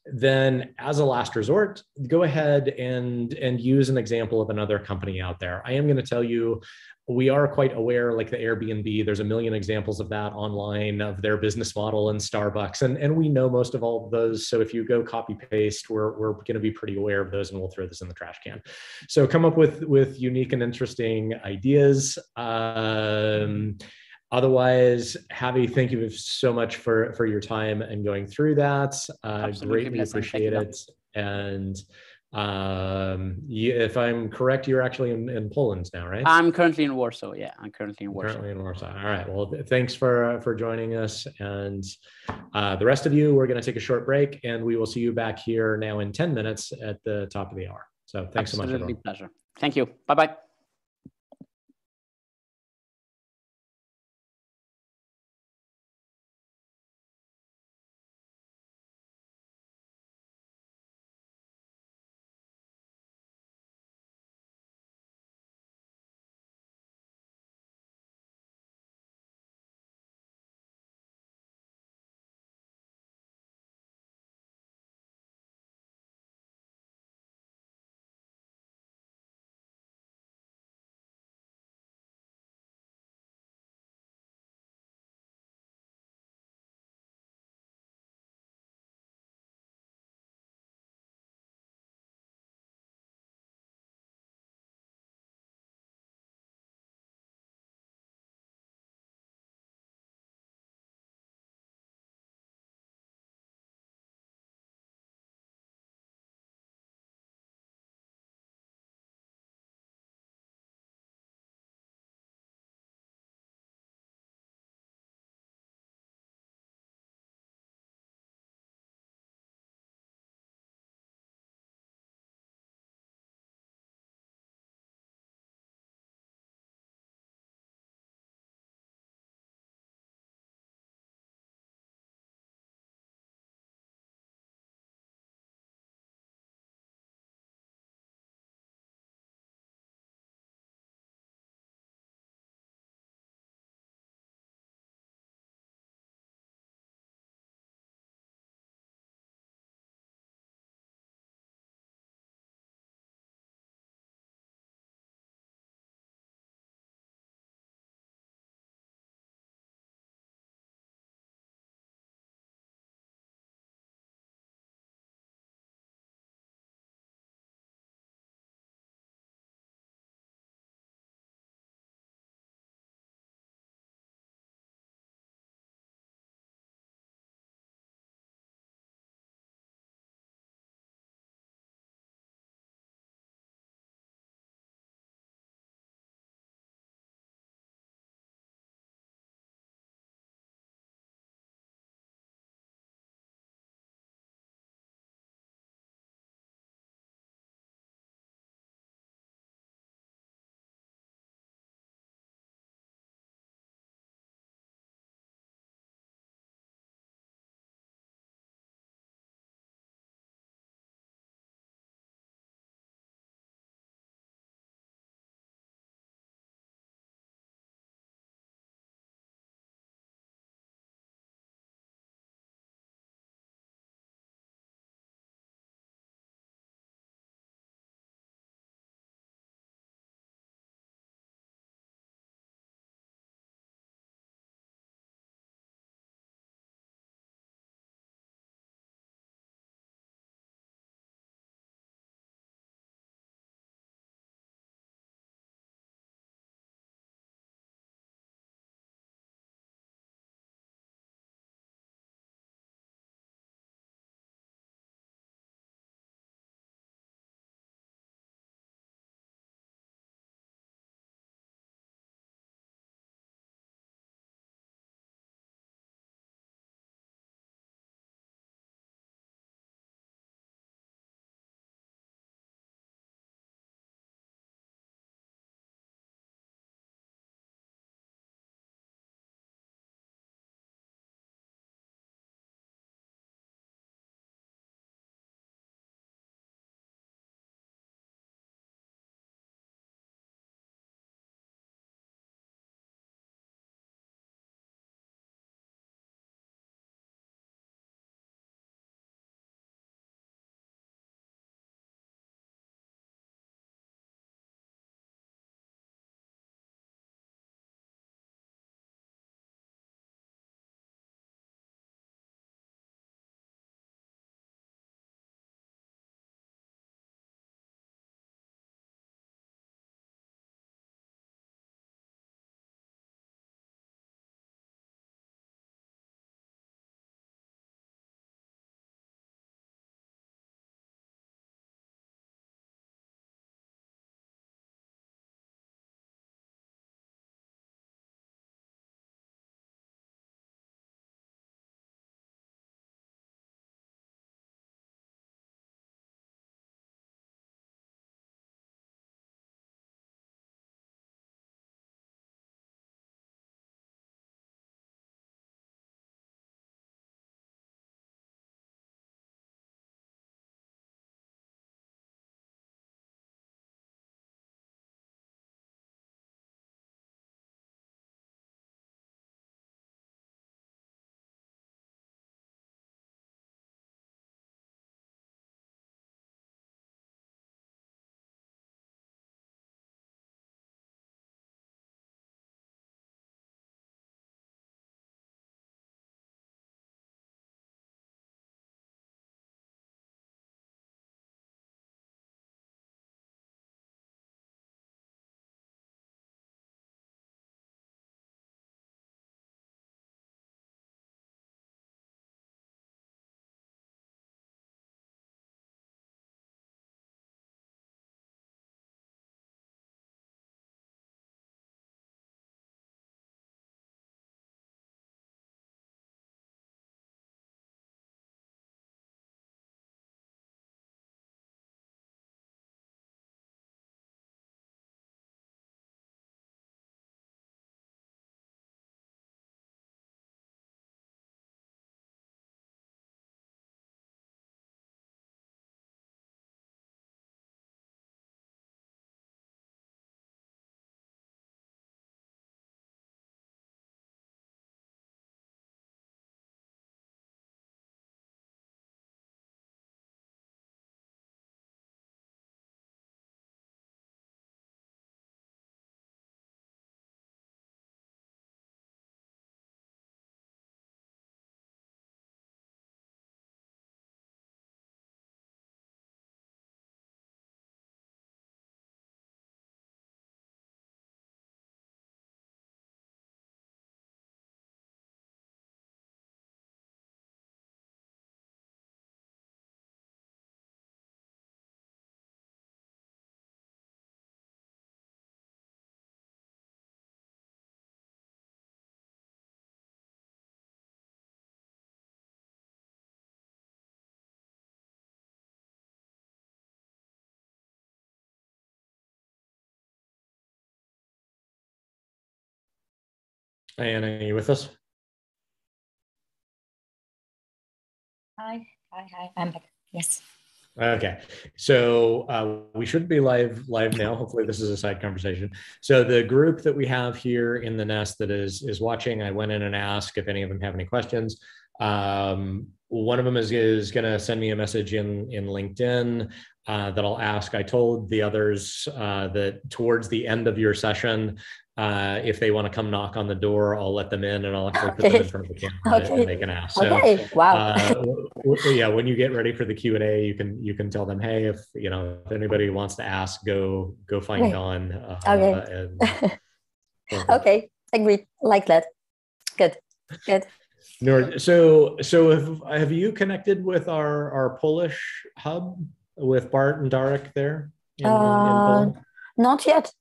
then as a last resort, go ahead and use an example of another company out there. I am going to tell you, we are quite aware, like the Airbnb, there's a million examples of that online, of their business model, and Starbucks. And we know most of all of those. So if you go copy paste, we're going to be pretty aware of those, and we'll throw this in the trash can. So come up with unique and interesting ideas. Otherwise, Javi, thank you so much for your time and going through that. Greatly appreciate it. And if I'm correct, you're actually in Poland now, right? I'm currently in Warsaw. Yeah, I'm currently in Warsaw. All right. Well, thanks for joining us. And the rest of you, we're going to take a short break, and we will see you back here now in 10 minutes at the top of the hour. So thanks so much, everyone. Absolutely pleasure. Thank you. Bye-bye. Hi, Anna, are you with us? Hi, I'm back. Yes. Okay, so we should be live now. Hopefully this is a side conversation. So the group that we have here in the nest that is watching, I went in and asked if any of them have any questions. One of them is going to send me a message in LinkedIn that I'll ask. I told the others that towards the end of your session, if they want to come knock on the door, I'll let them in and I'll actually put them in front of the camera and they can ask. So, wow. Yeah, when you get ready for the Q&A, you can tell them, hey, if anybody wants to ask, go find Don. Okay, agreed. Like that. Good. So have you connected with our Polish hub with Bart and Darek there in Poland? Not yet.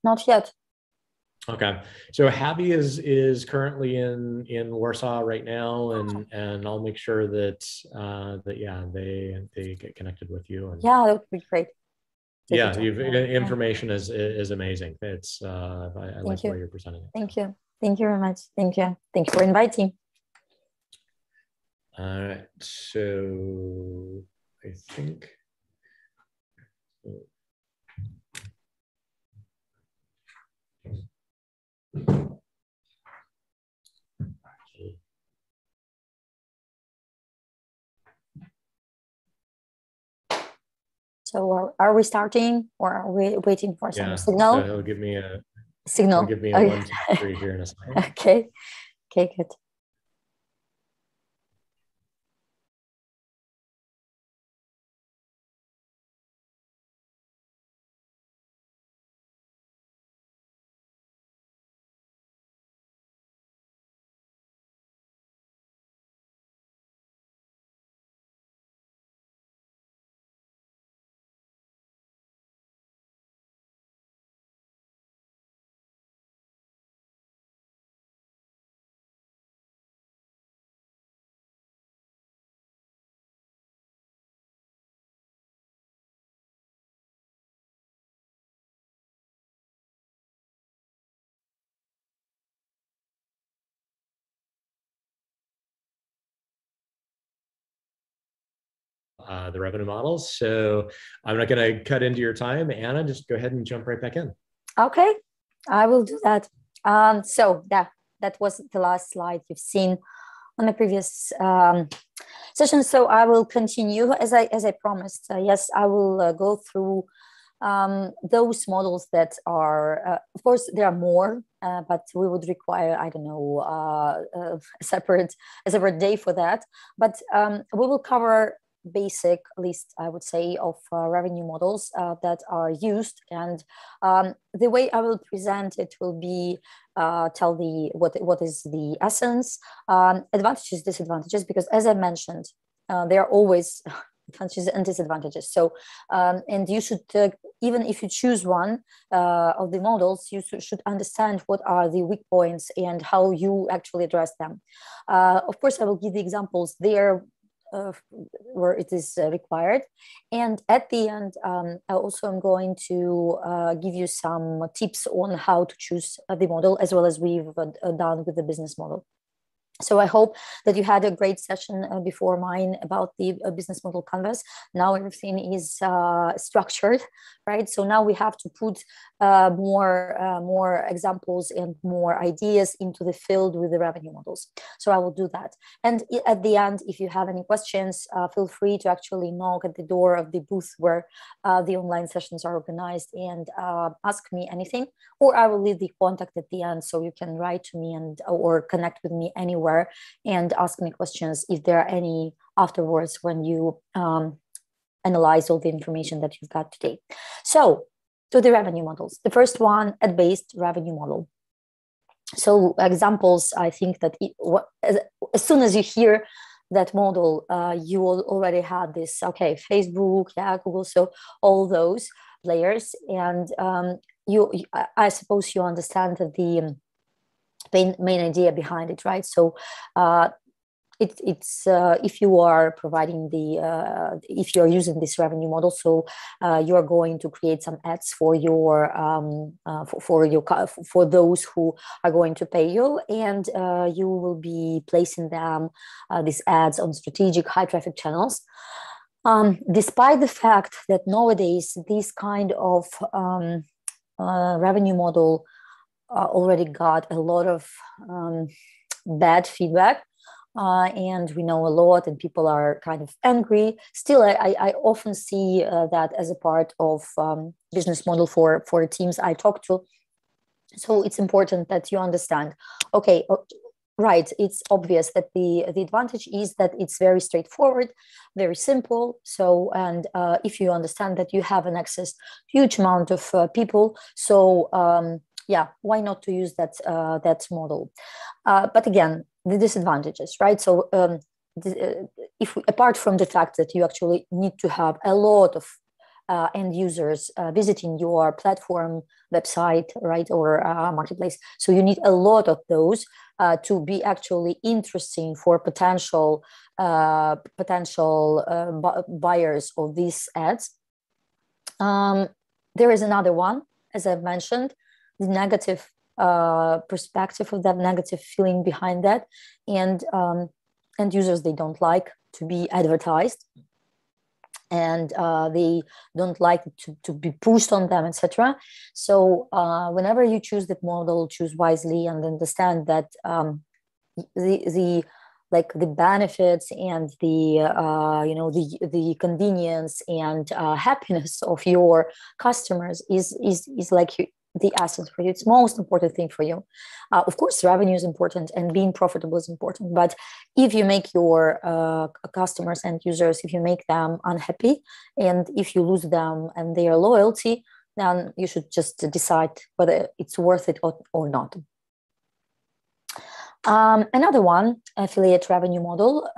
Okay, so Javi is currently in Warsaw right now, and I'll make sure that they get connected with you. And yeah, that would be great. Information is amazing. It's I like the way you're presenting it. Thank you very much. Thank you for inviting. All right, so I think. So are we starting or are we waiting for some signal? So he'll give me a signal. He'll give me a 1, 2, 3 here in a second. Okay, good. The revenue models. So I'm not going to cut into your time. Anna, just go ahead and jump right back in. Okay, I will do that. So that was the last slide you've seen on the previous session. So I will continue as I promised. Yes, I will go through those models that are, of course, there are more, but we would require, I don't know, a separate day for that. But we will cover basic list, I would say, of revenue models that are used, and the way I will present it will be tell what is the essence, advantages, disadvantages, because as I mentioned, there are always advantages and disadvantages. So and you should even if you choose one of the models, you should understand what are the weak points and how you actually address them. Of course, I will give the examples there where it is required, and at the end I also am going to give you some tips on how to choose the model, as well as we've done with the business model. So I hope that you had a great session before mine about the business model canvas. Now everything is structured, right? So now we have to put more examples and more ideas into the field with the revenue models. So I will do that. And at the end, if you have any questions, feel free to actually knock at the door of the booth where the online sessions are organized, and ask me anything, or I will leave the contact at the end, so you can write to me or connect with me anywhere and ask me questions if there are any afterwards when you analyze all the information that you've got today. So to the revenue models, the first one, ad-based revenue model. So examples, I think that as soon as you hear that model, you will already had this, okay, Facebook, Google, so all those layers, and I suppose you understand that the main idea behind it, right? So it's if you are providing if you are using this revenue model, so you are going to create some ads for your for those who are going to pay you, and you will be placing them these ads on strategic high traffic channels. Despite the fact that nowadays this kind of revenue model already got a lot of bad feedback, and we know a lot, and people are kind of angry. Still, I often see that as a part of business model for teams I talk to. So it's important that you understand, okay, right, it's obvious that the advantage is that it's very straightforward, very simple. So, and if you understand that you have an access to huge amount of people, so yeah, why not to use that model? But again, the disadvantages, right? So if apart from the fact that you actually need to have a lot of end users visiting your platform, website, right, or marketplace, so you need a lot of those to be actually interesting for potential buyers of these ads. There is another one, as I've mentioned, the negative perspective of that, negative feeling behind that, and users, they don't like to be advertised, and they don't like to be pushed on them, etc. So whenever you choose that model, choose wisely and understand that the benefits and the convenience and happiness of your customers is like the essence for you. It's most important thing for you. Of course, revenue is important and being profitable is important. But if you make your customers and users, if you make them unhappy, and if you lose them and their loyalty, then you should just decide whether it's worth it or not. Another one, affiliate revenue model.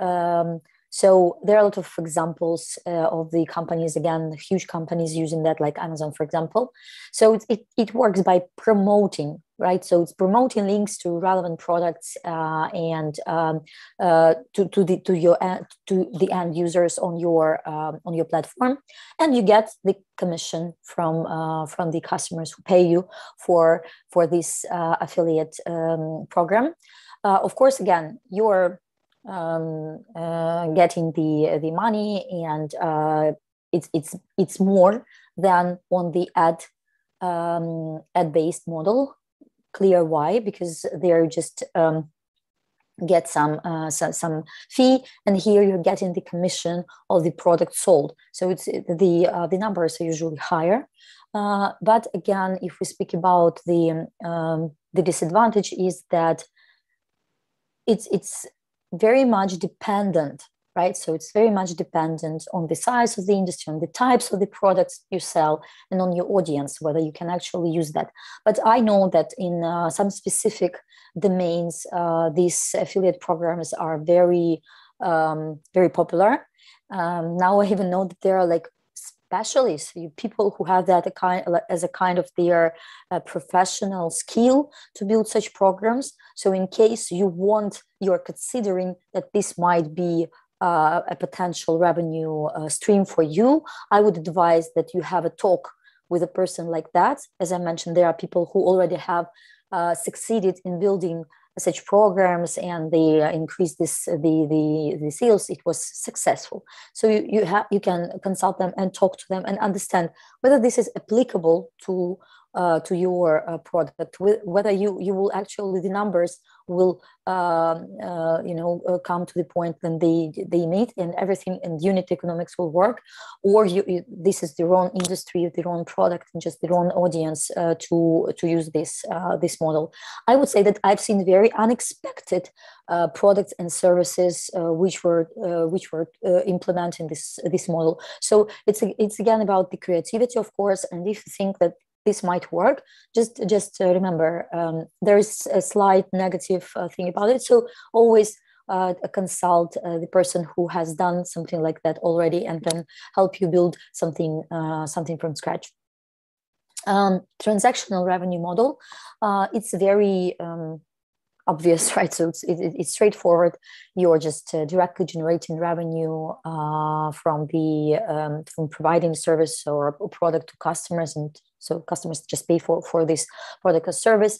So there are a lot of examples of the companies, again, huge companies using that, like Amazon, for example. So it works by promoting, right? So it's promoting links to relevant products and to the end users on your platform, and you get the commission from the customers who pay you for this affiliate program. Of course, again, you're getting the money, and it's more than on the ad-based model. Clear why? Because they're just get some fee, and here you're getting the commission of the product sold. So it's the numbers are usually higher. But again, if we speak about the disadvantage, is that it's very much dependent, right? So it's very much dependent on the size of the industry, on the types of the products you sell, and on your audience, whether you can actually use that. But I know that in some specific domains, these affiliate programs are very, very popular. Now I even know that there are like specialists, people who have that as a kind of their professional skill to build such programs. So in case you're considering that this might be a potential revenue stream for you, I would advise that you have a talk with a person like that. As I mentioned, there are people who already have succeeded in building such programs, and they increased the sales. It was successful. So you can consult them and talk to them and understand whether this is applicable to your product, whether you will actually, the numbers will come to the point when they meet and everything, and unit economics will work, or this is the wrong industry, the wrong product, and just the wrong audience to use this model. I would say that I've seen very unexpected products and services which were implementing this model. So it's again about the creativity, of course, and if you think that this might work, just remember there is a slight negative thing about it. So always consult the person who has done something like that already, and can help you build something from scratch. Transactional revenue model, it's very obvious, right? So it's straightforward. You're just directly generating revenue from providing service or a product to customers, and so customers just pay for this product or service.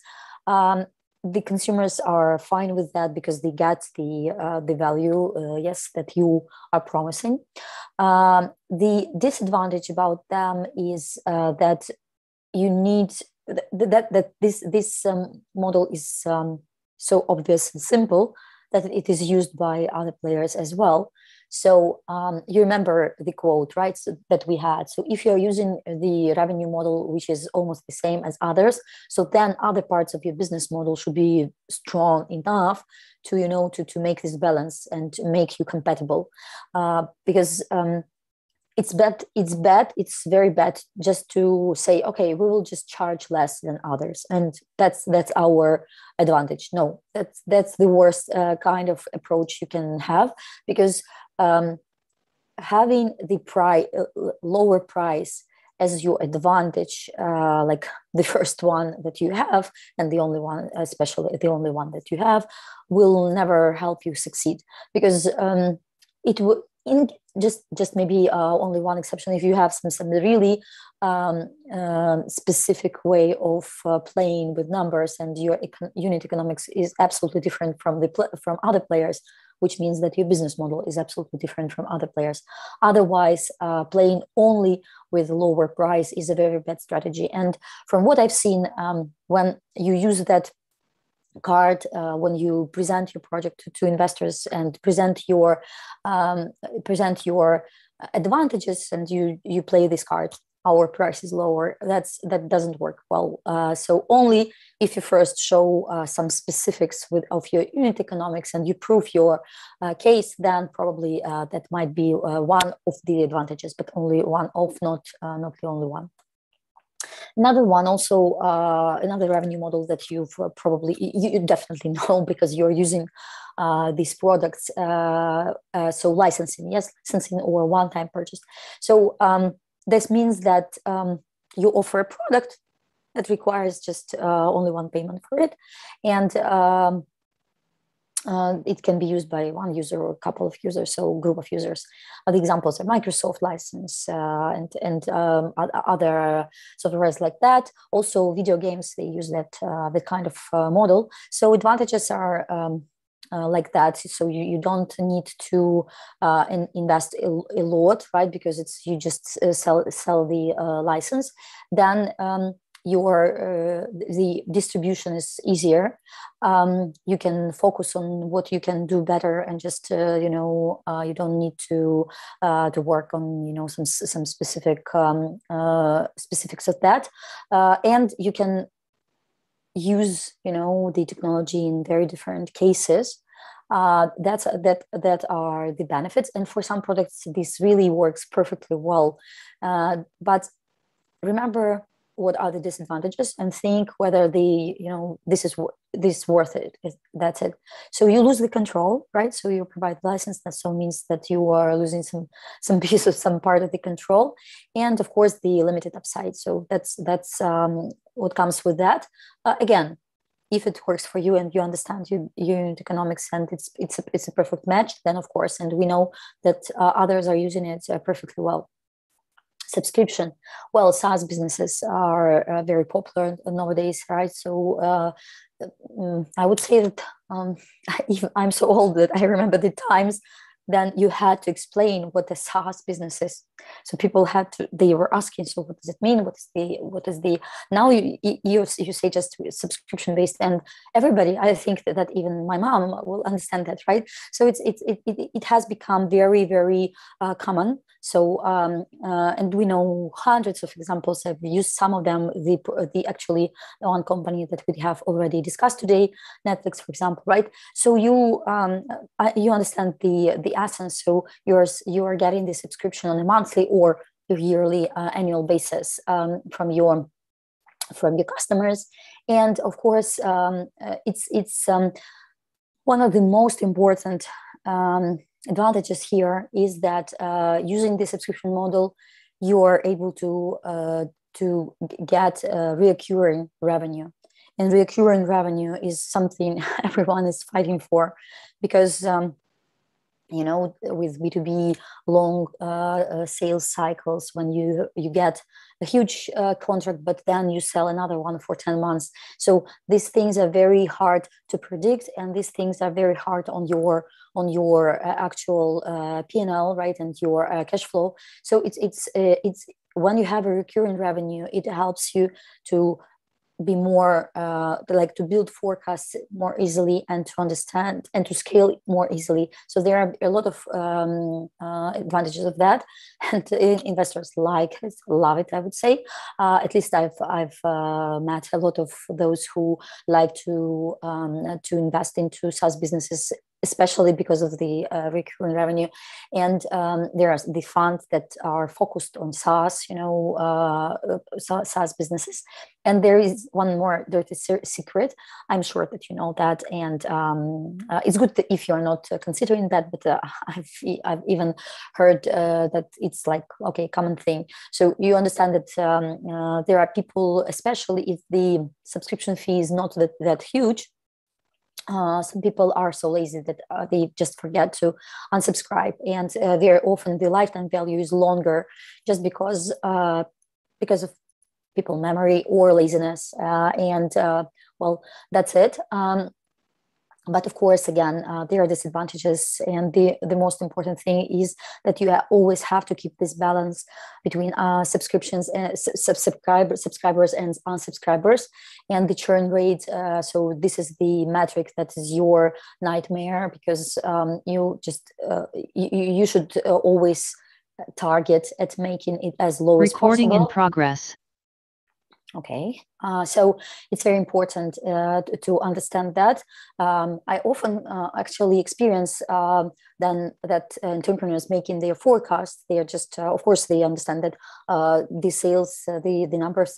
The consumers are fine with that because they get the value, yes, that you are promising. The disadvantage about them is that you need that this model is so obvious and simple that it is used by other players as well. So you remember the quote, right, so that we had. So if you're using the revenue model, which is almost the same as others, so then other parts of your business model should be strong enough to, you know, to make this balance and to make you compatible. Because it's very bad just to say, okay, we will just charge less than others, and that's our advantage. No, that's the worst kind of approach you can have, because having the lower price as your advantage, like the first one that you have and the only one, especially the only one that you have, will never help you succeed, because it would, in just maybe only one exception, if you have some really specific way of playing with numbers, and your unit economics is absolutely different from other players, which means that your business model is absolutely different from other players. Otherwise, playing only with lower price is a very bad strategy. And from what I've seen, when you use that card, when you present your project to investors and present your advantages, and you play this card, our price is lower, that doesn't work well. So only if you first show some specifics of your unit economics and you prove your case, then probably that might be one of the advantages, but only one of, not the only one. Another one, also another revenue model that you definitely know, because you're using these products. So licensing, yes, licensing or one-time purchase. So this means that you offer a product that requires just only one payment for it, and it can be used by one user or a couple of users, so group of users. The examples are Microsoft license and other softwares like that. Also, video games, they use that kind of model. So advantages are like that. So you don't need to invest a lot, right? Because you just sell the license. Then the distribution is easier. You can focus on what you can do better, and just you don't need to work on some specific specifics of that, and you can use the technology in very different cases. That are the benefits, and for some products this really works perfectly well. But remember what are the disadvantages, and think whether this is worth it. That's it. So you lose the control, right? So you provide license, that so means that you are losing some piece of some part of the control, and of course the limited upside. So that's what comes with that. Again, if it works for you and you understand your unit economics and it's a perfect match, then of course, and we know that others are using it perfectly well. Subscription. Well, SaaS businesses are very popular nowadays, right? So I would say that I'm so old that I remember the times then you had to explain what the SaaS business is. So people they were asking, so what does it mean? What is the, now you say just subscription based, and everybody, I think that even my mom will understand that, right? So it has become very, very common. So, and we know hundreds of examples. I've used some of them, the one company that we have already discussed today, Netflix, for example, right? So you understand the essence. So you are getting the subscription on a monthly or yearly annual basis from your customers. And of course, it's one of the most important advantages here is that using the subscription model, you are able to get recurring revenue. And recurring revenue is something everyone is fighting for, because you know, with B2B long sales cycles, when you get a huge contract, but then you sell another one for 10 months. So these things are very hard to predict, and these things are very hard on your actual P&L, right, and your cash flow. So it's when you have a recurring revenue, it helps you to be more like to build forecasts more easily and to understand and to scale more easily. So there are a lot of advantages of that, and investors love it, I would say. At least I've met a lot of those who like to invest into SaaS businesses, especially because of the recurring revenue. And there are the funds that are focused on SaaS, you know, SaaS businesses. And there is one more dirty secret. I'm sure that you know that, and it's good if you're not considering that. But I've even heard that it's like, okay, common thing. So you understand that there are people, especially if the subscription fee is not that huge. Some people are so lazy that they just forget to unsubscribe, and very often the lifetime value is longer, just because of people memory or laziness, and well, that's it. But of course, again, there are disadvantages, and the most important thing is that you always have to keep this balance between subscriptions and subscribers and unsubscribers, and the churn rate. So this is the metric that is your nightmare, because you should always target at making it as low as possible. Recording in progress. Okay, so it's very important to understand that. I often actually experience then that entrepreneurs making their forecast. They are just, of course, they understand that the sales, the number of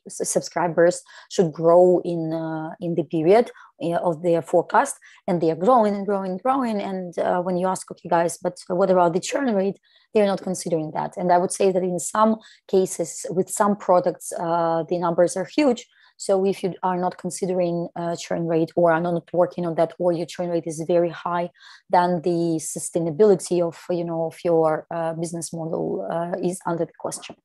subscribers should grow in the period of their forecast, and they are growing and growing and growing. And when you ask, okay, guys, but what about the churn rate? They're not considering that. And I would say that in some cases, with some products, the numbers are huge. So if you are not considering churn rate, or are not working on that, or your churn rate is very high, then the sustainability of your business model is under the question.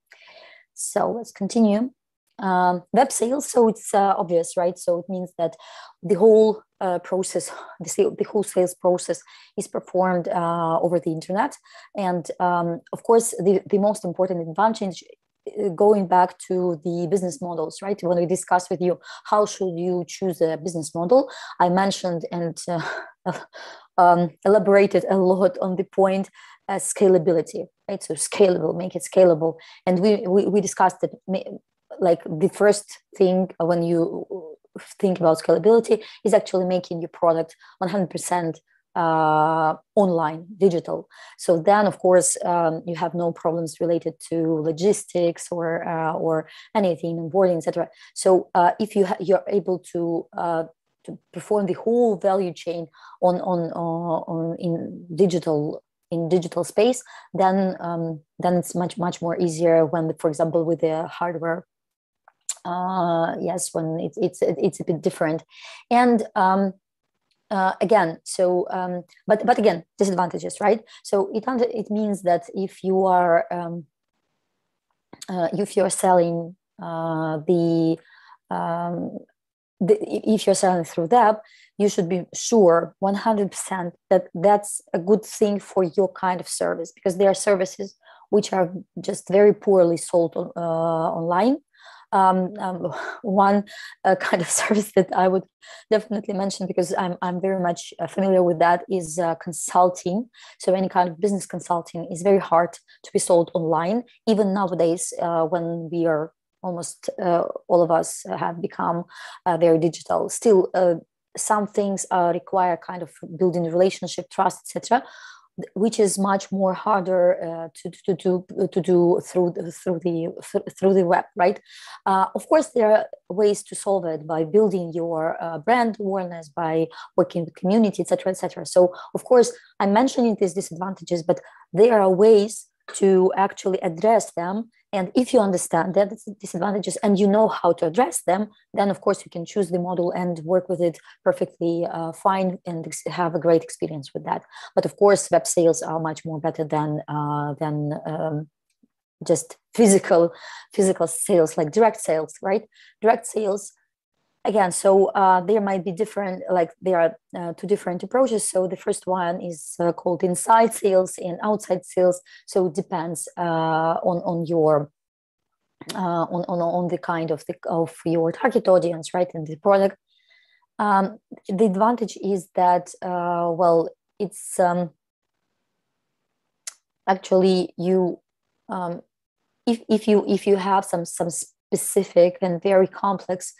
So let's continue. Web sales, so it's obvious, right? So it means that the whole process, the whole sales process is performed over the internet. And of course, the most important advantage, going back to the business models, right? When we discussed with you, how should you choose a business model? I mentioned and elaborated a lot on the point scalability, right? So scalable, make it scalable. And we discussed that, like the first thing when you think about scalability is actually making your product 100% online, digital. So then, of course, you have no problems related to logistics or anything, onboarding, etc. So if you're able to perform the whole value chain in digital space, then it's much more easier when, for example, with the hardware. Yes, when it's a bit different, and again, so but again, disadvantages, right? So it means that if you are selling if you're selling through that, you should be sure 100% that that's a good thing for your kind of service, because there are services which are just very poorly sold online. One kind of service that I would definitely mention, because I'm very much familiar with that, is consulting. So any kind of business consulting is very hard to be sold online, even nowadays when we are almost all of us have become very digital. Still, some things require kind of building relationship, trust, etc., which is much more harder to do through the web, right? Of course, there are ways to solve it by building your brand awareness, by working with community, etc., etc. So, of course, I'm mentioning these disadvantages, but there are ways to actually address them And if you understand that disadvantages and you know how to address them, then of course you can choose the model and work with it perfectly fine and have a great experience with that. But of course, web sales are much more better than just physical sales, like direct sales, right? Direct sales, again, so there might be different, like there are two different approaches. So the first one is called inside sales and outside sales. So it depends on your on the kind of your target audience, right, and the product. The advantage is that well, it's actually you if you have some specific and very complex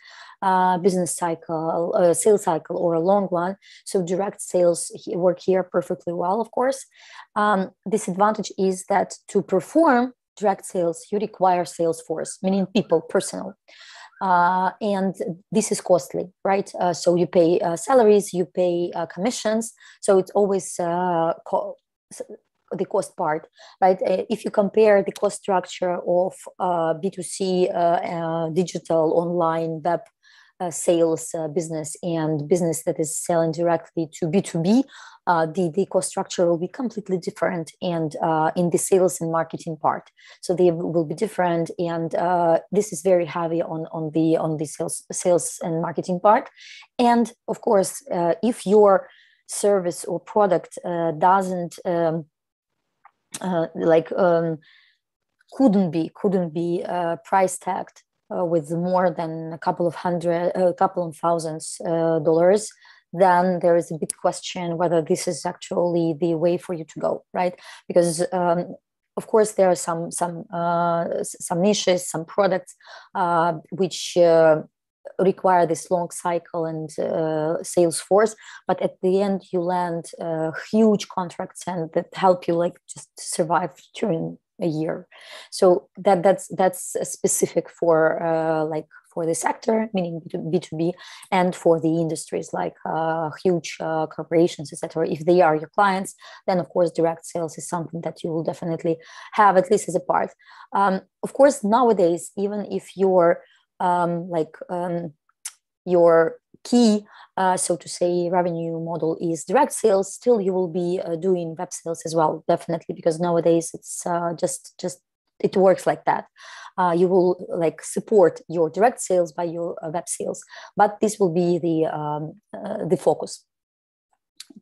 business cycle, sales cycle, or a long one, so direct sales work here perfectly well, of course. Disadvantage is that to perform direct sales, you require sales force, meaning people, personnel. And this is costly, right? So you pay salaries, you pay commissions. So it's always the cost part, right? If you compare the cost structure of B2C digital online web sales business and business that is selling directly to B2B, the cost structure will be completely different, and in the sales and marketing part, so they will be different, and this is very heavy on the sales and marketing part. And of course, if your service or product doesn't couldn't be price tagged with more than a couple of thousands dollars, then there is a big question whether this is actually the way for you to go, right? Because of course there are some niches, some products which require this long cycle and sales force, but at the end you land huge contracts and that help you like just survive during a year. So that's specific for for the sector, meaning B2B, and for the industries like huge corporations, etc. If they are your clients, then of course direct sales is something that you will definitely have, at least as a part. Of course, nowadays, even if you're your key, so to say, revenue model is direct sales, still you will be doing web sales as well, definitely, because nowadays it's just it works like that. You will like support your direct sales by your web sales, but this will be the focus.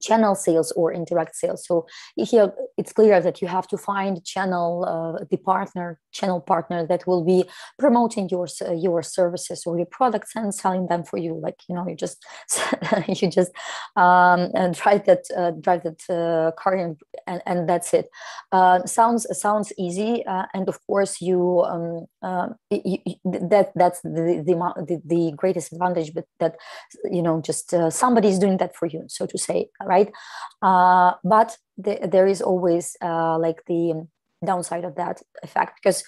Channel sales or indirect sales. So here it's clear that you have to find channel partner that will be promoting your services or your products and selling them for you. Like, you know, you just drive that car and that's it. Sounds easy, and of course that's the greatest advantage, but that, you know, just somebody is doing that for you, so to say, right? But there is always like the downside of that effect, because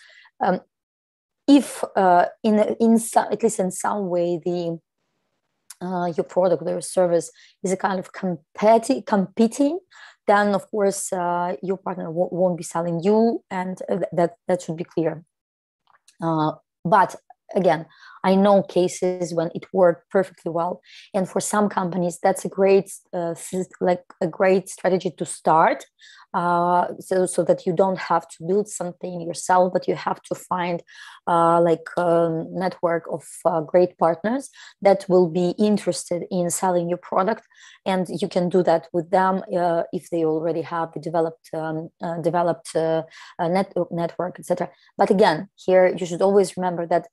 if at least in some way your product or your service is a kind of competing, then of course your partner won't be selling you, and that should be clear. But again, I know cases when it worked perfectly well, and for some companies that's a great strategy to start, so that you don't have to build something yourself, but you have to find network of great partners that will be interested in selling your product, and you can do that with them if they already have the developed network, etc. But again, here you should always remember that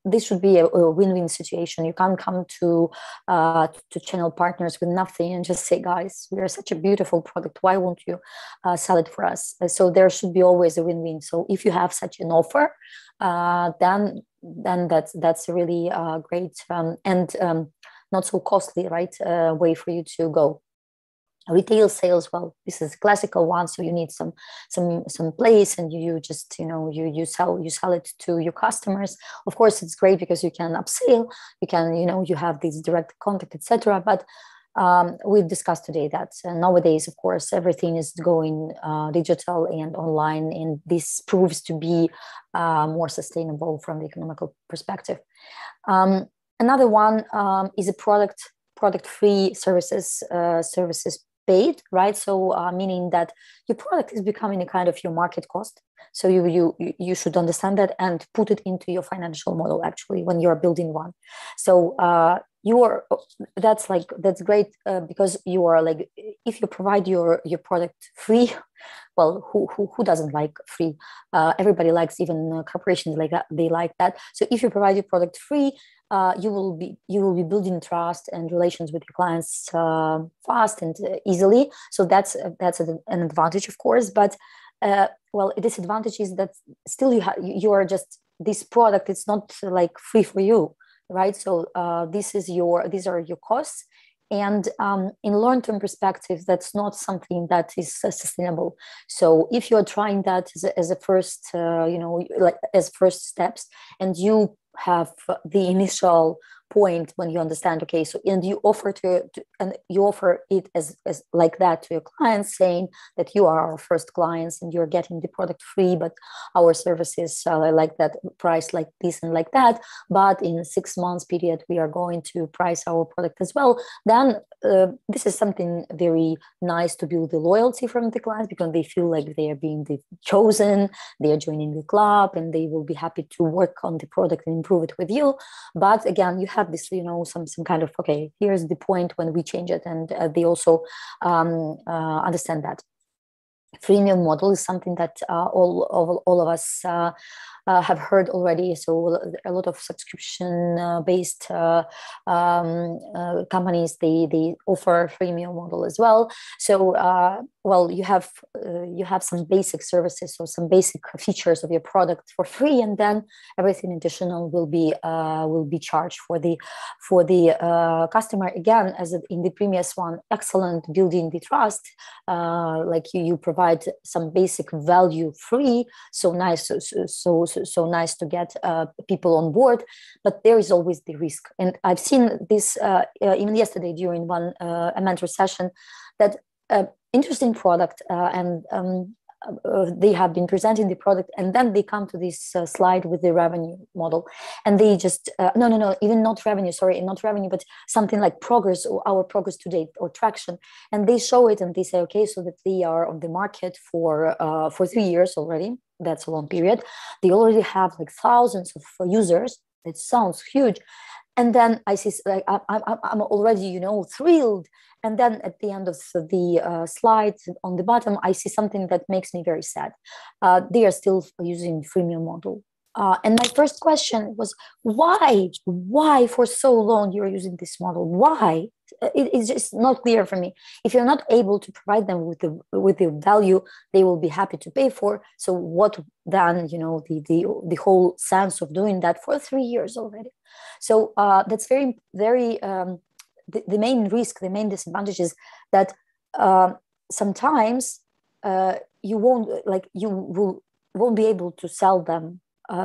this should be a win-win situation. You can't come to channel partners with nothing and just say, guys, we are such a beautiful product, why won't you sell it for us? So there should be always a win-win. So if you have such an offer, then that's a really great and not so costly, right, way for you to go. Retail sales, well, this is a classical one. So you need some place, and you just, you know, you sell it to your customers. Of course, it's great because you can upsell, you can, you know, you have this direct contact, etc. But We've discussed today that nowadays, of course, everything is going digital and online, and this proves to be more sustainable from the economical perspective. Another one is a product-free services paid, right? So meaning that your product is becoming a kind of your market cost. So you should understand that and put it into your financial model actually when you're building one. So that's great because you are like, if you provide your product free, well, who doesn't like free? Everybody likes, even corporations like that, they like that. So if you provide your product free, you will be building trust and relations with your clients fast and easily. So that's an advantage, of course. But well, a disadvantage is that still you are just, this product, it's not like free for you, right? So these are your costs. And in long-term perspective, that's not something that is sustainable. So if you're trying that as a first, as first steps, and you have the initial point when you understand, okay, so, and you offer and you offer it as like that to your clients, saying that you are our first clients and you're getting the product free, but our services are like that, price like this and like that, but in a 6 months period we are going to price our product as well. Then this is something very nice to build the loyalty from the clients, because they feel like they are being chosen, they are joining the club, and they will be happy to work on the product and improve it with you. But again, you have this, some kind of, okay, here's the point when we change it, and they also understand that. Freemium model is something that all of us have heard already. So a lot of subscription-based companies, they offer freemium model as well. So well, you have some basic services or some basic features of your product for free, and then everything additional will be charged for the customer. Again, as in the previous one, excellent building the trust. Like you provide some basic value free, so nice, so nice to get people on board. But there is always the risk, and I've seen this even yesterday during a mentor session, that interesting product and they have been presenting the product, and then they come to this slide with the revenue model, and they just even not revenue, but something like progress, or our progress to date, or traction, and they show it and they say, okay, so that they are on the market for 3 years already. That's a long period. They already have like thousands of users. It sounds huge. And then I see, like, I'm already, thrilled. And then at the end of the slide on the bottom, I see something that makes me very sad. They are still using freemium model. And my first question was, why for so long you're using this model? Why? It's just not clear for me. If you're not able to provide them with the value they will be happy to pay for, so what then, the whole sense of doing that for 3 years already? So that's very, very, the main risk, the main disadvantage is that sometimes you won't be able to sell them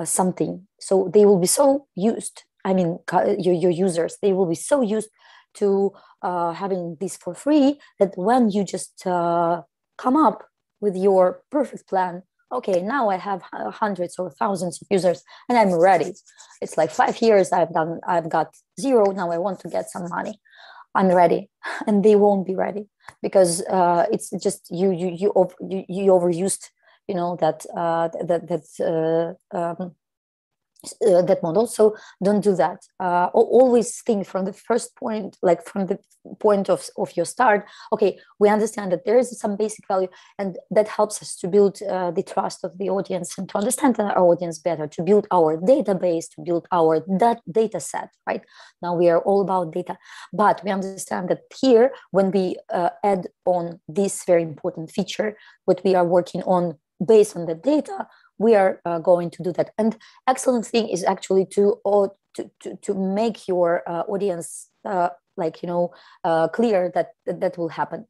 something. So they will be so used, your users, they will be so used to having this for free, that when you just come up with your perfect plan, okay, now I have hundreds or thousands of users and I'm ready. It's like 5 years I've got 0. Now I want to get some money. I'm ready. And they won't be ready, because it's just you overused, that model. So don't do that. Always think from the first point, like from the point of your start. Okay, we understand that there is some basic value, and that helps us to build the trust of the audience and to understand our audience better, to build our database, to build our data set, right? Now we are all about data, but we understand that here, when we add on this very important feature, what we are working on based on the data, we are going to do that. And excellent thing is actually to make your audience clear that will happen.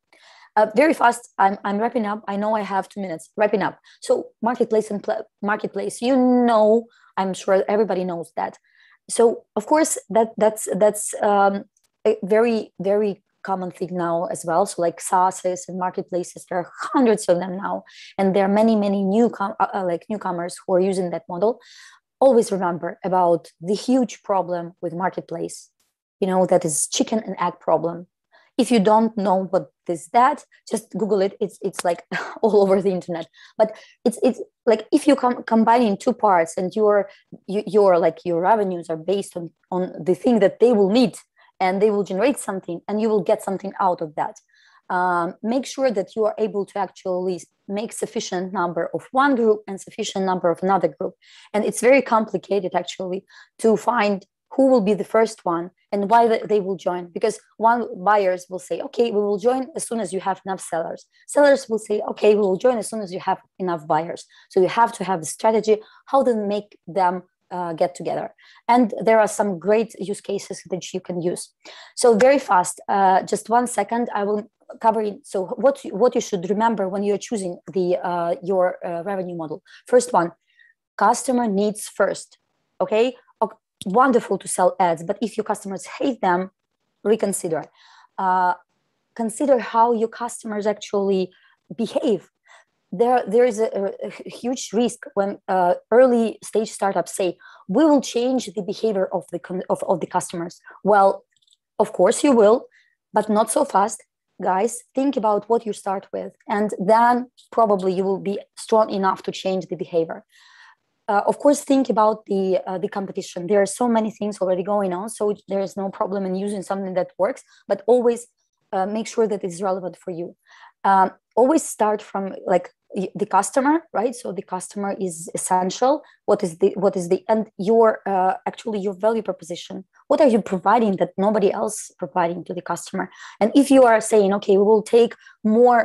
Very fast, I'm wrapping up. I know I have 2 minutes. Wrapping up. So marketplace and marketplace, I'm sure everybody knows that. So of course that's a very, very common thing now as well. So like SaaSes and marketplaces, there are hundreds of them now, and there are many newcomers who are using that model. Always remember about the huge problem with marketplace. That is chicken and egg problem. If you don't know what is that, just Google it. It's like all over the internet. But it's like if you combine in two parts, and your revenues are based on the thing that they will need, and they will generate something, and you will get something out of that. Make sure that you are able to actually make sufficient number of one group and sufficient number of another group. And it's very complicated actually to find who will be the first one and why they will join. Because buyers will say, okay, we will join as soon as you have enough sellers. Sellers will say, okay, we will join as soon as you have enough buyers. So you have to have a strategy how to make them get together. And there are some great use cases that you can use. So very fast, just 1 second, I will cover it. So what you should remember when you're choosing your revenue model. First one, customer needs first. Okay, wonderful to sell ads, but if your customers hate them, reconsider. Consider how your customers actually behave. There is a huge risk when early stage startups say, we will change the behavior of the customers. Well, of course you will, but not so fast. Guys, think about what you start with, and then probably you will be strong enough to change the behavior. Of course, think about the competition. There are so many things already going on, so there is no problem in using something that works, but always make sure that it's relevant for you. Always start from like the customer, right? So the customer is essential. What is the and your actually your value proposition? What are you providing that nobody else providing to the customer? And if you are saying, okay, we will take more,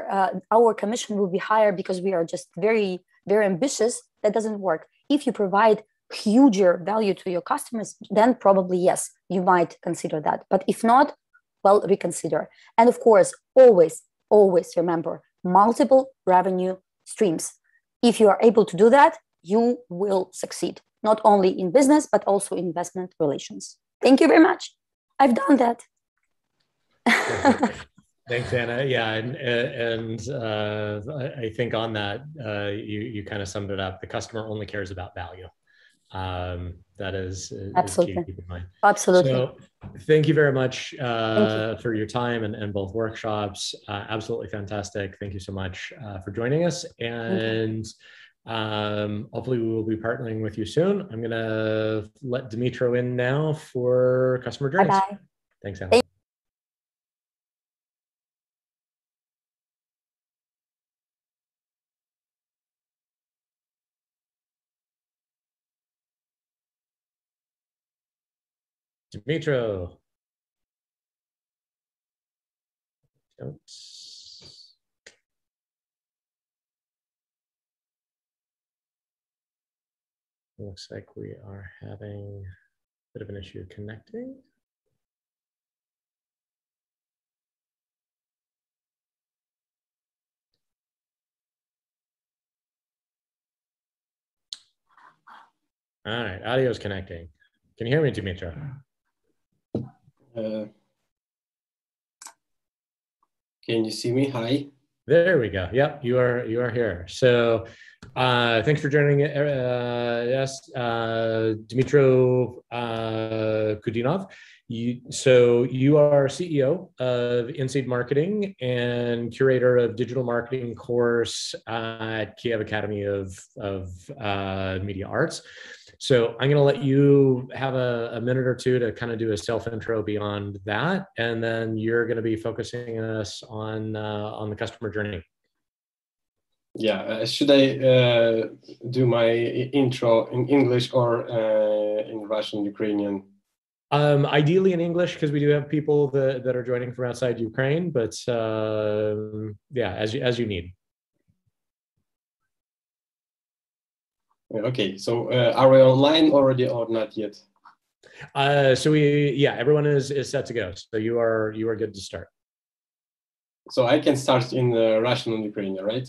our commission will be higher because we are just very, very ambitious, that doesn't work. If you provide huger value to your customers, then probably yes, you might consider that. But if not, well, reconsider. And of course, always remember multiple revenue streams. If you are able to do that, you will succeed, not only in business, but also in investment relations. Thank you very much. I've done that. Thanks, Anna. Yeah, and I think on that, you kind of summed it up. The customer only cares about value. That is absolutely key to keep in mind. Absolutely. So thank you very much for your time and both workshops. Absolutely fantastic. Thank you so much for joining us. And hopefully we will be partnering with you soon. I'm going to let Dmytro in now for customer journeys. Bye-bye. Thanks, Anna. Dmytro. Looks like we are having a bit of an issue connecting. All right, audio is connecting. Can you hear me, Dmytro? Can you see me? Hi. There we go. Yep, you are here. So thanks for joining us, Dmytro Kudinov. You are CEO of Insight Marketing and curator of digital marketing course at Kiev Academy of Media Arts. So I'm going to let you have a minute or two to kind of do a self-intro beyond that, and then you're going to be focusing us on the customer journey. Yeah, should I do my intro in English or in Russian, Ukrainian? Ideally in English, because we do have people that are joining from outside Ukraine, but yeah, as you need. Okay, so are we online already or not yet? So everyone is set to go. So you are good to start. So I can start in Russian and Ukrainian, right?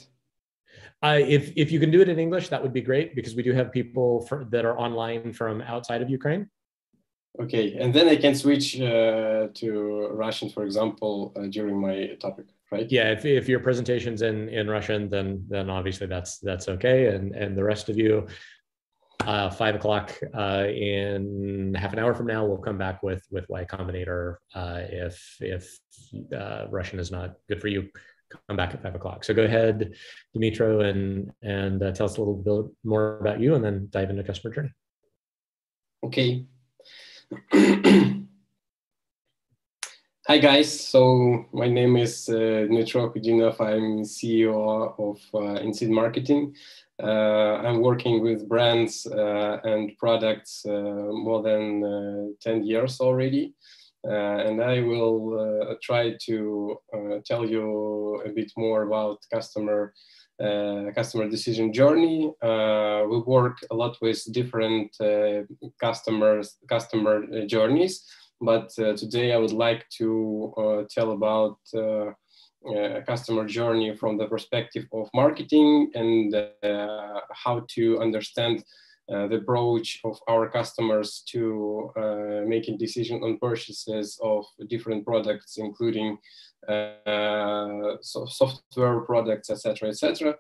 If you can do it in English, that would be great, because we do have people that are online from outside of Ukraine. Okay, and then I can switch to Russian, for example, during my topic, right? Yeah, if your presentation's in Russian, then obviously that's okay, and the rest of you, 5 o'clock in half an hour from now, we'll come back with Y-Combinator. If Russian is not good for you, come back at 5 o'clock. So go ahead, Dimitro, and tell us a little bit more about you, and then dive into customer journey. Okay. Hi guys, so my name is Dmitro Kudinov. I'm CEO of Inseed Marketing. I'm working with brands and products more than 10 years already. And I will try to tell you a bit more about customer decision journey. We work a lot with different customer journeys, but today I would like to tell about customer journey from the perspective of marketing and how to understand the approach of our customers to making decision on purchases of different products, including software products, etc., etc.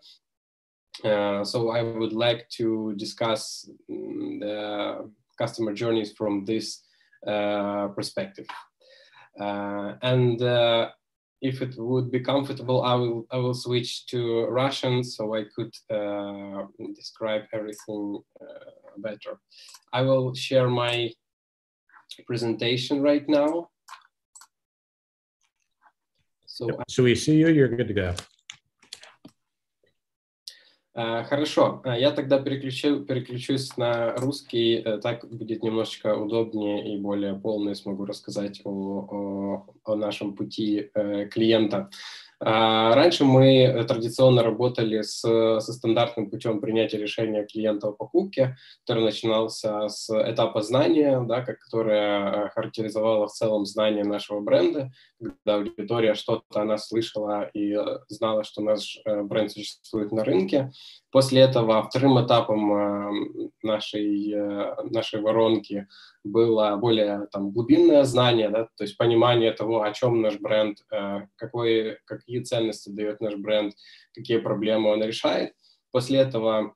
So I would like to discuss the customer journeys from this perspective. And if it would be comfortable, I will switch to Russian so I could describe everything better. I will share my presentation right now. So we see you, you're good to go. Хорошо, я тогда переключусь на русский, так будет немножечко удобнее и более полно смогу рассказать о нашем пути клиента. Раньше мы традиционно работали со стандартным путем принятия решения клиента о покупке, который начинался с этапа знания, да, которое характеризовало в целом знание нашего бренда, когда аудитория что-то о нас слышала и знала, что наш бренд существует на рынке. После этого вторым этапом нашей воронки было более глубинное знание, да, то есть понимание того, о чем наш бренд, какие ценности дает наш бренд, какие проблемы он решает. После этого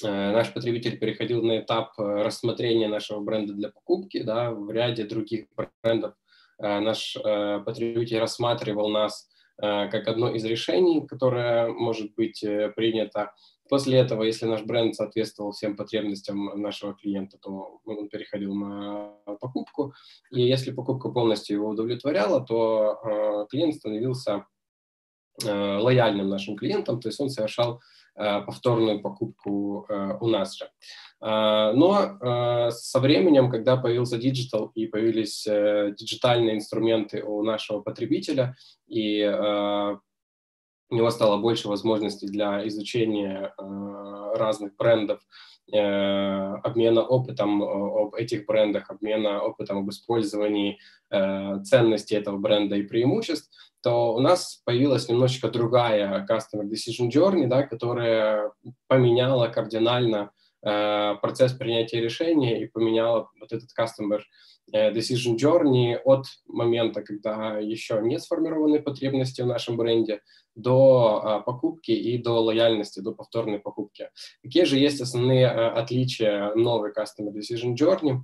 наш потребитель переходил на этап рассмотрения нашего бренда для покупки. Да, в ряде других брендов наш потребитель рассматривал нас как одно из решений, которое может быть принято. После этого, если наш бренд соответствовал всем потребностям нашего клиента, то он переходил на покупку. И если покупка полностью его удовлетворяла, то клиент становился лояльным нашим клиентом, то есть он совершал повторную покупку у нас же. Но со временем, когда появился диджитал и появились диджитальные инструменты у нашего потребителя, и у него стало больше возможностей для изучения разных брендов, обмена опытом об этих брендах, обмена опытом об использовании ценностей этого бренда и преимуществ, то у нас появилась немножечко другая Customer Decision Journey, да, которая поменяла кардинально процесс принятия решения и поменяла вот этот Customer Decision Journey от момента, когда еще не сформированы потребности в нашем бренде, до покупки и до лояльности, до повторной покупки. Какие же есть основные отличия новой Customer Decision Journey?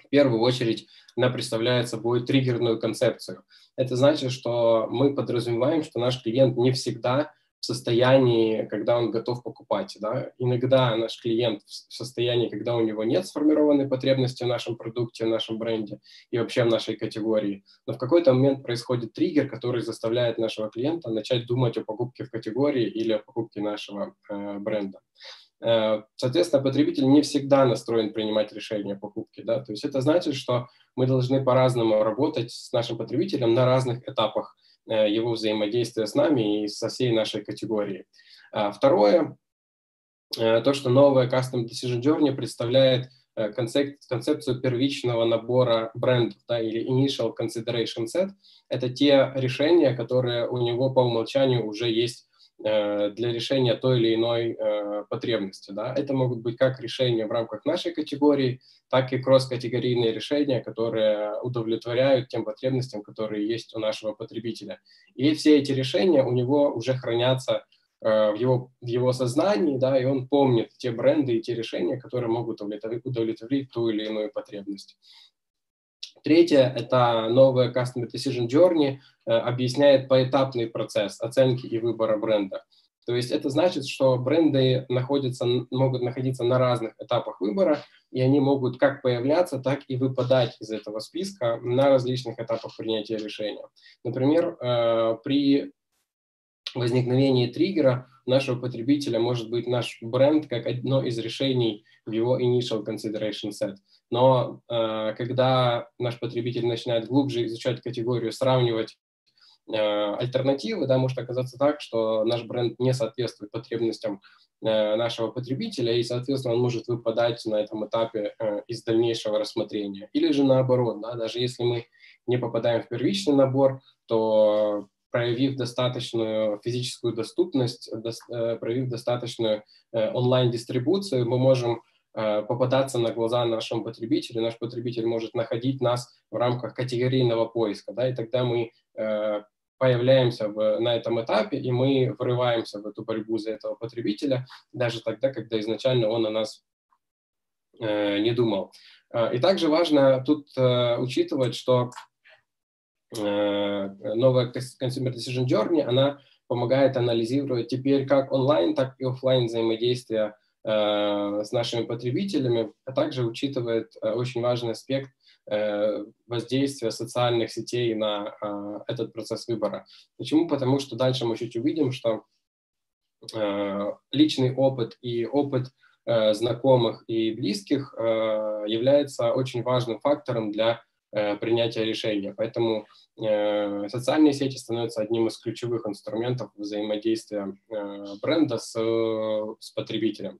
В первую очередь она представляет собой триггерную концепцию. Это значит, что мы подразумеваем, что наш клиент не всегда в состоянии, когда он готов покупать. Да? Иногда наш клиент в состоянии, когда у него нет сформированной потребности в нашем продукте, в нашем бренде и вообще в нашей категории. Но в какой-то момент происходит триггер, который заставляет нашего клиента начать думать о покупке в категории или о покупке нашего бренда. Соответственно, потребитель не всегда настроен принимать решение о покупке. Да? То есть это значит, что мы должны по-разному работать с нашим потребителем на разных этапах его взаимодействия с нами и со всей нашей категорией. Второе, то, что новая Custom Decision Journey представляет концепцию первичного набора брендов, да, или Initial Consideration Set. Это те решения, которые у него по умолчанию уже есть для решения той или иной потребности. Да? Это могут быть как решения в рамках нашей категории, так и кросс-категорийные решения, которые удовлетворяют тем потребностям, которые есть у нашего потребителя. И все эти решения у него уже хранятся в его сознании, да, и он помнит те бренды и те решения, которые могут удовлетворить ту или иную потребность. Третье – это новая Customer Decision Journey, объясняет поэтапный процесс оценки и выбора бренда. То есть это значит, что бренды могут находиться на разных этапах выбора, и они могут как появляться, так и выпадать из этого списка на различных этапах принятия решения. Например, при возникновении триггера нашего потребителя может быть наш бренд как одно из решений в его initial consideration set. Но когда наш потребитель начинает глубже изучать категорию, сравнивать альтернативы, да, может оказаться так, что наш бренд не соответствует потребностям нашего потребителя, и, соответственно, он может выпадать на этом этапе из дальнейшего рассмотрения. Или же наоборот, да, даже если мы не попадаем в первичный набор, то проявив достаточную физическую доступность, проявив достаточную онлайн-дистрибуцию, мы можем попадаться на глаза нашему потребителю, наш потребитель может находить нас в рамках категорийного поиска, да, и тогда мы появляемся на этом этапе, и мы врываемся в эту борьбу за этого потребителя, даже тогда, когда изначально он о нас не думал. И также важно тут учитывать, что новая Consumer Decision Journey, она помогает анализировать теперь как онлайн, так и офлайн взаимодействие с нашими потребителями, а также учитывает очень важный аспект воздействия социальных сетей на этот процесс выбора. Почему? Потому что дальше мы чуть увидим, что личный опыт и опыт знакомых и близких является очень важным фактором для принятия решения. Поэтому социальные сети становятся одним из ключевых инструментов взаимодействия бренда с потребителем.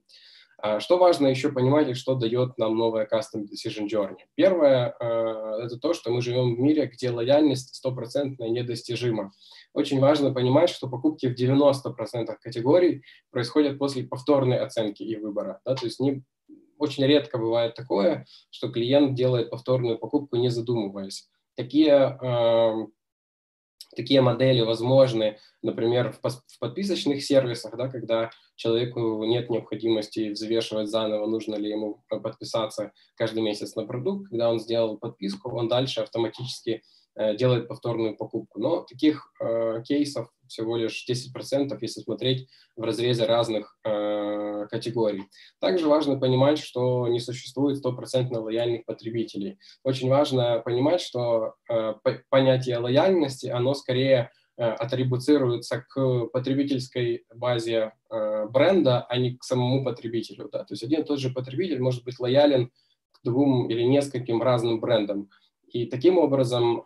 Что важно еще понимать и что дает нам новая Custom Decision Journey? Первое – это то, что мы живем в мире, где лояльность 100% недостижима. Очень важно понимать, что покупки в 90% категорий происходят после повторной оценки и выбора. Да? То есть очень редко бывает такое, что клиент делает повторную покупку, не задумываясь. Такие модели возможны, например, в подписочных сервисах, да, когда человеку нет необходимости взвешивать заново, нужно ли ему подписаться каждый месяц на продукт. Когда он сделал подписку, он дальше автоматически делает повторную покупку. Но таких кейсов всего лишь 10%, если смотреть в разрезе разных категорий. Также важно понимать, что не существует 100% лояльных потребителей. Очень важно понимать, что понятие лояльности, оно скорее атрибуцируется к потребительской базе бренда, а не к самому потребителю. Да? То есть один и тот же потребитель может быть лоялен к 2 или нескольким разным брендам. И таким образом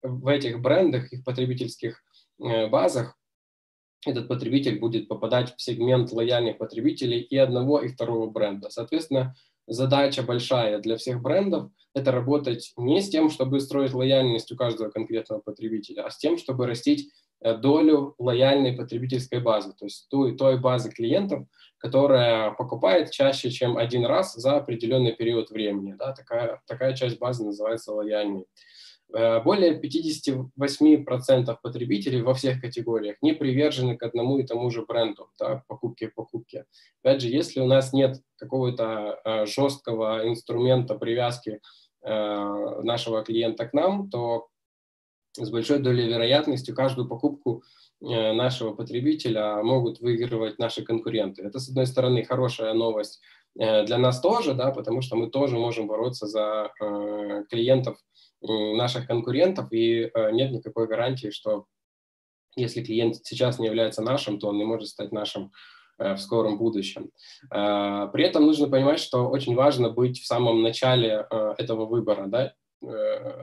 в этих брендах, их потребительских базах, этот потребитель будет попадать в сегмент лояльных потребителей и одного, и второго бренда. Соответственно, задача большая для всех брендов – это работать не с тем, чтобы строить лояльность у каждого конкретного потребителя, а с тем, чтобы растить долю лояльной потребительской базы, то есть той базы клиентов, которая покупает чаще, чем один раз за определенный период времени. Да, такая часть базы называется лояльной. Более 58% потребителей во всех категориях не привержены к одному и тому же бренду, да, покупке. Опять же, если у нас нет какого-то жесткого инструмента привязки нашего клиента к нам, то с большой долей вероятности каждую покупку нашего потребителя могут выигрывать наши конкуренты. Это, с одной стороны, хорошая новость для нас тоже, да, потому что мы тоже можем бороться за клиентов наших конкурентов, и нет никакой гарантии, что если клиент сейчас не является нашим, то он не может стать нашим в скором будущем. При этом нужно понимать, что очень важно быть в самом начале этого выбора. Да?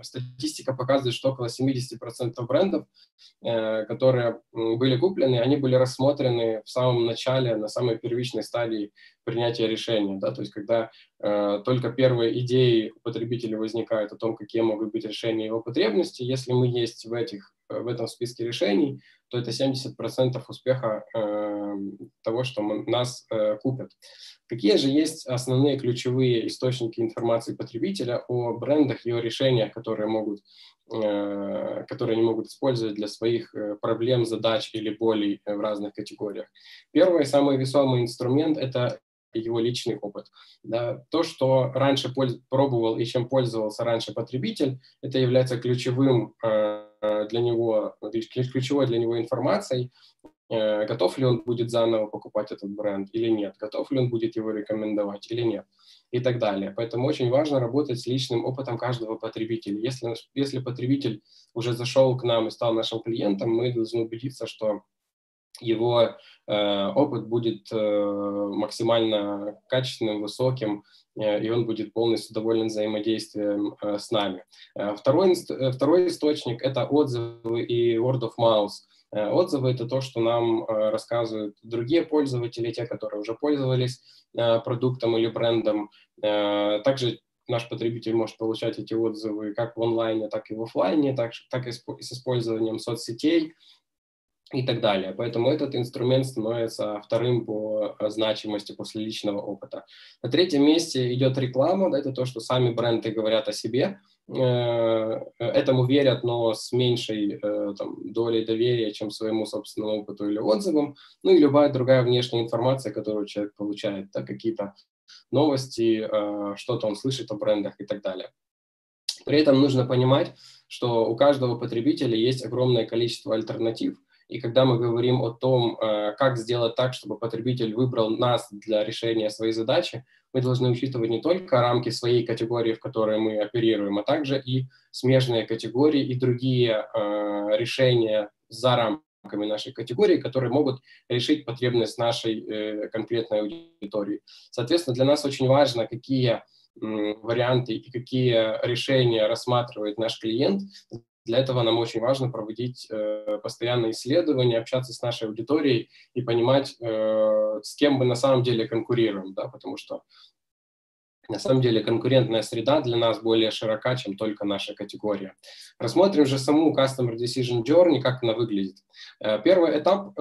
Статистика показывает, что около 70% брендов, которые были куплены, они были рассмотрены в самом начале, на самой первичной стадии принятия решения. Да? То есть когда только первые идеи у потребителя возникают о том, какие могут быть решения его потребностей, если мы есть в этих в этом списке решений, то это 70% успеха того, что нас купят. Какие же есть основные ключевые источники информации потребителя о брендах и о решениях, которые они могут использовать для своих проблем, задач или болей в разных категориях? Первый, самый весомый инструмент – это его личный опыт. Да, то, что раньше пробовал и чем пользовался раньше потребитель, это является ключевой для него информацией. Готов ли он будет заново покупать этот бренд или нет, готов ли он будет его рекомендовать или нет, и так далее. Поэтому очень важно работать с личным опытом каждого потребителя. Если потребитель уже зашел к нам и стал нашим клиентом, мы должны убедиться, что его опыт будет максимально качественным, высоким, и он будет полностью доволен взаимодействием с нами. Второй источник – это отзывы и word of mouth. Отзывы – это то, что нам рассказывают другие пользователи, те, которые уже пользовались продуктом или брендом. Также наш потребитель может получать эти отзывы как в онлайне, так и в офлайне, так и с использованием соцсетей и так далее. Поэтому этот инструмент становится вторым по значимости после личного опыта. На третьем месте идет реклама, да, это то, что сами бренды говорят о себе. Этому верят, но с меньшей долей доверия, чем своему собственному опыту или отзывам. Ну и любая другая внешняя информация, которую человек получает, да, какие-то новости, что-то он слышит о брендах и так далее. При этом нужно понимать, что у каждого потребителя есть огромное количество альтернатив. И когда мы говорим о том, как сделать так, чтобы потребитель выбрал нас для решения своей задачи, мы должны учитывать не только рамки своей категории, в которой мы оперируем, а также и смежные категории и другие решения за рамками нашей категории, которые могут решить потребность нашей конкретной аудитории. Соответственно, для нас очень важно, какие варианты и какие решения рассматривает наш клиент. Для этого нам очень важно проводить постоянные исследования, общаться с нашей аудиторией и понимать, с кем мы на самом деле конкурируем, да, потому что на самом деле конкурентная среда для нас более широка, чем только наша категория. Рассмотрим же саму Customer Decision Journey, как она выглядит. Первый этап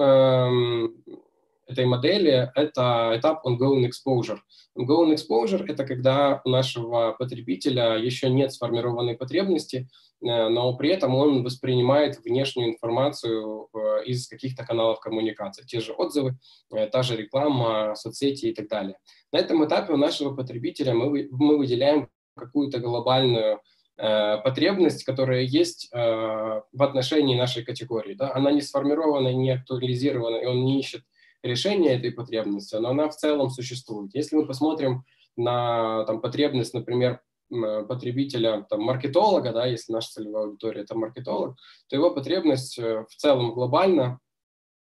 этой модели – это этап ongoing exposure. Ongoing exposure – это когда у нашего потребителя еще нет сформированной потребности, но при этом он воспринимает внешнюю информацию из каких-то каналов коммуникации. Те же отзывы, та же реклама, соцсети и так далее. На этом этапе у нашего потребителя мы выделяем какую-то глобальную потребность, которая есть в отношении нашей категории. Да? Она не сформирована, не актуализирована, и он не ищет решение этой потребности, но она в целом существует. Если мы посмотрим на потребность, например, потребителя, маркетолога, да, если наша целевая аудитория – это маркетолог, то его потребность в целом глобально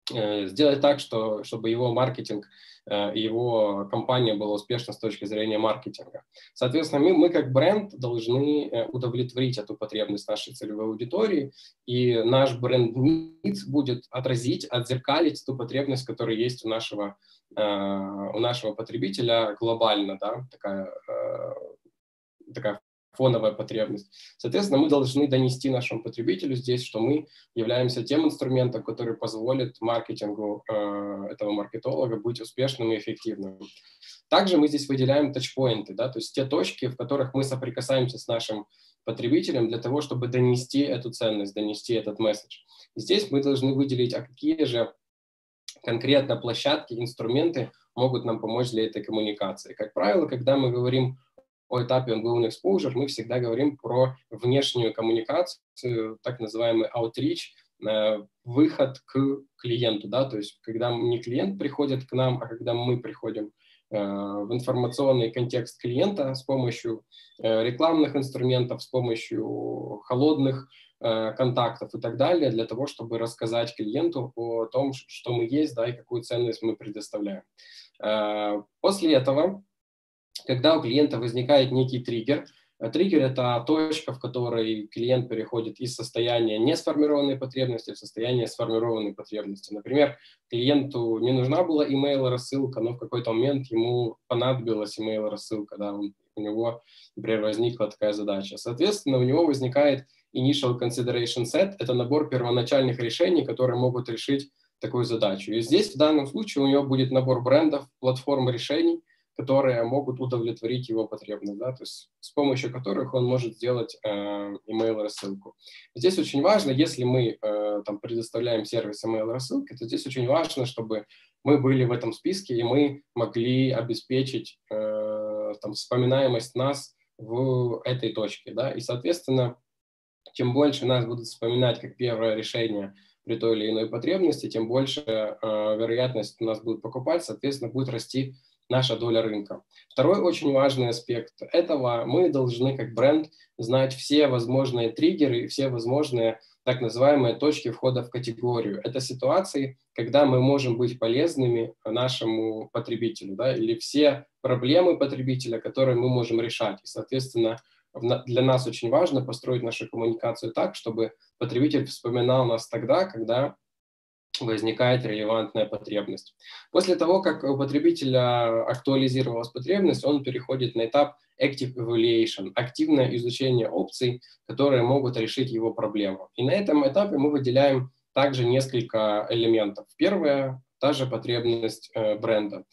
сделать так, чтобы его маркетинг, его компания была успешна с точки зрения маркетинга. Соответственно, мы как бренд должны удовлетворить эту потребность нашей целевой аудитории, и наш бренд-нид будет отзеркалить ту потребность, которая есть у нашего потребителя глобально, да, такая фоновая потребность. Соответственно, мы должны донести нашему потребителю здесь, что мы являемся тем инструментом, который позволит маркетингу этого маркетолога быть успешным и эффективным. Также мы здесь выделяем тачпоинты, да, то есть те точки, в которых мы соприкасаемся с нашим потребителем для того, чтобы донести эту ценность, донести этот месседж. И здесь мы должны выделить, а какие же конкретно площадки, инструменты могут нам помочь для этой коммуникации. Как правило, когда мы говорим о этапе ongoing exposure, мы всегда говорим про внешнюю коммуникацию, так называемый outreach, выход к клиенту, да, то есть когда не клиент приходит к нам, а когда мы приходим в информационный контекст клиента с помощью рекламных инструментов, с помощью холодных контактов и так далее, для того, чтобы рассказать клиенту о том, что мы есть, да, и какую ценность мы предоставляем. После этого, когда у клиента возникает некий триггер, триггер – это точка, в которой клиент переходит из состояния несформированной потребности в состояние сформированной потребности. Например, клиенту не нужна была email-рассылка, но в какой-то момент ему понадобилась email-рассылка, да, у него, например, возникла такая задача. Соответственно, у него возникает initial consideration set – это набор первоначальных решений, которые могут решить такую задачу. И здесь в данном случае у него будет набор брендов, платформ решений, которые могут удовлетворить его потребность, да, то есть с помощью которых он может сделать email-рассылку. Здесь очень важно, если мы там предоставляем сервис email-рассылки, то здесь очень важно, чтобы мы были в этом списке, и мы могли обеспечить там, вспоминаемость нас в этой точке, да, и, соответственно, чем больше нас будут вспоминать как первое решение при той или иной потребности, тем больше вероятность у нас будет покупать, соответственно, будет расти наша доля рынка. Второй очень важный аспект этого: мы должны как бренд знать все возможные триггеры, все возможные так называемые точки входа в категорию. Это ситуации, когда мы можем быть полезными нашему потребителю, да, или все проблемы потребителя, которые мы можем решать. И, соответственно, для нас очень важно построить нашу коммуникацию так, чтобы потребитель вспоминал нас тогда, когда возникает релевантная потребность. После того, как у потребителя актуализировалась потребность, он переходит на этап Active Evaluation, активное изучение опций, которые могут решить его проблему. И на этом этапе мы выделяем также несколько элементов. Первое – та же потребность бренда,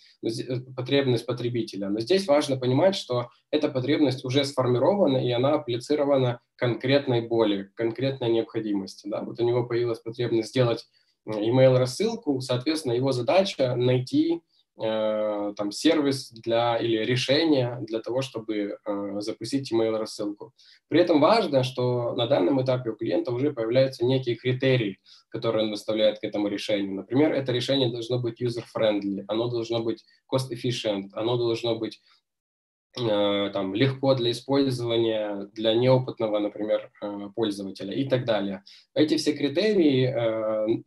потребность потребителя. Но здесь важно понимать, что эта потребность уже сформирована, и она апплицирована конкретной боли, конкретной необходимости. Да? Вот у него появилась потребность сделать email-рассылку, соответственно, его задача найти там, сервис или решение для того, чтобы запустить email-рассылку. При этом важно, что на данном этапе у клиента уже появляются некие критерии, которые он выставляет к этому решению. Например, это решение должно быть user-friendly, оно должно быть cost-efficient, оно должно быть там, легко для использования для неопытного, например, пользователя и так далее. Эти все критерии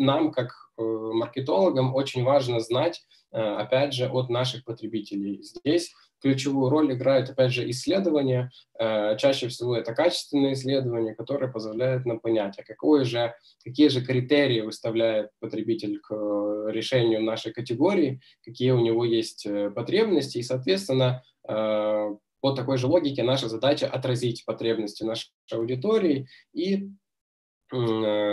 нам, как маркетологам, очень важно знать, опять же, от наших потребителей. Здесь ключевую роль играют, опять же, исследования. Чаще всего это качественные исследования, которые позволяют нам понять, какие же критерии выставляет потребитель к решению нашей категории, какие у него есть потребности, и, соответственно, по такой же логике наша задача отразить потребности нашей аудитории и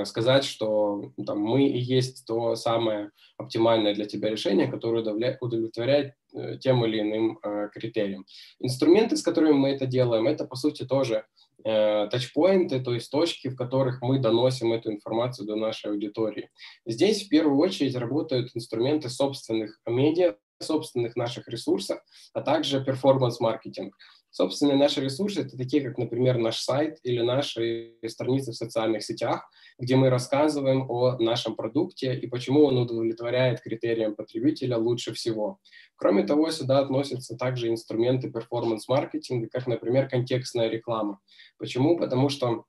сказать, что там, мы и есть то самое оптимальное для тебя решение, которое удовлетворяет тем или иным критериям. Инструменты, с которыми мы это делаем, это, по сути, тоже тачпоинты, то есть точки, в которых мы доносим эту информацию до нашей аудитории. Здесь в первую очередь работают инструменты собственных медиа, собственных наших ресурсов, а также перформанс-маркетинг. Собственные наши ресурсы — это такие, как, например, наш сайт или наши страницы в социальных сетях, где мы рассказываем о нашем продукте и почему он удовлетворяет критериям потребителя лучше всего. Кроме того, сюда относятся также инструменты перформанс-маркетинга, как, например, контекстная реклама. Почему? Потому что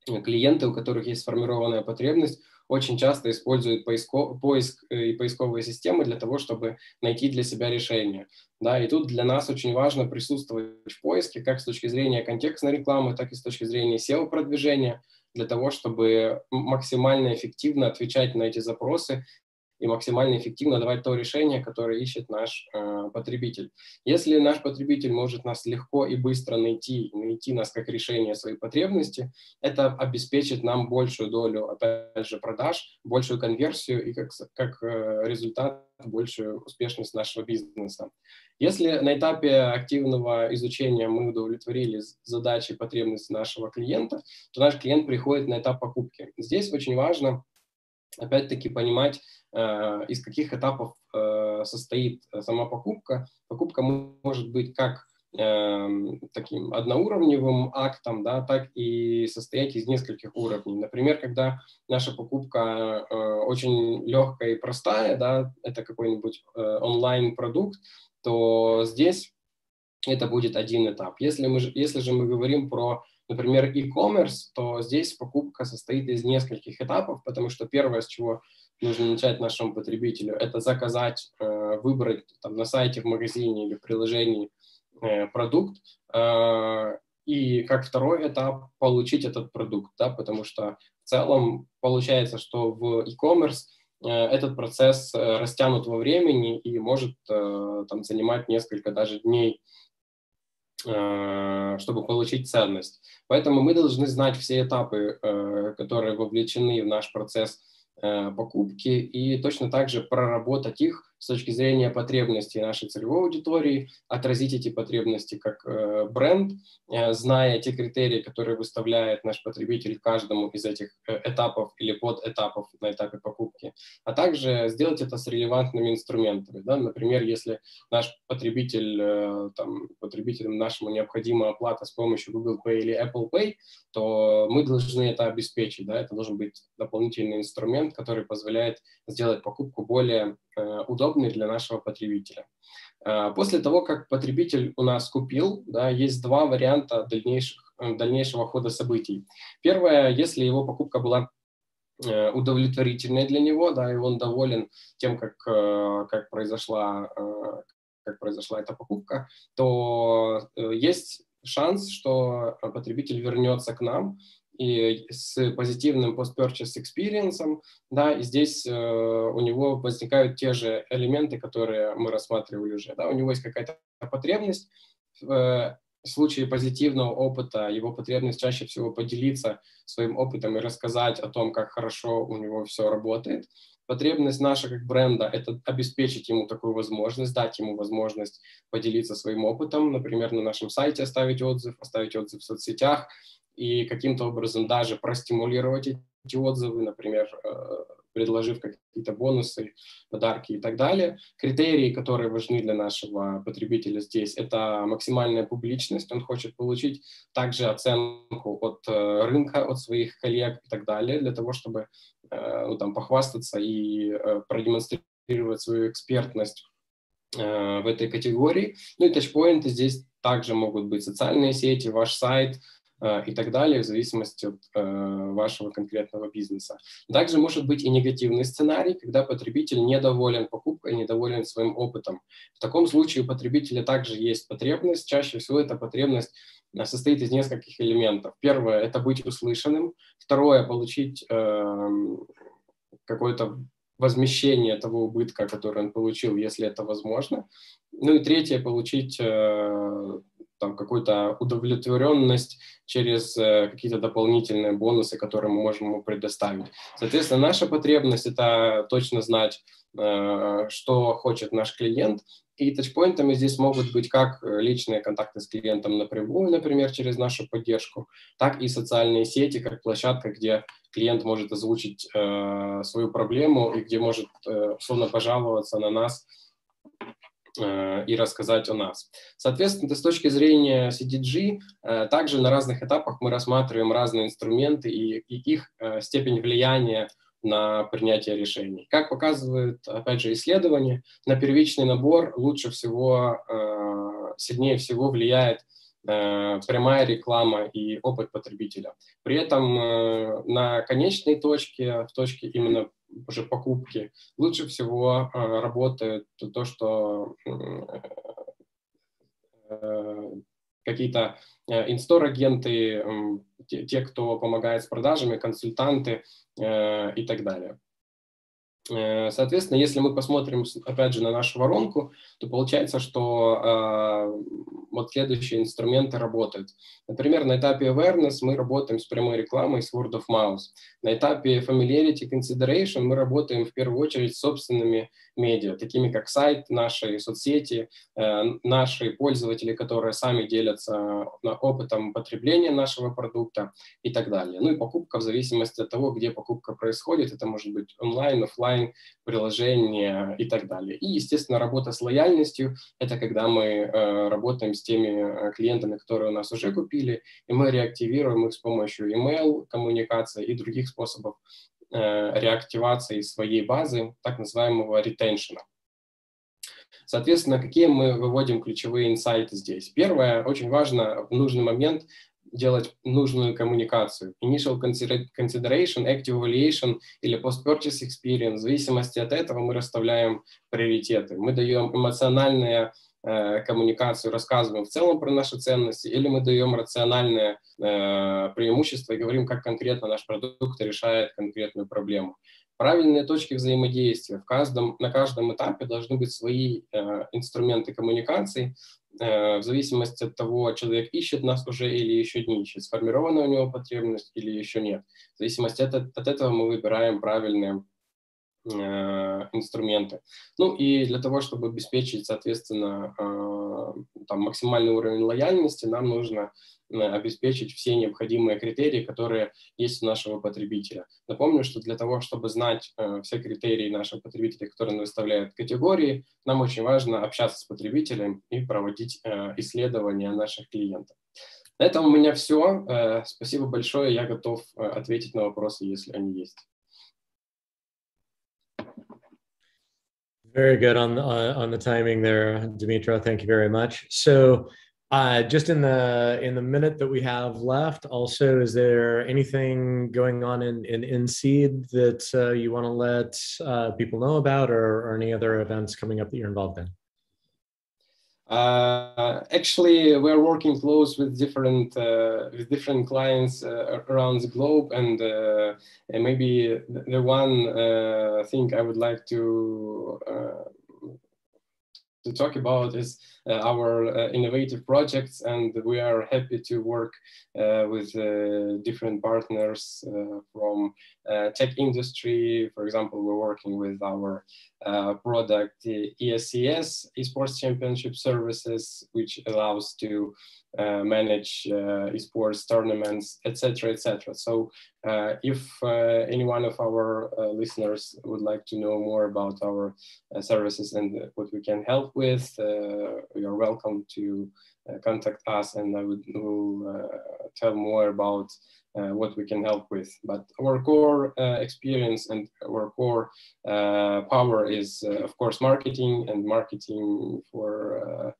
клиенты, у которых есть сформированная потребность, очень часто используют поиск и поисковые системы для того, чтобы найти для себя решение. Да, и тут для нас очень важно присутствовать в поиске как с точки зрения контекстной рекламы, так и с точки зрения SEO-продвижения, для того, чтобы максимально эффективно отвечать на эти запросы и максимально эффективно давать то решение, которое ищет наш потребитель. Если наш потребитель может нас легко и быстро найти нас как решение своей потребности, это обеспечит нам большую долю, опять же, продаж, большую конверсию и как результат большую успешность нашего бизнеса. Если на этапе активного изучения мы удовлетворили задачи и потребности нашего клиента, то наш клиент приходит на этап покупки. Здесь очень важно опять-таки понимать, из каких этапов состоит сама покупка. Покупка может быть как таким одноуровневым актом, да, так и состоять из нескольких уровней. Например, когда наша покупка очень легкая и простая, да, это какой-нибудь онлайн-продукт, то здесь это будет один этап. Если же мы говорим про, например, e-commerce, то здесь покупка состоит из нескольких этапов, потому что первое, с чего нужно начать нашему потребителю, это заказать, выбрать там, на сайте, в магазине или в приложении продукт, и как второй этап получить этот продукт, да, потому что в целом получается, что в e-commerce этот процесс растянут во времени и может там, занимать несколько даже дней чтобы получить ценность. Поэтому мы должны знать все этапы, которые вовлечены в наш процесс покупки, и точно так же проработать их с точки зрения потребностей нашей целевой аудитории, отразить эти потребности как бренд, зная те критерии, которые выставляет наш потребитель каждому из этих этапов или подэтапов на этапе покупки, а также сделать это с релевантными инструментами. Да? Например, если наш потребитель, потребителям нашему необходима оплата с помощью Google Pay или Apple Pay, то мы должны это обеспечить. Да? Это должен быть дополнительный инструмент, который позволяет сделать покупку более удобной для нашего потребителя. После того, как потребитель у нас купил, да, есть два варианта дальнейшего хода событий. Первое, если его покупка была удовлетворительной для него, да, и он доволен тем, как произошла эта покупка, то есть шанс, что потребитель вернется к нам и с позитивным post-purchase experience, да, и здесь у него возникают те же элементы, которые мы рассматривали уже, да, у него есть какая-то потребность, в случае позитивного опыта его потребность чаще всего поделиться своим опытом и рассказать о том, как хорошо у него все работает. Потребность наша как бренда – это обеспечить ему такую возможность, дать ему возможность поделиться своим опытом, например, на нашем сайте оставить отзыв в соцсетях, и каким-то образом даже простимулировать эти отзывы, например, предложив какие-то бонусы, подарки и так далее. Критерии, которые важны для нашего потребителя здесь, это максимальная публичность. Он хочет получить также оценку от рынка, от своих коллег и так далее, для того, чтобы похвастаться и продемонстрировать свою экспертность в этой категории. Ну и тачпоинты здесь также могут быть социальные сети, ваш сайт, и так далее, в зависимости от вашего конкретного бизнеса. Также может быть и негативный сценарий, когда потребитель недоволен покупкой, недоволен своим опытом. В таком случае у потребителя также есть потребность. Чаще всего эта потребность состоит из нескольких элементов. Первое – это быть услышанным. Второе – получить какое-то возмещение того убытка, который он получил, если это возможно. Ну и третье – получить какую-то удовлетворенность через какие-то дополнительные бонусы, которые мы можем ему предоставить. Соответственно, наша потребность – это точно знать, что хочет наш клиент. И тачпоинтами здесь могут быть как личные контакты с клиентом напрямую, например, через нашу поддержку, так и социальные сети, как площадка, где клиент может озвучить свою проблему и где может условно пожаловаться на нас и рассказать о нас. Соответственно, с точки зрения CDG, также на разных этапах мы рассматриваем разные инструменты и их степень влияния на принятие решений. Как показывают, опять же, исследования, на первичный набор лучше всего, сильнее всего влияет прямая реклама и опыт потребителя. При этом на конечной точке, в точке именно уже покупки, лучше всего работает то, что какие-то инстор-агенты, те, кто помогает с продажами, консультанты и так далее. Соответственно, если мы посмотрим, опять же, на нашу воронку, то получается, что вот следующие инструменты работают. Например, на этапе awareness мы работаем с прямой рекламой, с word of mouth. На этапе familiarity consideration мы работаем в первую очередь с собственными медиа, такими как сайт, наши соцсети, наши пользователи, которые сами делятся опытом потребления нашего продукта и так далее. Ну и покупка в зависимости от того, где покупка происходит. Это может быть онлайн, офлайн, приложение и так далее. И, естественно, работа с лояльностью – это когда мы работаем с теми клиентами, которые у нас уже купили, и мы реактивируем их с помощью email коммуникации и других способов реактивации своей базы, так называемого ретеншена. Соответственно, какие мы выводим ключевые инсайты здесь? Первое, очень важно в нужный момент делать нужную коммуникацию. Initial consideration, active evaluation или post-purchase experience. В зависимости от этого мы расставляем приоритеты. Мы даем эмоциональные коммуникацию, рассказываем в целом про наши ценности, или мы даем рациональное преимущество и говорим, как конкретно наш продукт решает конкретную проблему. Правильные точки взаимодействия. На каждом этапе должны быть свои инструменты коммуникации. в зависимости от того, человек ищет нас уже или еще не ищет, сформирована у него потребность или еще нет. В зависимости от этого мы выбираем правильные инструменты. Ну и для того, чтобы обеспечить, соответственно, там, максимальный уровень лояльности, нам нужно обеспечить все необходимые критерии, которые есть у нашего потребителя. Напомню, что для того, чтобы знать все критерии наших потребителей, которые выставляют категории, нам очень важно общаться с потребителем и проводить исследования наших клиентов. На этом у меня все. Спасибо большое. Я готов ответить на вопросы, если они есть. Very good on the timing there, Dmytro. Thank you very much. So, just in the minute that we have left, also, is there anything going on in Seed that you want to let people know about, or any other events coming up that you're involved in? Actually, we're working close with different clients around the globe, and maybe the one thing I would like to talk about is our innovative projects, and we are happy to work with different partners from tech industry. For example, we're working with our product ESCS, Esports Championship Services, which allows to manage esports tournaments, etc., etc. So if any one of our listeners would like to know more about our services and what we can help with, you're welcome to contact us, and I will tell more about what we can help with. But our core experience and our core power is, of course, marketing, and marketing for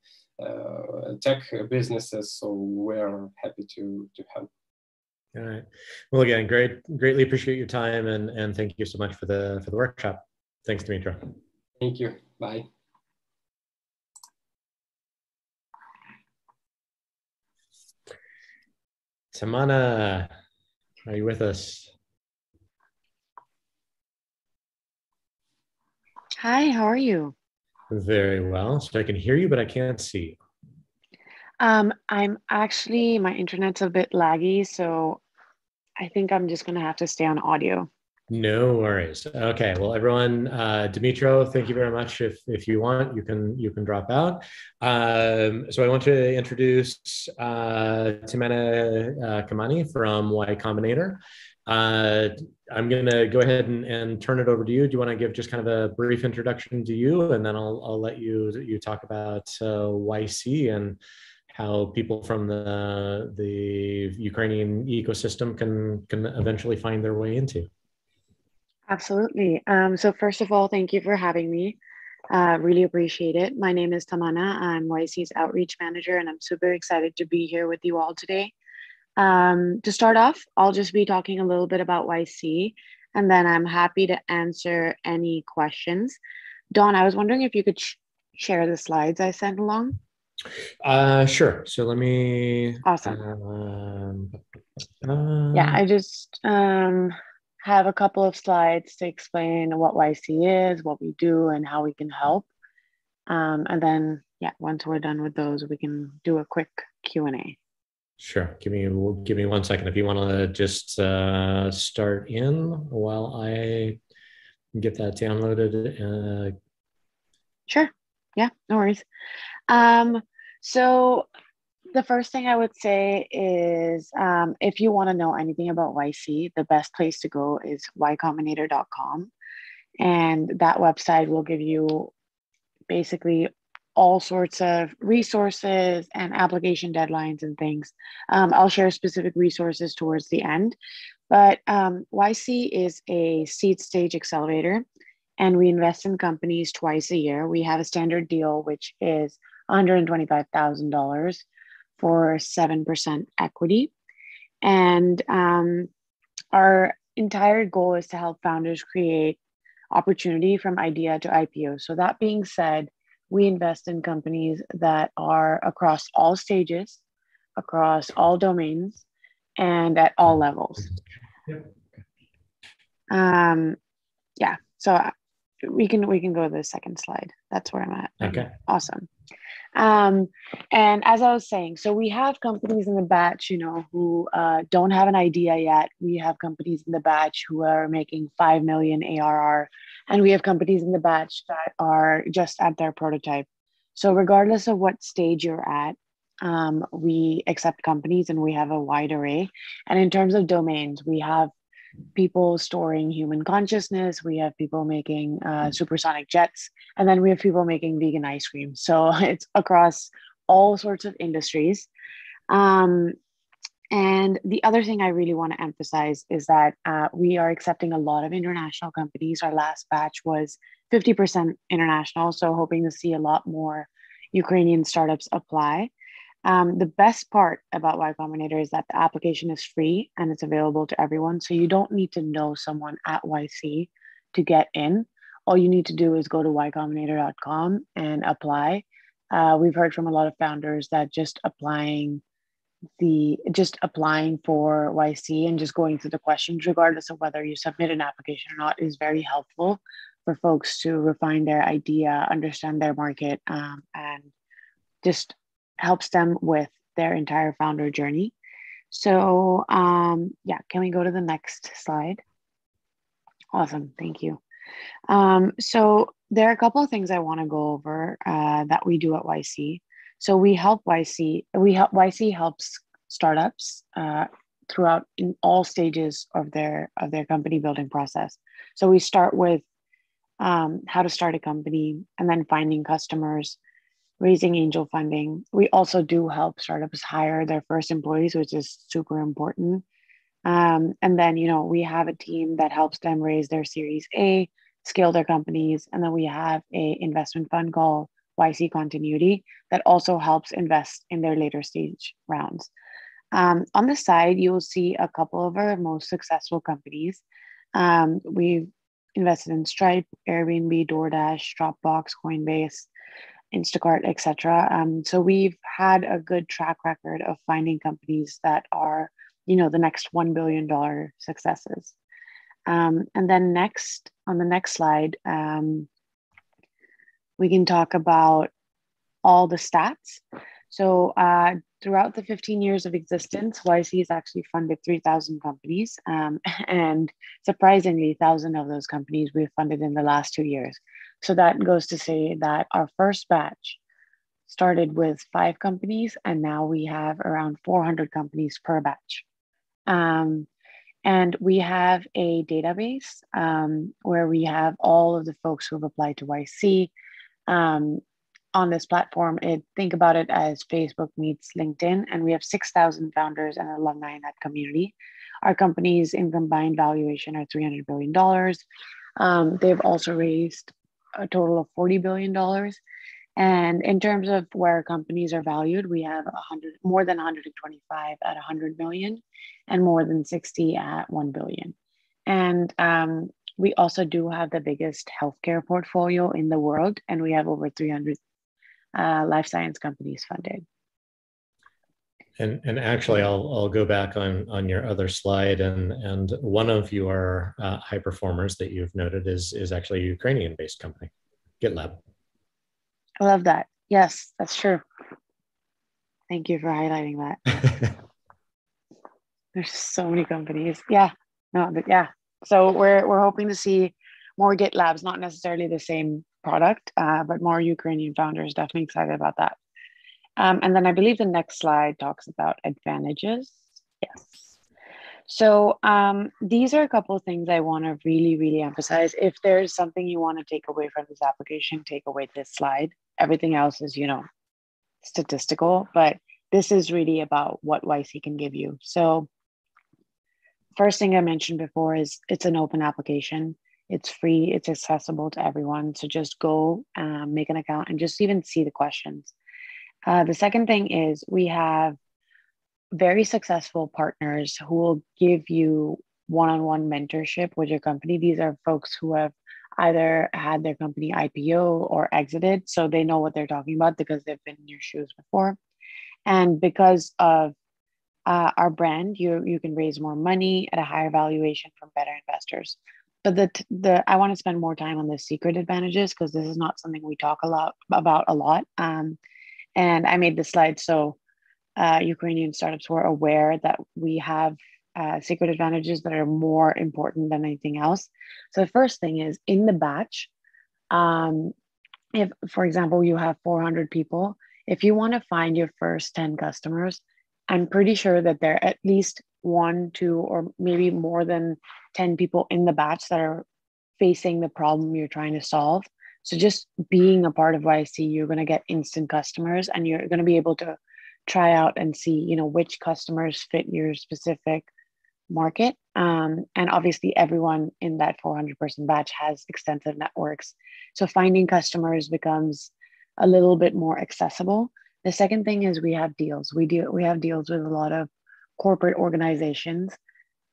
tech businesses. So we're happy to help. All right. Well, again, greatly appreciate your time, and thank you so much for the workshop. Thanks, Dmytro. Thank you. Bye. Tamana, are you with us? Hi, how are you? Very well. So I can hear you, but I can't see you. I'm actually, my internet's a bit laggy, so I think I'm just gonna have to stay on audio. No worries. Okay. Well, everyone, Dmytro, thank you very much. If you want, you can drop out. So I want to introduce Timena Kamani from Y-Combinator. I'm going to go ahead and turn it over to you. Do you want to give just kind of a brief introduction to you, and then I'll let you talk about YC and how people from the Ukrainian ecosystem can eventually find their way into. Absolutely. So first of all, thank you for having me. Really appreciate it. My name is Tamana. I'm YC's outreach manager, and I'm super excited to be here with you all today. To start off, I'll just be talking a little bit about YC, and then I'm happy to answer any questions. Don, I was wondering if you could share the slides I sent along. Sure. So let me. Awesome. Yeah, I just have a couple of slides to explain what YC is, what we do, and how we can help. And then, yeah, once we're done with those, we can do a quick Q&A. Sure. Give me 1 second. If you want to just start in while I get that downloaded. Sure. Yeah, no worries. So the first thing I would say is if you want to know anything about YC, the best place to go is Y-Combinator.com. And that website will give you basically all sorts of resources and application deadlines and things. I'll share specific resources towards the end. But YC is a seed stage accelerator, and we invest in companies twice a year. We have a standard deal, which is $125,000 for 7% equity. And our entire goal is to help founders create opportunity from idea to IPO. So that being said, we invest in companies that are across all stages, across all domains, and at all levels. Yeah, so we can go to the second slide. That's where I'm at. Okay. Awesome. And as I was saying, so we have companies in the batch, you know, who don't have an idea yet. We have companies in the batch who are making 5 million ARR, and we have companies in the batch that are just at their prototype. So regardless of what stage you're at, we accept companies and we have a wide array. And in terms of domains, we have people storing human consciousness, we have people making supersonic jets, and then we have people making vegan ice cream. So it's across all sorts of industries. And the other thing I really want to emphasize is that we are accepting a lot of international companies. Our last batch was 50% international, so hoping to see a lot more Ukrainian startups apply. The best part about Y-Combinator is that the application is free and it's available to everyone. So you don't need to know someone at YC to get in. All you need to do is go to Y-Combinator.com and apply. We've heard from a lot of founders that just applying for YC and just going through the questions, regardless of whether you submit an application or not, is very helpful for folks to refine their idea, understand their market, and just helps them with their entire founder journey. So yeah, can we go to the next slide? Awesome, thank you. So there are a couple of things I want to go over that we do at YC. So YC helps startups throughout in all stages of their company building process. So we start with how to start a company, and then finding customers, raising angel funding. We also do help startups hire their first employees, which is super important. And then, you know, we have a team that helps them raise their Series A, scale their companies. And then we have an investment fund called YC Continuity that also helps invest in their later stage rounds. On the side, you will see a couple of our most successful companies. We've invested in Stripe, Airbnb, DoorDash, Dropbox, Coinbase, Instacart, etc. So we've had a good track record of finding companies that are, you know, the next $1 billion successes. And then next, on the next slide, we can talk about all the stats. So throughout the 15 years of existence, YC has actually funded 3,000 companies. And surprisingly, 1,000 of those companies we've funded in the last 2 years. So that goes to say that our first batch started with 5 companies, and now we have around 400 companies per batch. And we have a database where we have all of the folks who have applied to YC on this platform. Think about it as Facebook meets LinkedIn, and we have 6,000 founders and alumni in that community. Our companies in combined valuation are $300 billion. They've also raised a total of $40 billion. And in terms of where companies are valued, we have more than 125 at 100 million and more than 60 at 1 billion. And we also do have the biggest healthcare portfolio in the world, and we have over 300 life science companies funded. And actually, I'll go back on your other slide, and one of your high performers that you've noted is actually a Ukrainian-based company, GitLab. I love that. Yes, that's true. Thank you for highlighting that. There's so many companies. Yeah, no, but yeah. So we're hoping to see more GitLabs, not necessarily the same product, but more Ukrainian founders. Definitely excited about that. And then I believe the next slide talks about advantages. Yes. So these are a couple of things I want to really, really emphasize. If there's something you want to take away from this application, take away this slide. Everything else is, you know, statistical, but this is really about what YC can give you. So first thing I mentioned before is it's an open application. It's free. It's accessible to everyone. So just go make an account and just even see the questions. The second thing is we have very successful partners who will give you one-on-one mentorship with your company. These are folks who have either had their company IPO or exited, so they know what they're talking about because they've been in your shoes before. And because of our brand, you can raise more money at a higher valuation from better investors. But I want to spend more time on the secret advantages because this is not something we talk about a lot. And I made this slide so Ukrainian startups were aware that we have secret advantages that are more important than anything else. So the first thing is in the batch, if, for example, you have 400 people, if you want to find your first 10 customers, I'm pretty sure that there are at least 1, 2, or maybe more than 10 people in the batch that are facing the problem you're trying to solve. So just being a part of YC, you're going to get instant customers, and you're going to be able to try out and see, you know, which customers fit your specific market. And obviously everyone in that 400-person batch has extensive networks. So finding customers becomes a little bit more accessible. The second thing is we have deals. We have deals with a lot of corporate organizations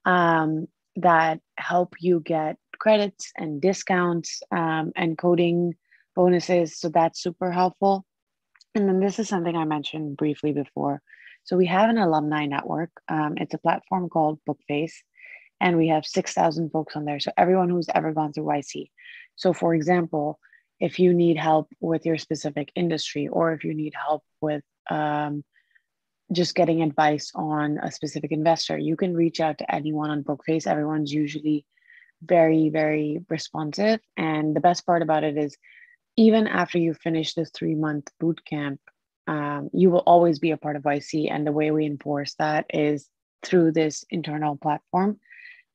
that help you get credits and discounts and coding bonuses. So that's super helpful. And then this is something I mentioned briefly before. So we have an alumni network. It's a platform called Bookface, and we have 6,000 folks on there. So everyone who's ever gone through YC. So for example, if you need help with your specific industry, or if you need help with just getting advice on a specific investor, you can reach out to anyone on Bookface. Everyone's usually very, very responsive. And the best part about it is even after you finish this 3-month boot camp, you will always be a part of YC. And the way we enforce that is through this internal platform.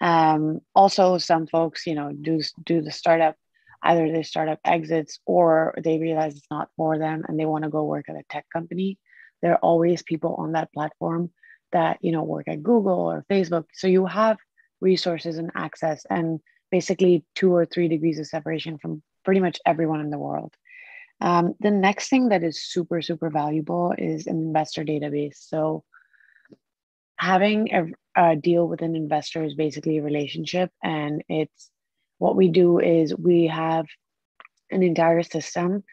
Also, some folks, you know, do the startup, either their startup exits or they realize it's not for them and they want to go work at a tech company. There are always people on that platform that, you know, work at Google or Facebook. So you have resources and access and basically 2 or 3 degrees of separation from pretty much everyone in the world. The next thing that is super, super valuable is an investor database. So having a deal with an investor is basically a relationship. And it's what we do is we have an entire system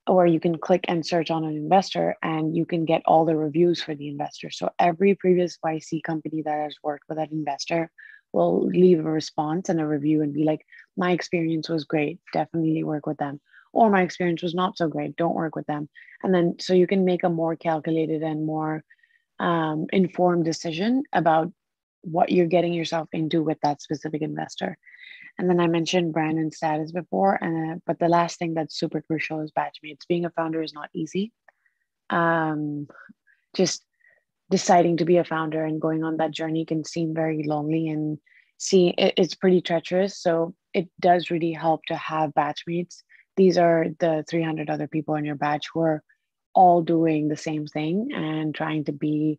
where you can click and search on an investor and you can get all the reviews for the investor. So every previous YC company that has worked with that investor will leave a response and a review and be like, my experience was great, definitely work with them. Or my experience was not so great, don't work with them. And then so you can make a more calculated and more informed decision about what you're getting yourself into with that specific investor. And then I mentioned brand and status before, but the last thing that's super crucial is batchmates. Being a founder is not easy. Just deciding to be a founder and going on that journey can seem very lonely, and it's pretty treacherous. So it does really help to have batchmates. These are the 300 other people in your batch who are all doing the same thing and trying to be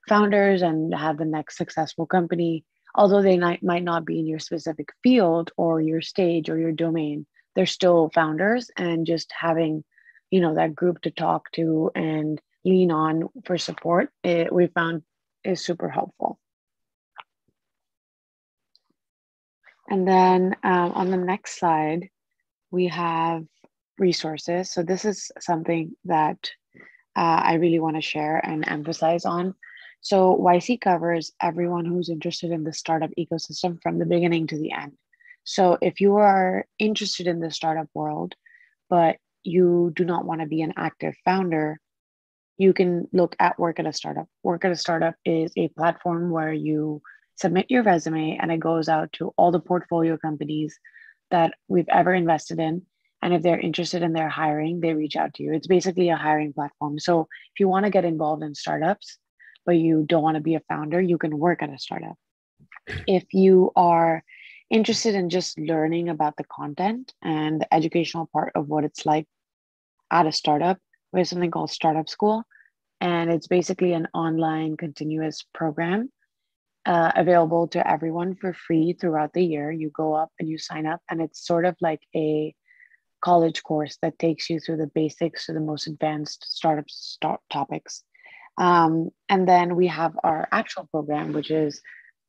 founders and have the next successful company. Although they might not be in your specific field or your stage or your domain, they're still founders, and just having, you know, that group to talk to and lean on for support, we found is super helpful. And then on the next slide, we have resources. So this is something that I really want to share and emphasize on. So YC covers everyone who's interested in the startup ecosystem from the beginning to the end. So if you are interested in the startup world, but you do not want to be an active founder, you can look at Work at a Startup. Work at a Startup is a platform where you submit your resume and it goes out to all the portfolio companies that we've ever invested in. And if they're interested in their hiring, they reach out to you. It's basically a hiring platform. So if you want to get involved in startups, but you don't want to be a founder, you can work at a startup. If you are interested in just learning about the content and the educational part of what it's like at a startup, we have something called Startup School. And it's basically an online continuous program available to everyone for free throughout the year. You go up and you sign up, and it's sort of like a college course that takes you through the basics to the most advanced startup topics. And then we have our actual program, which is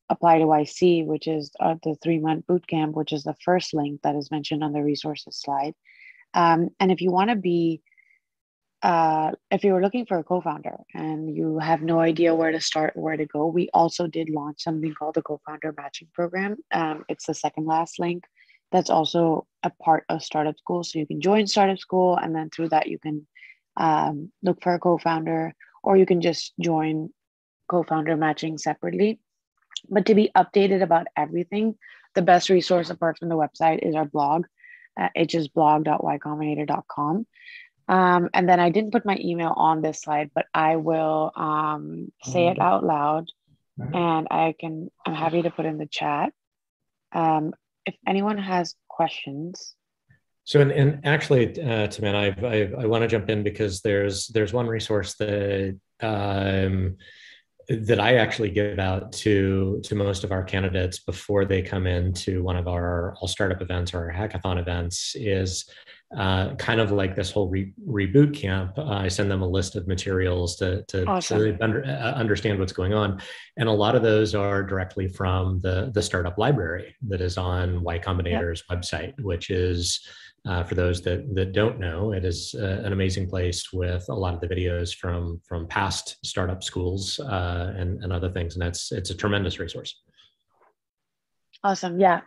Apply to YC, which is the 3-month bootcamp, which is the first link that is mentioned on the resources slide. And if you want to be, if you're looking for a co-founder and you have no idea where to start, where to go, we also did launch something called the co-founder matching program. It's the second last link. That's also a part of Startup School. So you can join Startup School, and then through that you can look for a co-founder, or you can just join co-founder matching separately. But to be updated about everything, the best resource apart from the website is our blog, which is blog.Y-Combinator.com. And then I didn't put my email on this slide, but I will say it out loud, and I'm happy to put in the chat. If anyone has questions. So, and actually, Taman, I want to jump in because there's one resource that that I actually give out to most of our candidates before they come into one of our all startup events or our hackathon events is kind of like this whole ReBootcamp. I send them a list of materials to Awesome. so they understand what's going on. And a lot of those are directly from the startup library that is on Y-Combinator's website, which is, for those that don't know, it is an amazing place with a lot of the videos from past startup schools and other things. And it's a tremendous resource. Awesome. Yeah.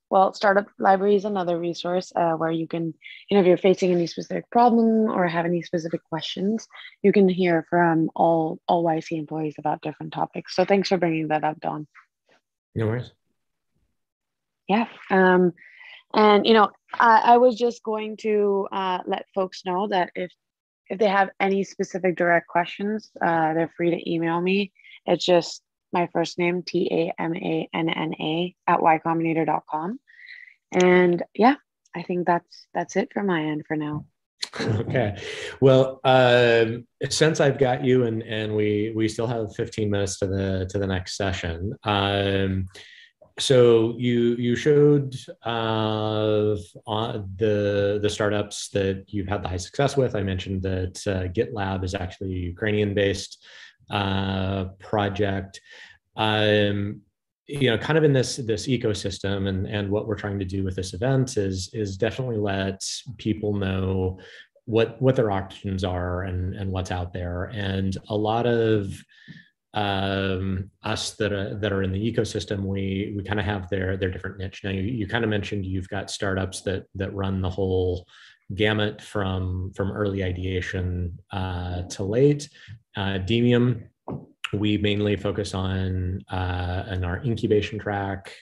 Well, Startup Library is another resource where you can, if you're facing any specific problem or have any specific questions, you can hear from all YC employees about different topics. So thanks for bringing that up, Dawn. No worries. Yeah. And, I was just going to let folks know that if they have any specific direct questions, they're free to email me. It's just my first name, TAMANNA @ycombinator.com. And yeah, I think that's it from my end for now. Okay. Well, since I've got you and we still have 15 minutes to the next session. So you showed on the startups that you've had the high success with. I mentioned that GitLab is actually a Ukrainian-based project. Kind of in this ecosystem, and what we're trying to do with this event is definitely let people know what their options are and what's out there. And a lot of us that are in the ecosystem, we kind of have their different niche. Now you kind of mentioned you've got startups that run the whole gamut from early ideation to late. Demium, we mainly focus on our incubation track,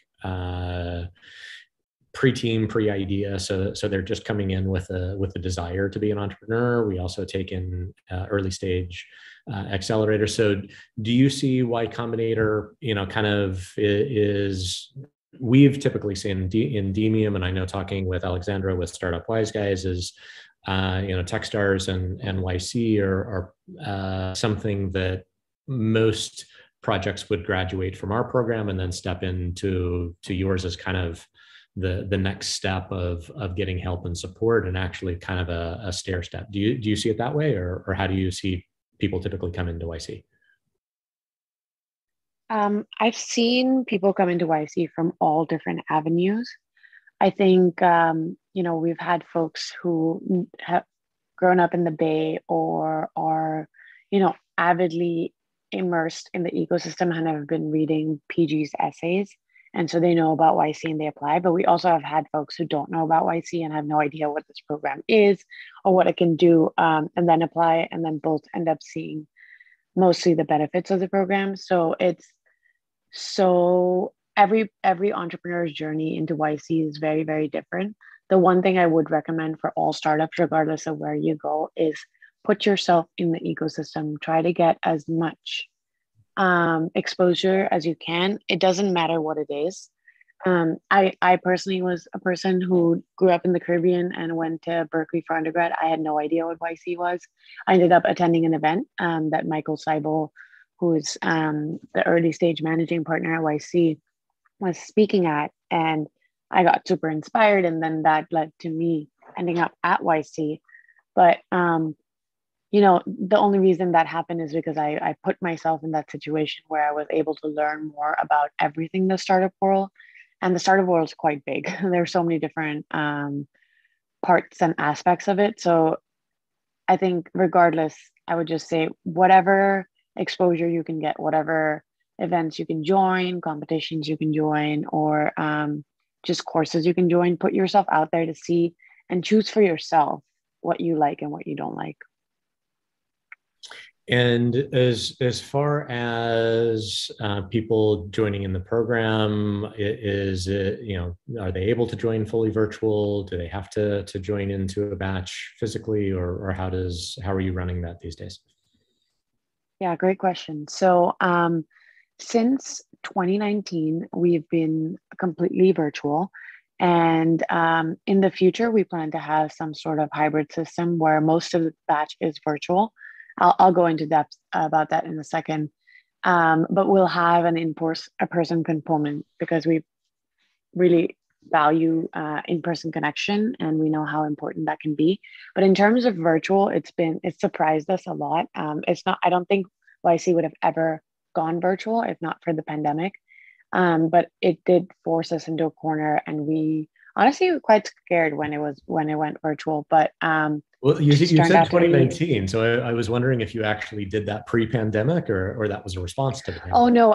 pre-team, pre-idea. So they're just coming in with a desire to be an entrepreneur. We also take in early stage accelerator. So do you see Y-Combinator, kind of is, we've typically seen in Demium, and I know talking with Alexandra with Startup Wise Guys is, Techstars and YC are something that most projects would graduate from our program and then step into yours as kind of the next step of getting help and support, and actually kind of a stair step. Do you see it that way, or how do you see people typically come into YC? I've seen people come into YC from all different avenues. I think, we've had folks who have grown up in the Bay or are, avidly immersed in the ecosystem and have been reading PG's essays. And so they know about YC and they apply. But we also have had folks who don't know about YC and have no idea what this program is or what it can do, and then apply, and then both end up seeing mostly the benefits of the program. So every entrepreneur's journey into YC is very, very different. The one thing I would recommend for all startups, regardless of where you go, is put yourself in the ecosystem. Try to get as much exposure as you can. It doesn't matter what it is. I personally was a person who grew up in the Caribbean and went to Berkeley for undergrad. I had no idea what YC was. I ended up attending an event that Michael Seibel, who is the early stage managing partner at YC, was speaking at, and I got super inspired, and then that led to me ending up at YC. But the only reason that happened is because I put myself in that situation where I was able to learn more about everything the startup world. And the startup world is quite big. There's so many different parts and aspects of it. So I think regardless, I would just say whatever exposure you can get, whatever events you can join, competitions you can join, or just courses you can join, put yourself out there to see and choose for yourself what you like and what you don't like. And as far as people joining in the program, is it, are they able to join fully virtual? Do they have to join into a batch physically, or how are you running that these days? Yeah, great question. So since 2019, we've been completely virtual. And in the future, we plan to have some sort of hybrid system where most of the batch is virtual. I'll go into depth about that in a second. But we'll have a person component because we really value in-person connection, and we know how important that can be. But in terms of virtual, it's surprised us a lot. I don't think YC would have ever gone virtual if not for the pandemic. But it did force us into a corner, and we honestly were quite scared when it went virtual. But well, you said 2019, so I was wondering if you actually did that pre-pandemic, or that was a response to the pandemic. Oh no,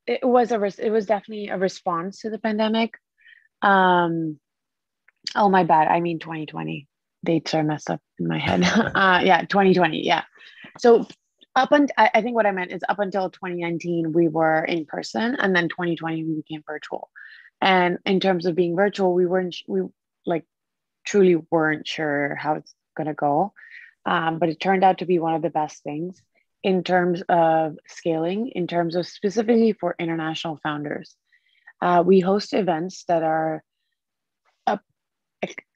it was definitely a response to the pandemic. Oh my bad, I mean 2020. Dates are messed up in my head. Yeah, 2020. Yeah. So I think what I meant is up until 2019 we were in person, and then 2020 we became virtual. And in terms of being virtual, we truly weren't sure how it's going to go. But it turned out to be one of the best things in terms of scaling, in terms of specifically for international founders. We host events that are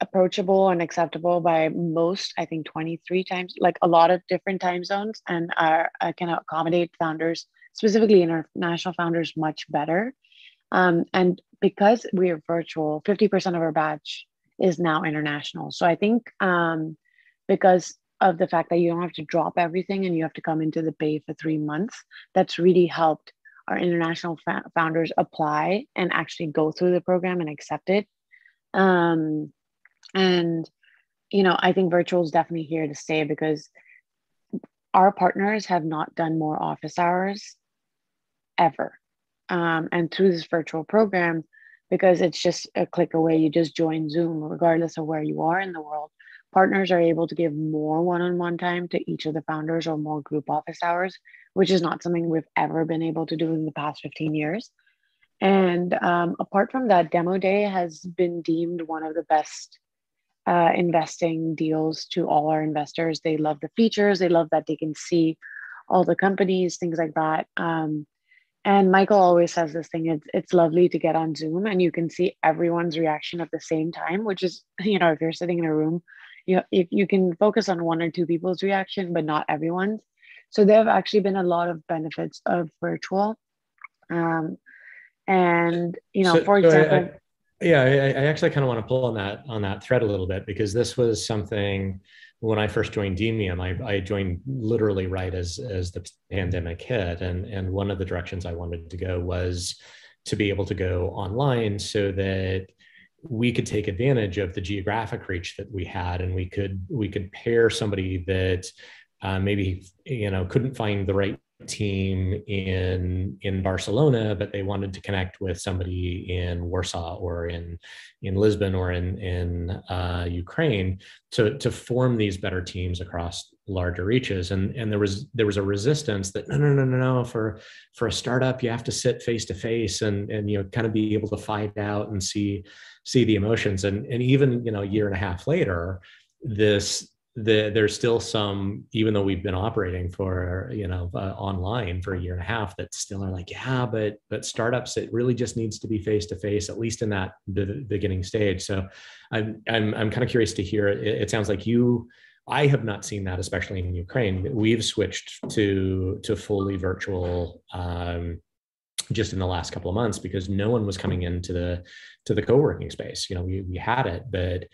approachable and acceptable by most, I think 23 times, like a lot of different time zones, and can accommodate founders, specifically international founders, much better. And because we are virtual, 50% of our batch is now international. So I think because of the fact that you don't have to drop everything and you have to come into the Bay for 3 months, that's really helped our international founders apply and actually go through the program and accept it. And I think virtual is definitely here to stay, because our partners have not done more office hours ever. And through this virtual program, because it's just a click away, you just join Zoom, regardless of where you are in the world, partners are able to give more one-on-one time to each of the founders, or more group office hours, which is not something we've ever been able to do in the past 15 years. And apart from that, Demo Day has been deemed one of the best investing deals to all our investors. They love the features. They love that they can see all the companies, things like that. And Michael always says this thing, it's lovely to get on Zoom and you can see everyone's reaction at the same time, which is, if you're sitting in a room, you can focus on one or two people's reaction, but not everyone's. So there have actually been a lot of benefits of virtual. For example, I actually kind of want to pull on that thread a little bit, because this was something when I first joined Demium. I joined literally right as the pandemic hit, and one of the directions I wanted to go was to be able to go online so that we could take advantage of the geographic reach that we had, and we could pair somebody that maybe couldn't find the right team in Barcelona, but they wanted to connect with somebody in Warsaw or in Lisbon or in Ukraine to form these better teams across larger reaches. And there was a resistance that no, for a startup you have to sit face to face and kind of be able to fight out and see the emotions. And even a year and a half later, there's still some, even though we've been operating for online for a year and a half, that still are like, yeah, but startups, it really just needs to be face to face, at least in that beginning stage. So I'm kind of curious to hear. It sounds like I have not seen that, especially in Ukraine. We've switched to fully virtual just in the last couple of months, because no one was coming into the co-working space. We had it, but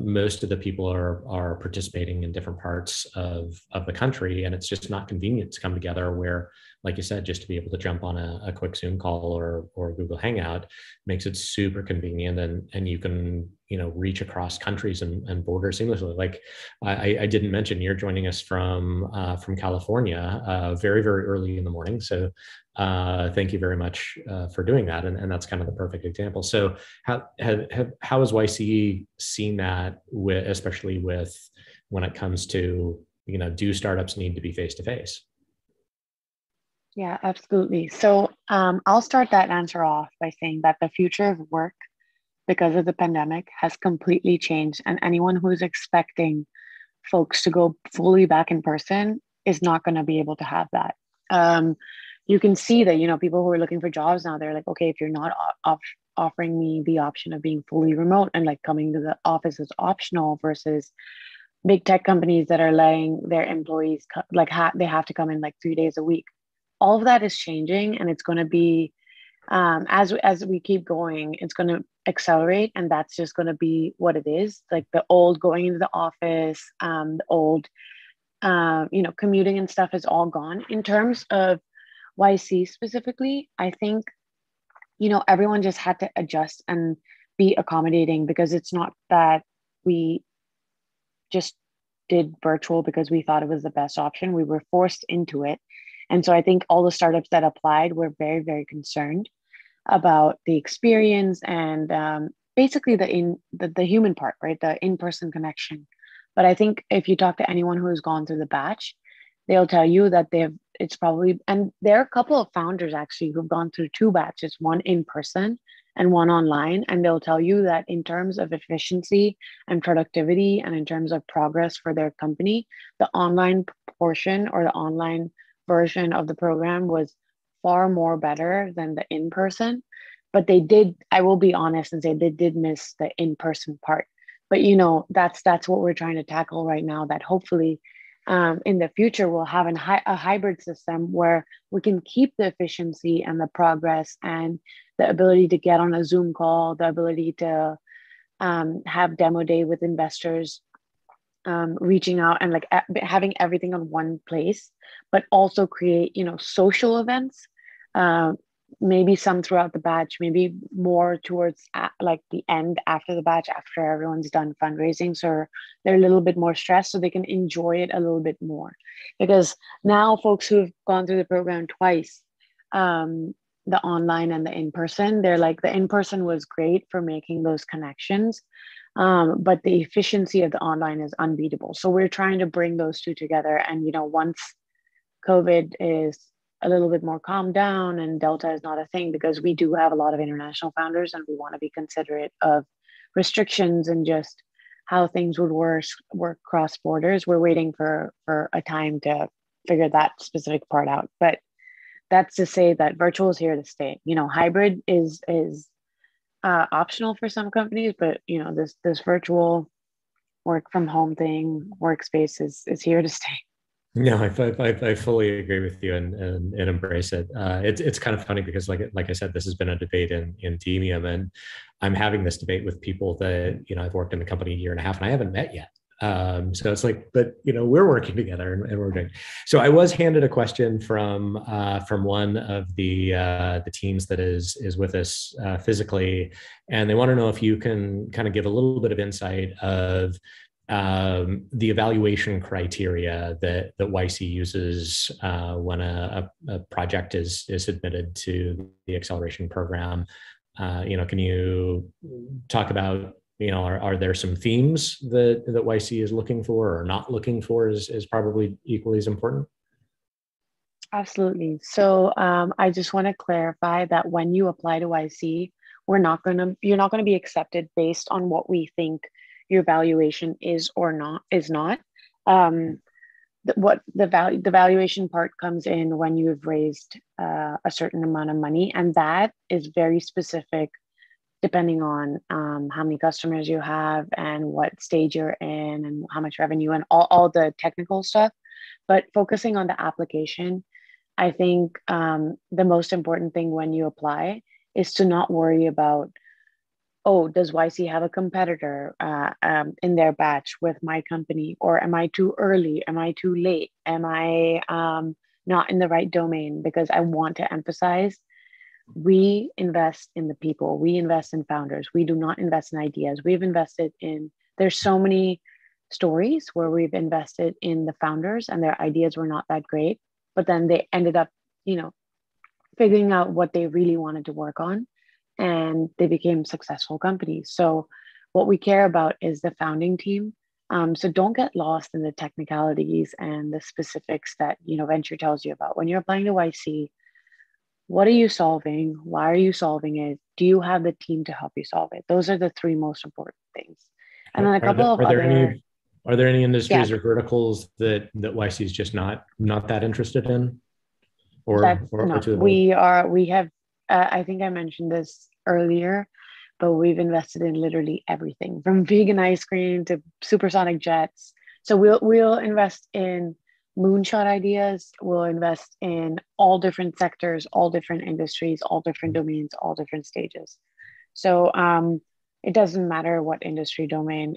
most of the people are participating in different parts of the country, and it's just not convenient to come together where, like you said, just to be able to jump on a quick Zoom call or Google Hangout makes it super convenient, and you can reach across countries and borders seamlessly. Like I didn't mention, you're joining us from California very, very early in the morning, so thank you very much for doing that, and that's kind of the perfect example. So how has YCE seen that, especially when it comes to do startups need to be face-to-face? Yeah, absolutely. So I'll start that answer off by saying that the future of work, because of the pandemic, has completely changed. And anyone who's expecting folks to go fully back in person is not going to be able to have that. You can see that, people who are looking for jobs now, they're like, okay, if you're not offering me the option of being fully remote and like coming to the office is optional, versus big tech companies that are letting their employees they have to come in like 3 days a week. All of that is changing, and it's going to be, as we keep going, it's going to accelerate, and that's just going to be what it is. Like the old going into the office, the old, commuting and stuff is all gone. In terms of YC specifically, I think, everyone just had to adjust and be accommodating, because it's not that we just did virtual because we thought it was the best option. We were forced into it. And so I think all the startups that applied were very, very concerned about the experience and basically the human part, right? The in-person connection. But I think if you talk to anyone who has gone through the batch, they'll tell you that it's probably, and there are a couple of founders actually who've gone through 2 batches, one in person and one online. And they'll tell you that in terms of efficiency and productivity and in terms of progress for their company, the online portion or the online version of the program was far more better than the in-person. But I will be honest and say they did miss the in-person part. But that's what we're trying to tackle right now, that hopefully in the future we'll have a hybrid system where we can keep the efficiency and the progress and the ability to get on a Zoom call, the ability to have demo day with investors, reaching out and having everything on one place, but also create social events, maybe some throughout the batch, maybe more towards the end after the batch, after everyone's done fundraising, so they're a little bit more stressed so they can enjoy it a little bit more. Because now folks who've gone through the program twice, the online and the in-person, they're like, the in-person was great for making those connections, but the efficiency of the online is unbeatable. So we're trying to bring those two together. And, once COVID is a little bit more calmed down and Delta is not a thing, because we do have a lot of international founders and we want to be considerate of restrictions and just how things would work cross borders. We're waiting for a time to figure that specific part out. But that's to say that virtual is here to stay. Hybrid is optional for some companies, but this virtual work from home thing, workspace is here to stay. No, I fully agree with you and embrace it. It's kind of funny because like I said, this has been a debate in Demium, and I'm having this debate with people that I've worked in the company a year and a half and I haven't met yet. So it's like, but we're working together and we're doing. So I was handed a question from one of the teams that is with us physically, and they want to know if you can kind of give a little bit of insight of the evaluation criteria that YC uses when a project is submitted to the acceleration program. Can you talk about, are there some themes that YC is looking for or not looking for is probably equally as important? Absolutely. So I just want to clarify that when you apply to YC, you're not going to be accepted based on what we think your valuation is or is not. The valuation part comes in when you've raised a certain amount of money, and that is very specific depending on how many customers you have and what stage you're in and how much revenue and all the technical stuff. But focusing on the application, I think the most important thing when you apply is to not worry about, oh, does YC have a competitor in their batch with my company? Or am I too early? Am I too late? Am I not in the right domain? Because I want to emphasize, we invest in the people. We invest in founders. We do not invest in ideas. We've invested in, there's so many stories where we've invested in the founders and their ideas were not that great, but then they ended up, figuring out what they really wanted to work on, and they became successful companies. So what we care about is the founding team So don't get lost in the technicalities and the specifics that, you know, venture tells you about. When you're applying to YC, what are you solving? Why are you solving it? Do you have the team to help you solve it? Those are the three most important things. And then a couple of other... Are there any industries or verticals that YC is just not that interested in? We have, I think I mentioned this earlier, but we've invested in literally everything from vegan ice cream to supersonic jets. So we'll invest in moonshot ideas. We'll invest in all different sectors, all different industries, all different domains, all different stages. So it doesn't matter what industry domain.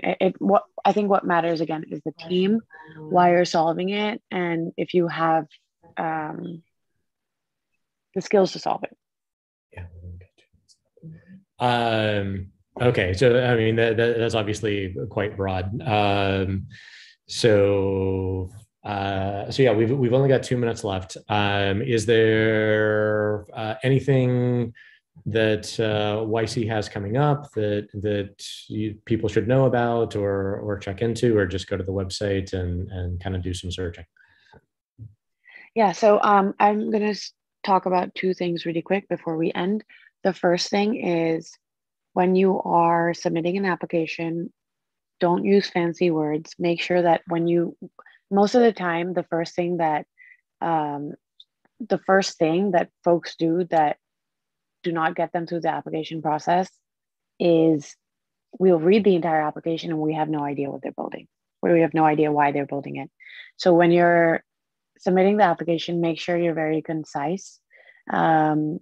I think what matters again is the team, why you're solving it, and if you have the skills to solve it. Yeah. Okay, so I mean that's obviously quite broad. So yeah, we've only got 2 minutes left. Is there anything that YC has coming up that people should know about or check into, or just go to the website and kind of do some searching? Yeah, so I'm going to talk about two things really quick before we end. The first thing is, when you are submitting an application, don't use fancy words. Make sure that most of the time, the first thing that folks do that do not get them through the application process is we'll read the entire application and we have no idea what they're building, or we have no idea why they're building it. So when you're submitting the application, make sure you're very concise. And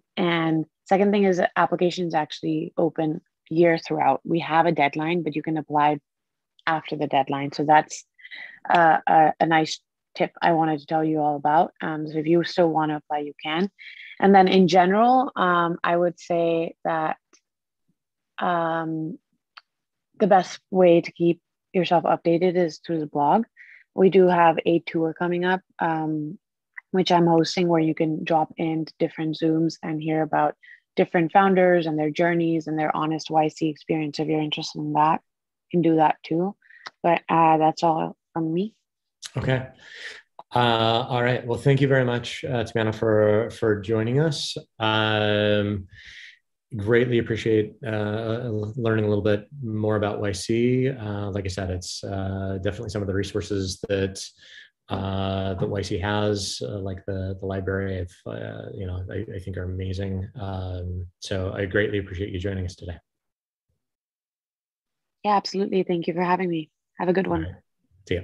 second thing is that applications actually open year throughout. We have a deadline, but you can apply after the deadline. So that's a nice tip I wanted to tell you all about. So if you still want to apply, you can. And then in general, I would say that the best way to keep yourself updated is through the blog. We do have a tour coming up, which I'm hosting, where you can drop into different Zooms and hear about different founders and their journeys and their honest YC experience. If you're interested in that, you can do that too. But that's all from me. Okay. All right. Well, thank you very much, Tatiana, for joining us. Greatly appreciate learning a little bit more about YC. Like I said, it's definitely some of the resources that YC has, like the library of, I think are amazing. So I greatly appreciate you joining us today. Yeah, absolutely. Thank you for having me. Have a good one. Right. See ya.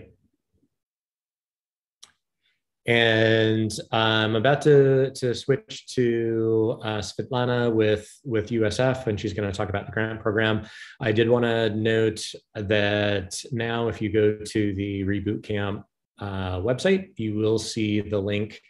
And I'm about to switch to Svetlana with USF, and she's going to talk about the grant program. I did want to note that now, if you go to the ReBootcamp website, you will see the link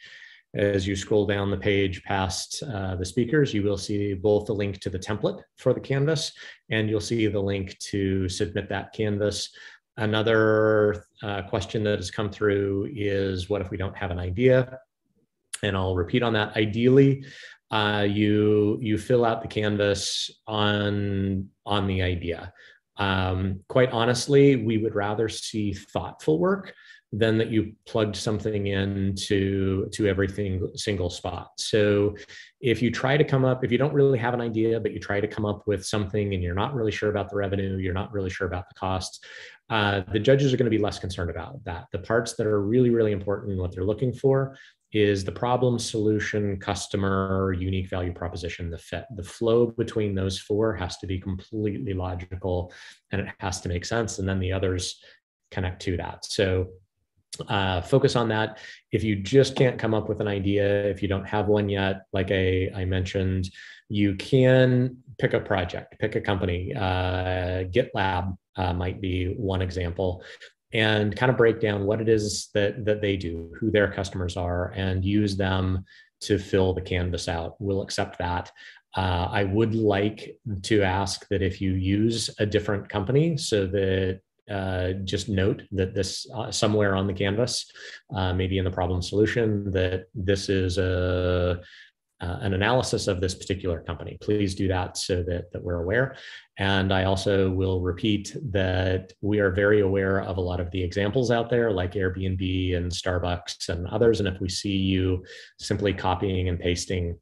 as you scroll down the page past the speakers. You will see both the link to the template for the Canvas, and you'll see the link to submit that Canvas. Another question that has come through is, what if we don't have an idea? And I'll repeat on that. Ideally, you fill out the Canvas on the idea. Quite honestly, we would rather see thoughtful work than that you plugged something into every single spot. So if you try to come up, if you don't really have an idea, but you try to come up with something and you're not really sure about the revenue, you're not really sure about the costs, the judges are going to be less concerned about that. The parts that are really, really important and what they're looking for is the problem, solution, customer, unique value proposition, the fit. The flow between those four has to be completely logical, and it has to make sense. And then the others connect to that. So focus on that. If you just can't come up with an idea, if you don't have one yet, like I mentioned, you can pick a project, pick a company. GitLab might be one example, and kind of break down what it is that they do, who their customers are, and use them to fill the canvas out. We'll accept that. I would like to ask that if you use a different company, so that just note that this somewhere on the canvas, maybe in the problem solution, that this is a an analysis of this particular company. Please do that so that we're aware. And I also will repeat that we are very aware of a lot of the examples out there, like Airbnb and Starbucks and others. And if we see you simply copying and pasting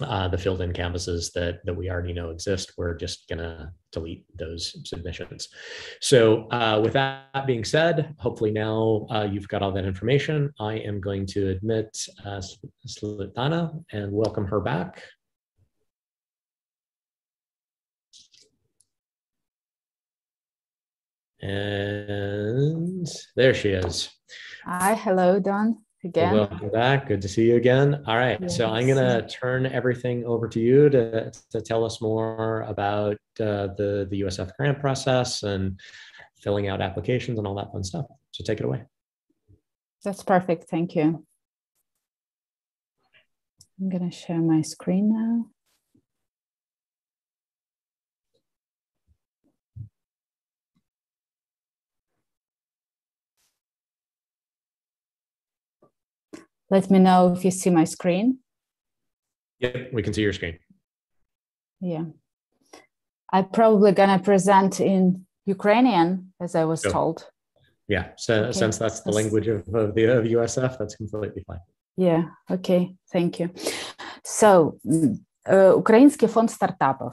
the filled-in canvases that we already know exist, we're just gonna delete those submissions. So with that being said, hopefully now you've got all that information. I am going to admit Svetlana and welcome her back. And there she is. Hi, hello, Don. Again. Welcome back. Good to see you again. All right. Yes. So I'm going to turn everything over to you to tell us more about the USF grant process and filling out applications and all that fun stuff. So take it away. That's perfect. Thank you. I'm going to share my screen now. Let me know if you see my screen. Yep, we can see your screen. Yeah. I'm probably going to present in Ukrainian, as I was told. Yeah, so okay. Since that's the language of USF, that's completely fine. Yeah, okay, thank you. So, Український фонд стартапів.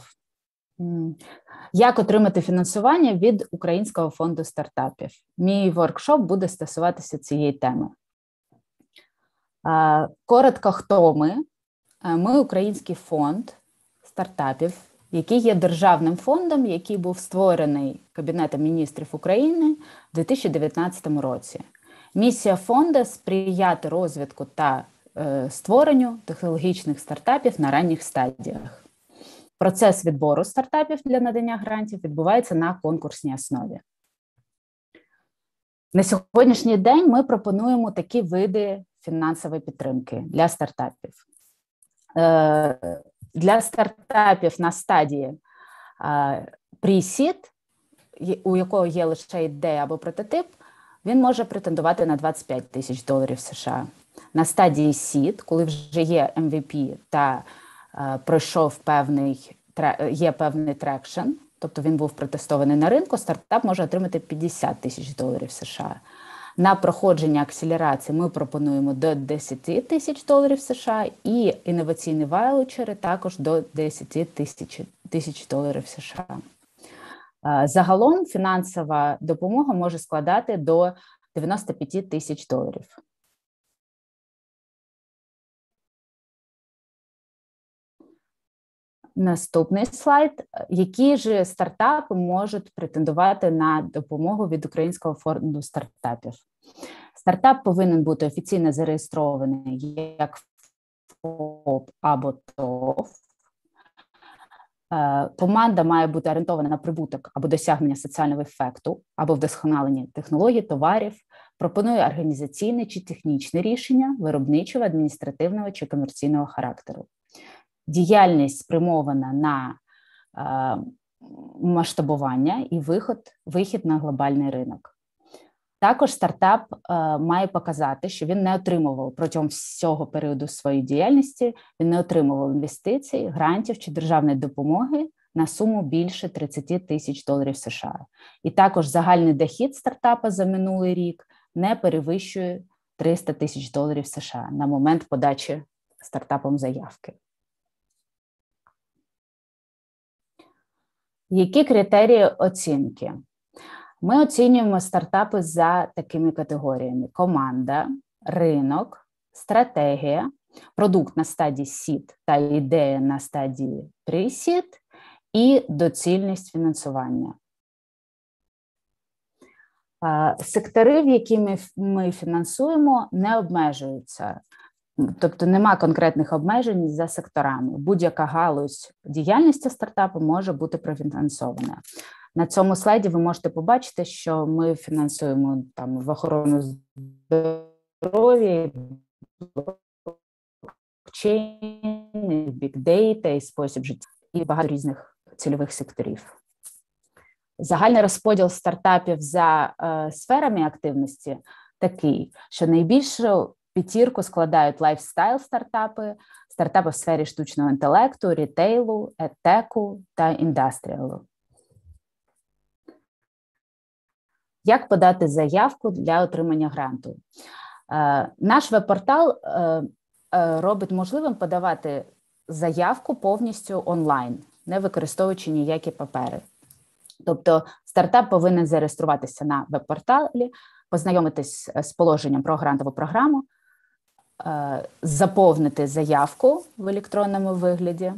Як отримати фінансування від Українського фонду стартапів? Мій воркшоп буде стосуватися цієї теми. Коротко, хто ми? Ми Український фонд стартапів, який є державним фондом, який був створений Кабінетом міністрів України в 2019 році. Місія фонду – сприяти розвитку та створенню технологічних стартапів на ранніх стадіях. Процес відбору стартапів для надання грантів відбувається на конкурсній основі. На сьогоднішній день ми пропонуємо такі види фінансової підтримки для стартапів. Для стартапів на стадії pre-seed, у якого є лише ідея або прототип, він може претендувати на $25 000 США. На стадії seed, коли вже є MVP та пройшов є певний трекшн, тобто він був протестований на ринку, стартап може отримати $50 000 США. На проходження акселерації ми пропонуємо до $10 000 США і інноваційні ваучери також до $10 000 США. Загалом фінансова допомога може складати до $95 000. Наступний слайд. Які ж стартапи можуть претендувати на допомогу від Українського фонду стартапів? Стартап повинен бути офіційно зареєстрований як ФОП або ТОВ. Команда має бути орієнтована на прибуток або досягнення соціального ефекту, або вдосконалення технологій, товарів, пропонує організаційне чи технічне рішення виробничого, адміністративного чи комерційного характеру. Діяльність спрямована на масштабування і вихід на глобальний ринок. Також стартап має показати, що він не отримував протягом всього періоду своєї діяльності, він не отримував інвестицій, грантів чи державної допомоги на суму більше $30 000 США. І також загальний дохід стартапа за минулий рік не перевищує $300 000 США на момент подачі стартапом заявки. Які критерії оцінки? Ми оцінюємо стартапи за такими категоріями: команда, ринок, стратегія, продукт на стадії seed та ідея на стадії pre-seed і доцільність фінансування. Сектори, в які ми фінансуємо, не обмежуються. Тобто нема конкретних обмежень за секторами. Будь-яка галузь діяльності стартапу може бути профінансована. На цьому слайді ви можете побачити, що ми фінансуємо там в охорону здоров'я, блокчейн, бікдейта і спосіб життя, і багато різних цільових секторів. Загальний розподіл стартапів за сферами активності такий, що найбільше п'ятірку складають лайфстайл стартапи стартапи в сфері штучного інтелекту, рітейлу, едтеку та індастріалу. Як подати заявку для отримання гранту? Наш веб-портал робить можливим подавати заявку повністю онлайн, не використовуючи ніякі папери. Тобто стартап повинен зареєструватися на веб-порталі, познайомитись з положенням про грантову програму, заповнити заявку в електронному вигляді.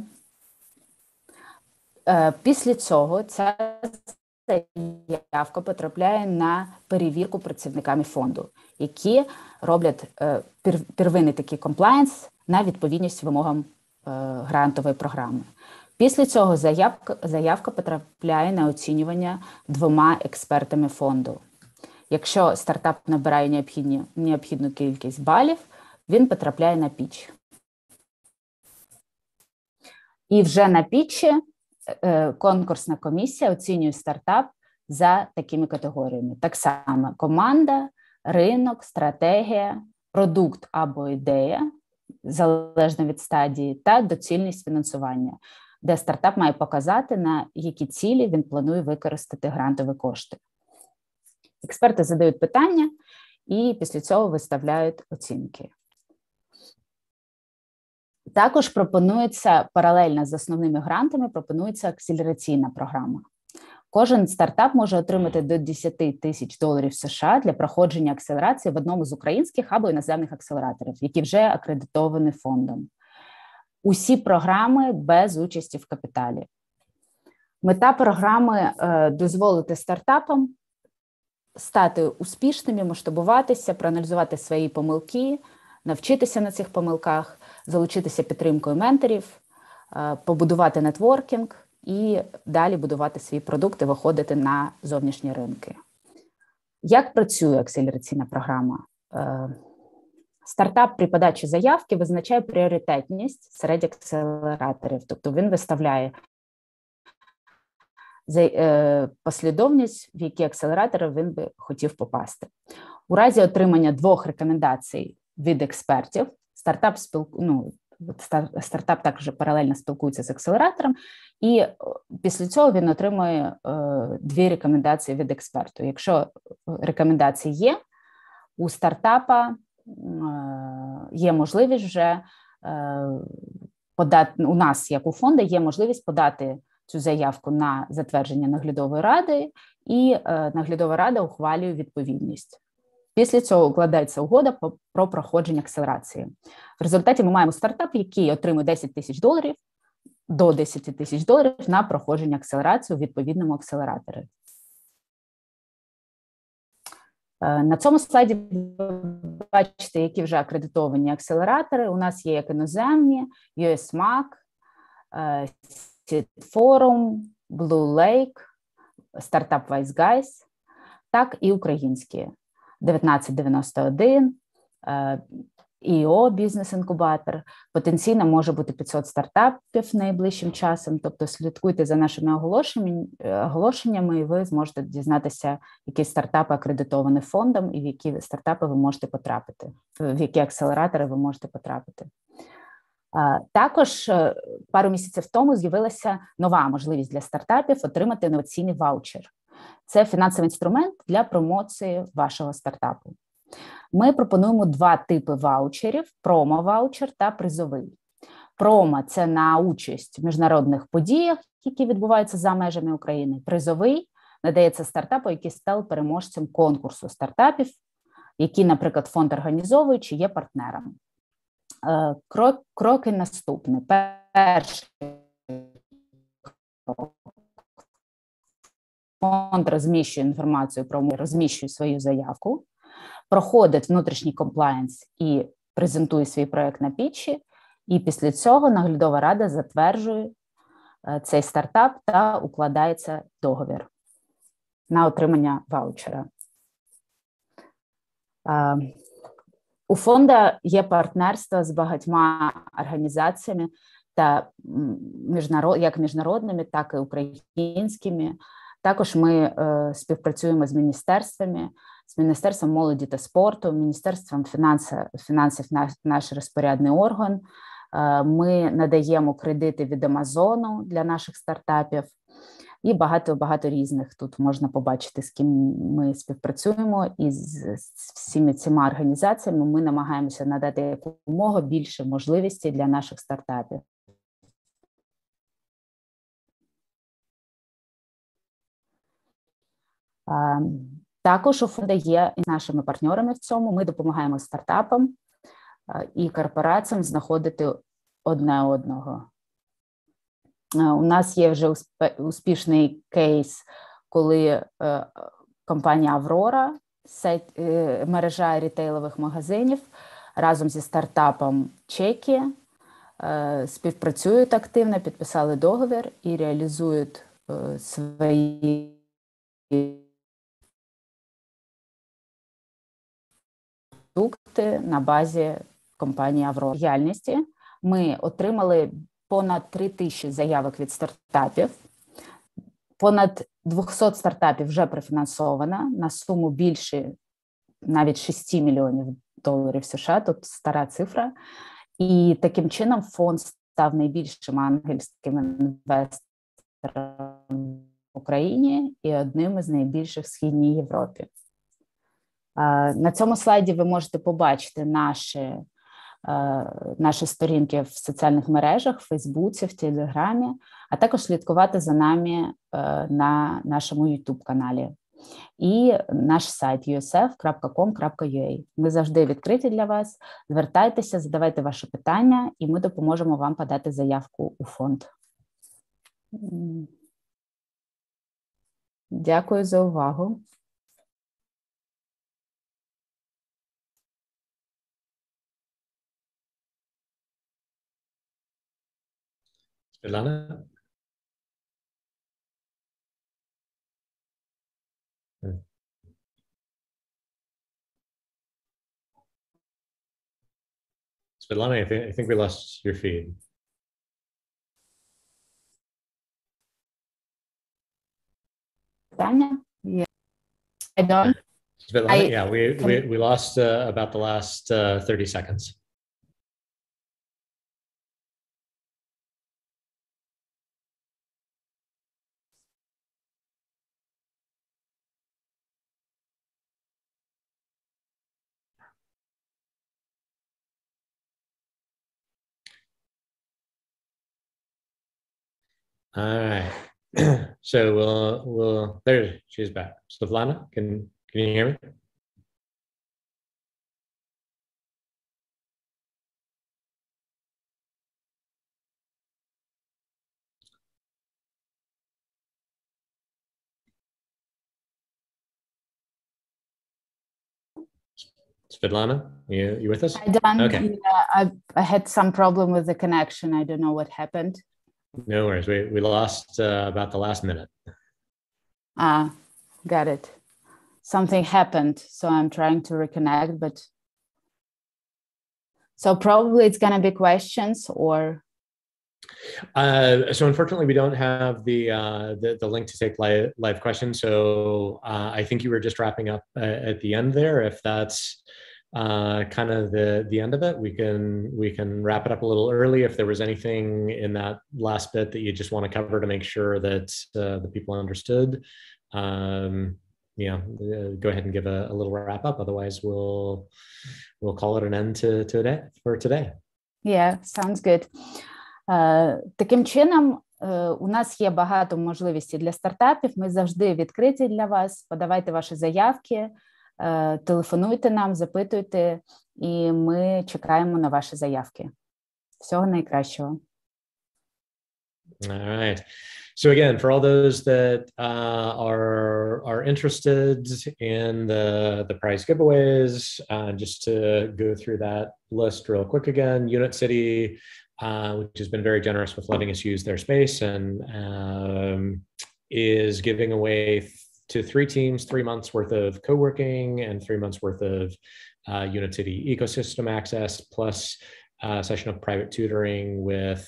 Після цього ця заявка потрапляє на перевірку працівниками фонду, які роблять первинний такий комплаєнс на відповідність вимогам грантової програми. Після цього заявка потрапляє на оцінювання 2 експертами фонду. Якщо стартап набирає необхідну кількість балів, він потрапляє на пітч. І вже на пітчі конкурсна комісія оцінює стартап за такими категоріями. Так само команда, ринок, стратегія, продукт або ідея, залежно від стадії, та доцільність фінансування, де стартап має показати, на які цілі він планує використати грантові кошти. Експерти задають питання і після цього виставляють оцінки. Також пропонується, паралельно з основними грантами, пропонується акселераційна програма. Кожен стартап може отримати до $10 тисяч США для проходження акселерації в одному з українських або іноземних акселераторів, які вже акредитовані фондом. Усі програми без участі в капіталі. Мета програми – дозволити стартапам стати успішними, масштабуватися, проаналізувати свої помилки, навчитися на цих помилках, залучитися підтримкою менторів, побудувати нетворкінг і далі будувати свої продукти, виходити на зовнішні ринки. Як працює акселераційна програма? Стартап при подачі заявки визначає пріоритетність серед акселераторів, тобто він виставляє послідовність, в які акселератори він би хотів попасти. У разі отримання 2 рекомендацій від експертів, стартап також паралельно спілкується з акселератором, і після цього він отримує 2 рекомендації від експерту. Якщо рекомендації є, у стартапа є можливість вже подати, у нас, як у фонду, є можливість подати цю заявку на затвердження наглядової ради, і наглядова рада ухвалює відповідність. Після цього укладається угода про проходження акселерації. В результаті ми маємо стартап, який отримує $10 тисяч до $10 тисяч на проходження акселерації у відповідному акселераторі. На цьому слайді ви бачите, які вже акредитовані акселератори. У нас є як іноземні, USMAC, Seed Forum, Blue Lake, Startup Wise Guys, так і українські. 1991, ІО, бізнес-інкубатор. Потенційно може бути 500 стартапів найближчим часом, тобто слідкуйте за нашими оголошеннями, і ви зможете дізнатися, які стартапи акредитовані фондом і в які стартапи ви можете потрапити, в які акселератори ви можете потрапити. Також пару місяців тому з'явилася нова можливість для стартапів отримати інноваційний ваучер. Це фінансовий інструмент для промоції вашого стартапу. Ми пропонуємо 2 типи ваучерів – промо-ваучер та призовий. Промо – це на участь в міжнародних подіях, які відбуваються за межами України. Призовий надається стартапу, який став переможцем конкурсу стартапів, які, наприклад, фонд організовує чи є партнером. Кроки наступні. Перший фонд розміщує інформацію про розміщує свою заявку, проходить внутрішній комплаєнс і презентує свій проєкт на пітчі, і після цього наглядова рада затверджує цей стартап та укладається договір на отримання ваучера. У фонду є партнерство з багатьма організаціями, та як міжнародними, так і українськими. Також ми співпрацюємо з міністерствами, з Міністерством молоді та спорту, Міністерством фінансів наш розпорядний орган, Ми надаємо кредити від Амазону для наших стартапів. І багато різних. Тут можна побачити, з ким ми співпрацюємо. І з всіма цими організаціями ми намагаємося надати якомога більше можливостей для наших стартапів. Також у фонду є і нашими партнерами в цьому. Ми допомагаємо стартапам і корпораціям знаходити одне одного. У нас є вже успішний кейс, коли компанія Аврора, мережа рітейлових магазинів, разом зі стартапом Чекі співпрацюють активно, підписали договір і реалізують свої продукти на базі компанії Аврора. Діяльності ми отримали понад 3000 заявок від стартапів, понад 200 стартапів вже профінансовано на суму більше навіть 6 мільйонів доларів США, тут стара цифра. І таким чином фонд став найбільшим ангельським інвестором в Україні і одним із найбільших в Східній Європі. На цьому слайді ви можете побачити наші сторінки в соціальних мережах, в Фейсбуці, в Телеграмі, а також слідкувати за нами на нашому YouTube-каналі. І наш сайт usf.com.ua. Ми завжди відкриті для вас. Звертайтеся, задавайте ваші питання, і ми допоможемо вам подати заявку у фонд. Дякую за увагу. Svetlana? Svetlana, I think we lost your feed. Yeah. I don't. Svetlana, yeah, we lost about the last 30 seconds. All right. So we'll there she's back. Svetlana, can you hear me? Svetlana, you with us? I done. Okay. Yeah, I had some problem with the connection. I don't know what happened. No worries. We lost about the last minute. Got it. Something happened, so I'm trying to reconnect, but so probably it's gonna be questions or. So unfortunately, we don't have the link to take live questions. So I think you were just wrapping up at the end there. If that's kind of the end of it, we can wrap it up a little early. If there was anything in that last bit that you just want to cover to make sure that the people understood, go ahead and give a little wrap up. Otherwise, we'll call it an end for today. Yeah, sounds good. Таким чином, у нас є багато можливостей для стартапів. Ми завжди відкриті для вас. Подавайте ваші заявки, телефонуйте нам, запитуйте, і ми чекаємо на ваші заявки. Всього найкращого. All right. So again, for all those that are interested in the prize giveaways, just to go through that list real quick again, Unit City, which has been very generous with letting us use their space and is giving away to 3 teams 3 months worth of co-working and 3 months worth of Unit City ecosystem access, plus a session of private tutoring with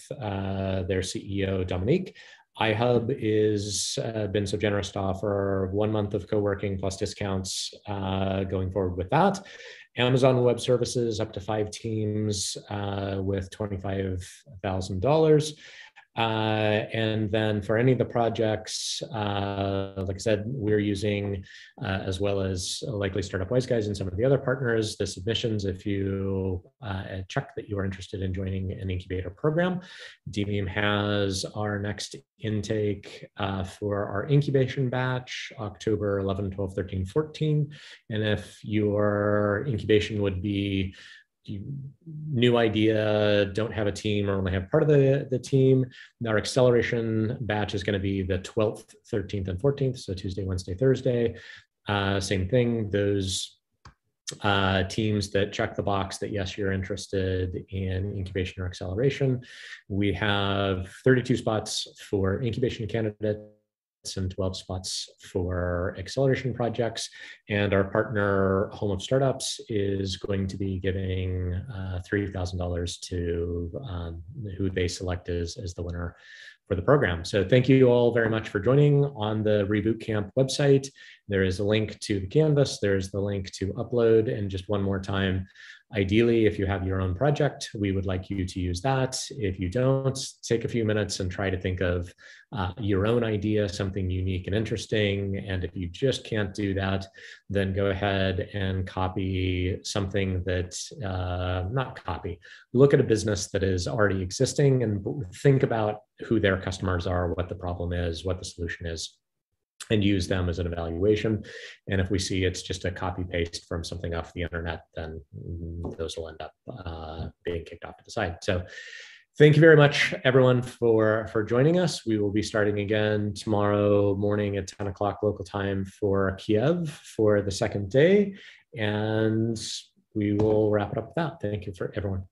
their CEO, Dominique. iHub is been so generous to offer 1 month of co-working plus discounts going forward with that. Amazon Web Services up to 5 teams with $25,000. And then for any of the projects, like I said, we're using, as well as likely Startup Wise Guys and some of the other partners, the submissions. If you check that you are interested in joining an incubator program, Demium has our next intake for our incubation batch, October 11, 12, 13, 14. And if your incubation would be new idea, don't have a team or only have part of the team, our acceleration batch is going to be the 12th, 13th, and 14th. So Tuesday, Wednesday, Thursday. Same thing. Those teams that check the box that yes, you're interested in incubation or acceleration. We have 32 spots for incubation candidates and 12 spots for acceleration projects. And our partner, Home of Startups, is going to be giving $3,000 to who they select as the winner for the program. So thank you all very much for joining. On the ReBootcamp website, there is a link to the Canvas. There's the link to upload. And just one more time, ideally, if you have your own project, we would like you to use that. If you don't, take a few minutes and try to think of your own idea, something unique and interesting. And if you just can't do that, then go ahead and copy something that, not copy, look at a business that is already existing and think about who their customers are, what the problem is, what the solution is, and use them as an evaluation. And if we see it's just a copy paste from something off the internet, then those will end up being kicked off to the side. So thank you very much, everyone, for joining us. We will be starting again tomorrow morning at 10 o'clock local time for Kiev for the second day. And we will wrap it up with that. Thank you for everyone.